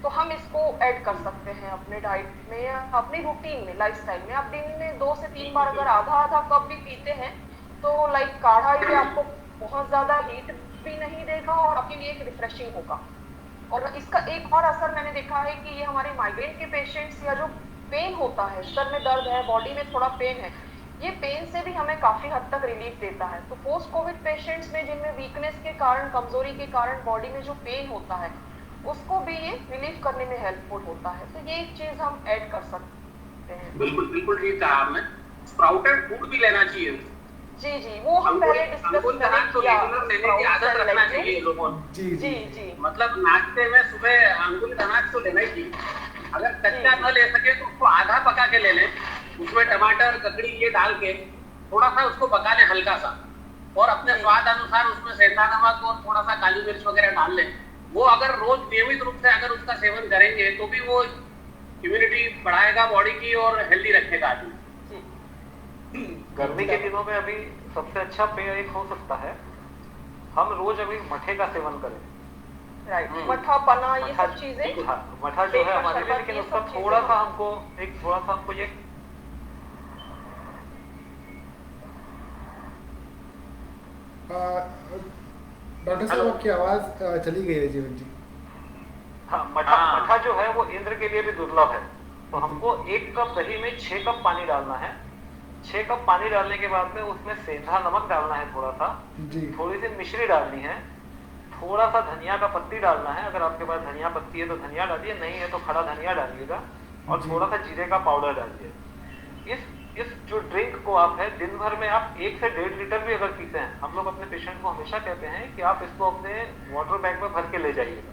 तो हम इसको ऐड कर सकते हैं अपने डाइट में या अपनी रूटीन में, लाइफस्टाइल में। आप दिन में 2 से 3 बार अगर आधा आधा कप भी पीते हैं तो लाइक काढ़ा ये आपको बहुत ज़्यादा हीट भी नहीं देगा और आपके लिए एक रिफ्रेशिंग होगा। और इसका एक और असर मैंने देखा है कि ये हमारे माइग्रेन के पेशेंट्स या जो पेन होता है, सर में दर्द है, बॉडी में थोड़ा पेन है, ये पेन से भी हमें काफ़ी हद तक रिलीफ देता है। तो पोस्ट कोविड पेशेंट्स में जिनमें वीकनेस के कारण, कमजोरी के कारण बॉडी में जो पेन होता है उसको भी ये रिलीफ करने में हेल्पफुल होता है। तो ये एक चीज़ हम ऐड कर सकते हैं। बिल्कुल बिल्कुल ठीक कहा आपने। स्प्राउटेड फूड भी लेना चाहिए। जी जी, वो हम पहले डिस्कस लेने की आदत रखना चाहिए लोगों को। जी जी जी, मतलब नाश्ते में सुबह अंकुरित अनाज तो लेना ही चाहिए। अगर कच्चा न ले सके तो उसको आधा पका के ले लें, उसमें टमाटर, ककड़ी ये डाल के थोड़ा सा उसको पका लें हल्का सा, और अपने स्वाद अनुसार उसमें सेंधा नमक और थोड़ा सा काली मिर्च वगैरह डाल लें। वो अगर रोज नियमित रूप से अगर उसका सेवन करेंगे तो भी वो इम्यूनिटी बढ़ाएगा बॉडी की और हेल्दी रखेगा आदमी। गर्मी के दिनों में अभी सबसे अच्छा पेय एक हो सकता है, हम रोज अभी मठे का सेवन करें। राइट, मठा, पना, ये सब चीजें। हाँ, मठा जो है हमारे लिए, लेकिन उसका थोड़ा सा हमको ये डॉक्टर साहब आपकी आवाज चली गई है जीवन जी। हाँ, मठा जो है वो इंद्र के लिए भी दुर्लभ है। तो हमको 1 कप दही में 6 कप पानी डालना है। 6 कप पानी डालने के बाद में उसमें सेंधा नमक डालना है थोड़ा सा, जी थोड़ी सी मिश्री डालनी है, थोड़ा सा धनिया का पत्ती डालना है। अगर आपके पास धनिया पत्ती है तो धनिया डालिए, नहीं है तो खड़ा धनिया डालिएगा, और जी। थोड़ा सा जीरे का पाउडर डालिए। इस जो ड्रिंक को आप है दिन भर में आप 1 से 1.5 लीटर भी अगर पीते हैं, हम लोग अपने पेशेंट को हमेशा कहते हैं कि आप इसको अपने वाटर बैग में भर के ले जाइएगा।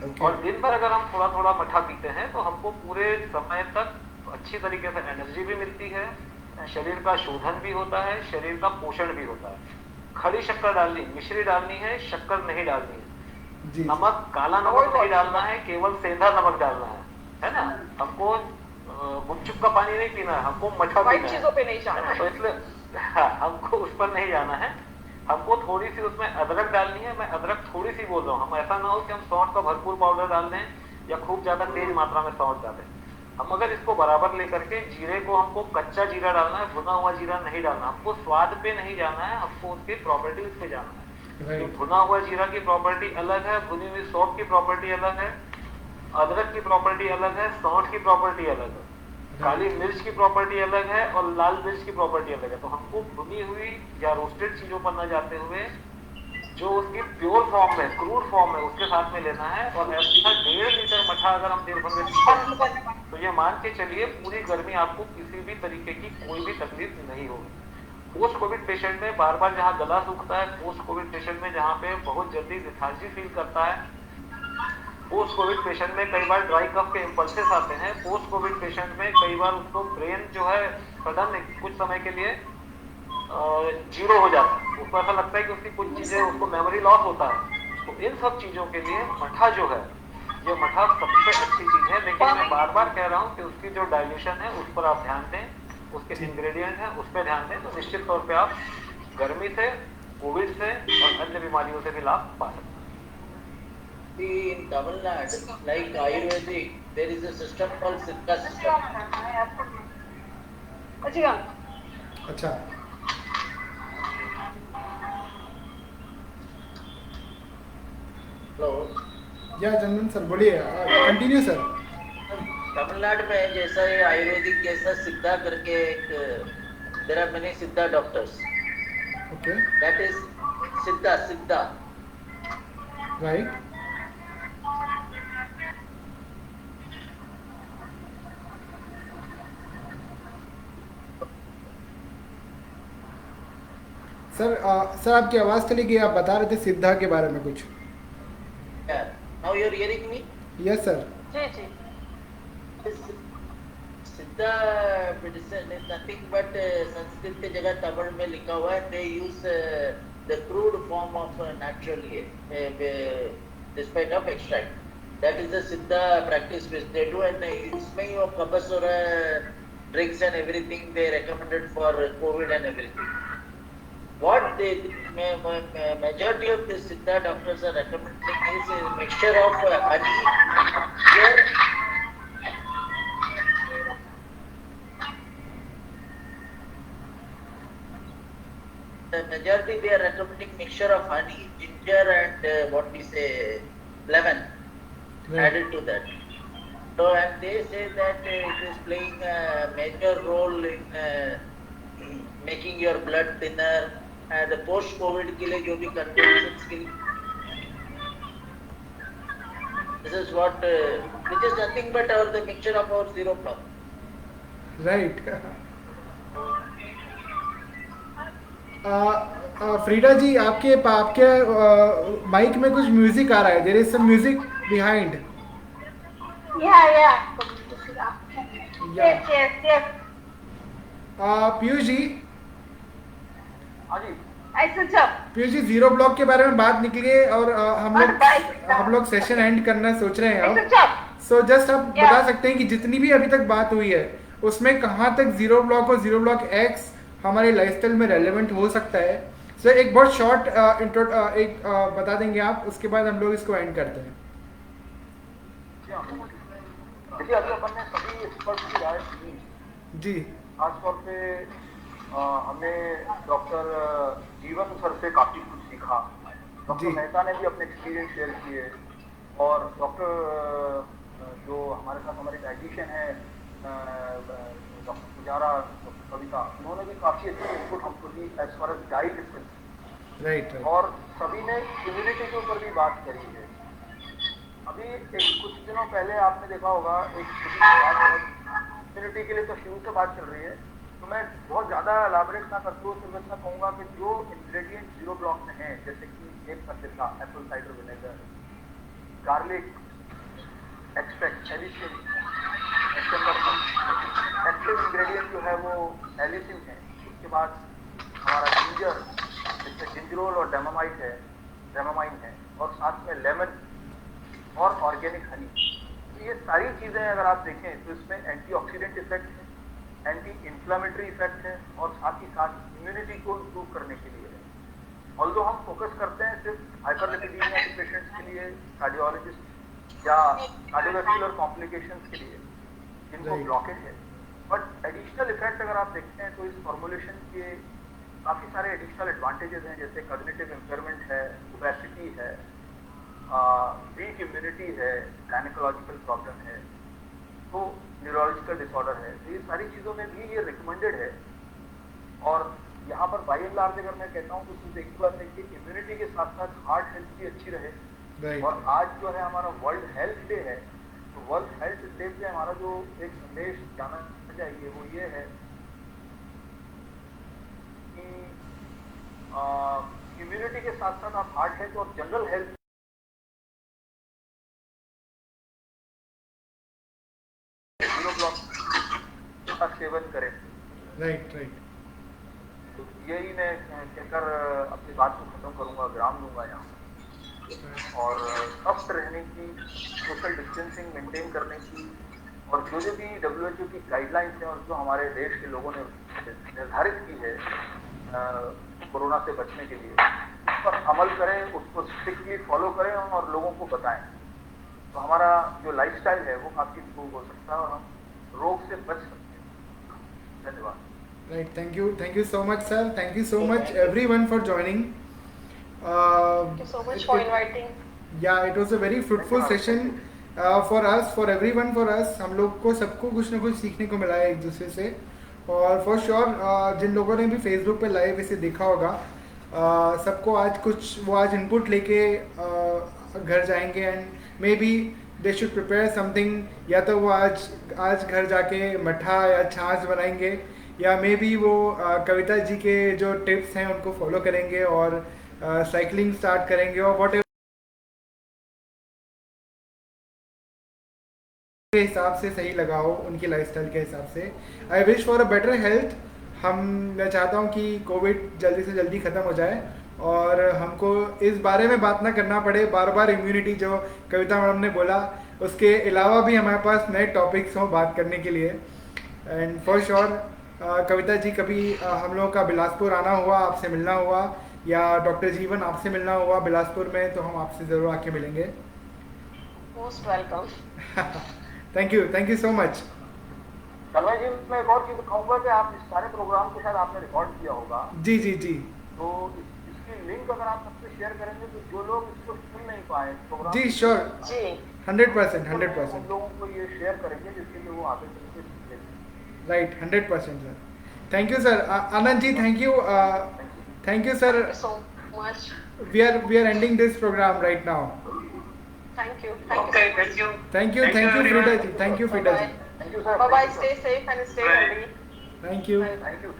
ओके और दिन भर अगर हम थोड़ा थोड़ा मठा पीते हैं तो हमको पूरे समय तक अच्छी तरीके से एनर्जी भी मिलती है, शरीर का शोधन भी होता है, शरीर का पोषण भी होता है। खड़ी शक्कर डालनी, मिश्री डालनी है, शक्कर नहीं डालनी है। जी नमक, काला नमक नहीं डालना है, केवल सेंधा नमक डालना है ना। हमको गुपचुप का पानी नहीं पीना है, हमको मठा वाइट पीना है। चीजों पे नहीं जाना है। तो इसलिए हमको उस पर नहीं जाना है। हमको थोड़ी सी उसमें अदरक डालनी है। मैं अदरक थोड़ी सी बोल रहा हूँ, हम ऐसा ना हो कि हम सौंठ का भरपूर पाउडर डाल दें या खूब ज्यादा तेज मात्रा में सौंठ डालें। हम अगर इसको बराबर लेकर के, जीरे को हमको कच्चा जीरा डालना है, भुना हुआ जीरा नहीं डालना। हमको स्वाद पे नहीं जाना है, हमको उसकी प्रॉपर्टीज पे जाना है। तो राइट भुना हुआ जीरा की प्रॉपर्टी अलग है, भुनी हुई सौंठ की प्रॉपर्टी अलग है, अदरक की प्रॉपर्टी अलग है, सौंठ की प्रॉपर्टी अलग है, काली मिर्च की प्रॉपर्टी अलग है और लाल मिर्च की प्रॉपर्टी अलग है। तो हमको भुनी हुई या रोस्टेड चीजों पर न जाते हुए जो उसकी प्योर फॉर्म है, क्रूड फॉर्म है, उसके साथ में लेना है। और ऐसा 1.5 लीटर मठा अगर हम दिन भर में पीते हैं तो ये मान के चलिए पूरी गर्मी आपको किसी भी तरीके की कोई भी तकलीफ नहीं होगी। पोस्ट कोविड पेशेंट में बार बार जहाँ गला सूखता है, पोस्ट कोविड पेशेंट में जहाँ पे बहुत जल्दी लेथार्जी फील करता है, पोस्ट कोविड पेशेंट में कई बार ड्राई कफ के इम्पल्सेस आते हैं, पोस्ट कोविड पेशेंट में कई बार उसको ब्रेन जो है सडन कुछ समय के लिए जीरो हो जाता है, उसको ऐसा लगता है कि उसकी कुछ चीजें, उसको मेमोरी लॉस होता है। तो इन सब चीजों के लिए मठा जो है, ये मठा सबसे अच्छी चीज है। लेकिन मैं बार बार कह रहा हूँ कि उसकी जो डाइल्यूशन है उस पर आप ध्यान दें, उसके इंग्रेडिएंट है उस पर ध्यान दें, तो निश्चित तौर पे आप गर्मी से, कोविड से और अन्य बीमारियों से भी लाभ पा सकते हैं। In Tamil Nadu, like Ayurvedic, there is a system called Siddha system. अच्छा Hello. या चंदन सर बोलिए, कंटिन्यू सर। तमिलनाडु में जैसा ये आयुर्वेदिक जैसा सिद्धा करके एक, there are many Siddha doctors. Okay That is Siddha. Right sir sir आपकी आवाज़ चली गई, आप बता रहे थे सिद्धा के बारे में कुछ। Yeah. Now you are hearing me? Yes sir. जी जी। Siddha medicine is nothing but Sanskrit की जगह तमिल में लिखा हुआ है. They use the crude form of natural despite of extract. That is the Siddha practice which they do, and इसमें ही वो कबसुरा drinks and everything they recommended for COVID and everything. What they majority of the Siddha doctors are recommending is a mixture of honey, here. The majority they are recommending mixture of honey, ginger and what we say lemon added to that. So and they say that it is playing a major role in making your blood thinner and the post COVID के लिए जो भी conditions के लिए. This is what which is nothing but the mixture of our zero block. Right. Frida ji आपके mike में कुछ music आ रहा है, there is some music behind. Yeah. Yeah. Yes. Piyush ji, हाँ जी। I switch up. Piyush ji zero block के बारे में बात निकली है और हम लोग सेशन एंड करना सोच रहे हैं I अब। switch up. सो जस्ट आप Yeah. बता सकते हैं कि जितनी भी अभी तक बात हुई है उसमें कहाँ तक जीरो ब्लॉक और जीरो ब्लॉक एक्स हमारे लाइफस्टाइल में रेलेवेंट हो सकता है। सो एक बहुत शॉर्ट बता देंगे आप, उसके बाद हम लोग इसको एंड करते हैं। देखिए अभी अपन ने सभी एक्सपर्ट्स की राय सुनी, जी खासतौर पे हमने डॉक्टर जीवन सर से काफी कुछ सीखा, डॉक्टर जी। मेहता ने भी अपने एक्सपीरियंस शेयर किए, और डॉक्टर जो हमारे साथ हमारे डाइटिशियन है डॉक्टर पुजारा, डॉक्टर कविता, उन्होंने भी काफ़ी अच्छी इनपुट हमको दी as far as diet is concerned. Right right और सभी ने इम्यूनिटी के ऊपर भी बात करी है। अभी कुछ दिनों पहले आपने देखा होगा एक इम्यूनिटी के लिए तो शुरू से बात चल रही है, तो मैं बहुत ज़्यादा एलाबोरेट ना करते हुए सिर्फ इतना कहूँगा कि जो इंग्रेडिएंट जीरो ब्लॉक में हैं, जैसे कि एक पत्ता Apple cider vinegar, garlic extract, allicin, इसके अंदर एक्टिव इंग्रेडिएंट जो है वो एलिसिन है। उसके बाद हमारा जिंजर, जिसमें जिंजरोल और डेमामाइन है, और साथ में लेमन और ऑर्गेनिक हनी। तो ये सारी चीज़ें अगर आप देखें तो इसमें एंटीऑक्सीडेंट इफेक्ट है, एंटी इन्फ्लामेटरी इफेक्ट है, और साथ ही साथ इम्यूनिटी को इम्प्रूव करने के लिए है। ऑल्दो हम फोकस करते हैं सिर्फ हाइपरलिपिडीमिया के पेशेंट्स के लिए, कार्डियोलॉजिस्ट या कार्डियोवैस्कुलर कॉम्प्लिकेशंस के लिए जिनको ब्लॉकेज है, बट एडिशनल इफेक्ट अगर आप देखते हैं तो इस फॉर्मुलेशन के काफ़ी सारे एडिशनल एडवांटेजेस हैं, जैसे कॉग्निटिव इम्पेयरमेंट है, ओबेसिटी है, वीक इम्यूनिटी है, गायनेकोलॉजिकल प्रॉब्लम है, तो न्यूरोलॉजिकल डिसऑर्डर है। तो ये सारी चीज़ों में भी ये रिकमेंडेड है। और यहाँ पर बाई एंड लार्ज अगर मैं कहता हूँ तो सिर्फ एक बात है कि इम्यूनिटी के साथ साथ हार्ट हेल्थ भी अच्छी रहे। और आज जो है हमारा वर्ल्ड हेल्थ डे है, तो वर्ल्ड हेल्थ डे पे हमारा जो एक संदेश जाना चाहिए वो ये है कि इम्यूनिटी के साथ साथ आप हार्ट हेल्थ और जनरल हेल्थ का सेवन करें। Right right. तो यही मैं कहकर अपनी बात को खत्म करूंगा, विराम दूंगा यहाँ। और स्वस्थ रहने की, सोशल डिस्टेंसिंग मेंटेन करने की, और जो भी WHO की गाइडलाइंस हैं और जो हमारे देश के लोगों ने निर्धारित की है कोरोना से बचने के लिए, उस पर अमल करें, उसको स्ट्रिक्टली फॉलो करें और लोगों को बताएं। तो हमारा जो लाइफस्टाइल है वो काफ़ी इम्प्रूव हो सकता है और हम रोग से बच सकते हैं। धन्यवाद। Right, thank you so much, sir. Thank you so much, everyone, for joining. Thank you so much for inviting. Yeah, it was a very fruitful session for us, for everyone, for us. हम लोग को सबको कुछ ना कुछ सीखने को मिला है एक दूसरे से। और for sure जिन लोगों ने भी Facebook पे लाइव इसे देखा होगा, सबको आज कुछ वो आज इनपुट लेके घर जाएंगे, and may be they should prepare something. या तो वो आज घर जाके मठा या छाछ बनाएंगे, या मे बी वो कविता जी के जो टिप्स हैं उनको फॉलो करेंगे और साइकिलिंग स्टार्ट करेंगे, और वॉट के हिसाब से सही लगाओ उनकी लाइफस्टाइल के हिसाब से। I wish for a better health. मैं चाहता हूँ कि कोविड जल्दी से जल्दी ख़त्म हो जाए और हमको इस बारे में बात ना करना पड़े बार बार। इम्यूनिटी जो कविता मैडम ने बोला, उसके अलावा भी हमारे पास नए टॉपिक्स हों बात करने के लिए। And for sure Kavita ji, कभी हम लोगों का बिलासपुर आना हुआ, आपसे मिलना हुआ, या डॉक्टर जीवन आपसे मिलना हुआ बिलासपुर में, तो हम आपसे ज़रूर आके मिलेंगे। Most welcome. Thank you so much. Tanmay ji, मैं एक और चीज़ कहूँगा कि आप इस सारे प्रोग्राम को शायद आपने रिकॉर्ड किया होगा। जी। तो इसकी लिंक अगर आप सबसे शेयर करेंगे तो जो लोग इसको सुन नहीं पाए प्रोग्राम, जी श्योर, जी 100%। उन लोगों को ये शेयर करेंगे जिसके लिए वो आगे चलके सीखेंगे। Right, 100% sir. Thank you sir. Anand ji, thank you sir. so much. We are ending this program right now. Thank you. Okay, thank you. Thank you Frida ji. Thank you Frida ji. Thank you, sir. Bye bye. Stay safe and stay healthy. Thank you. Thank you.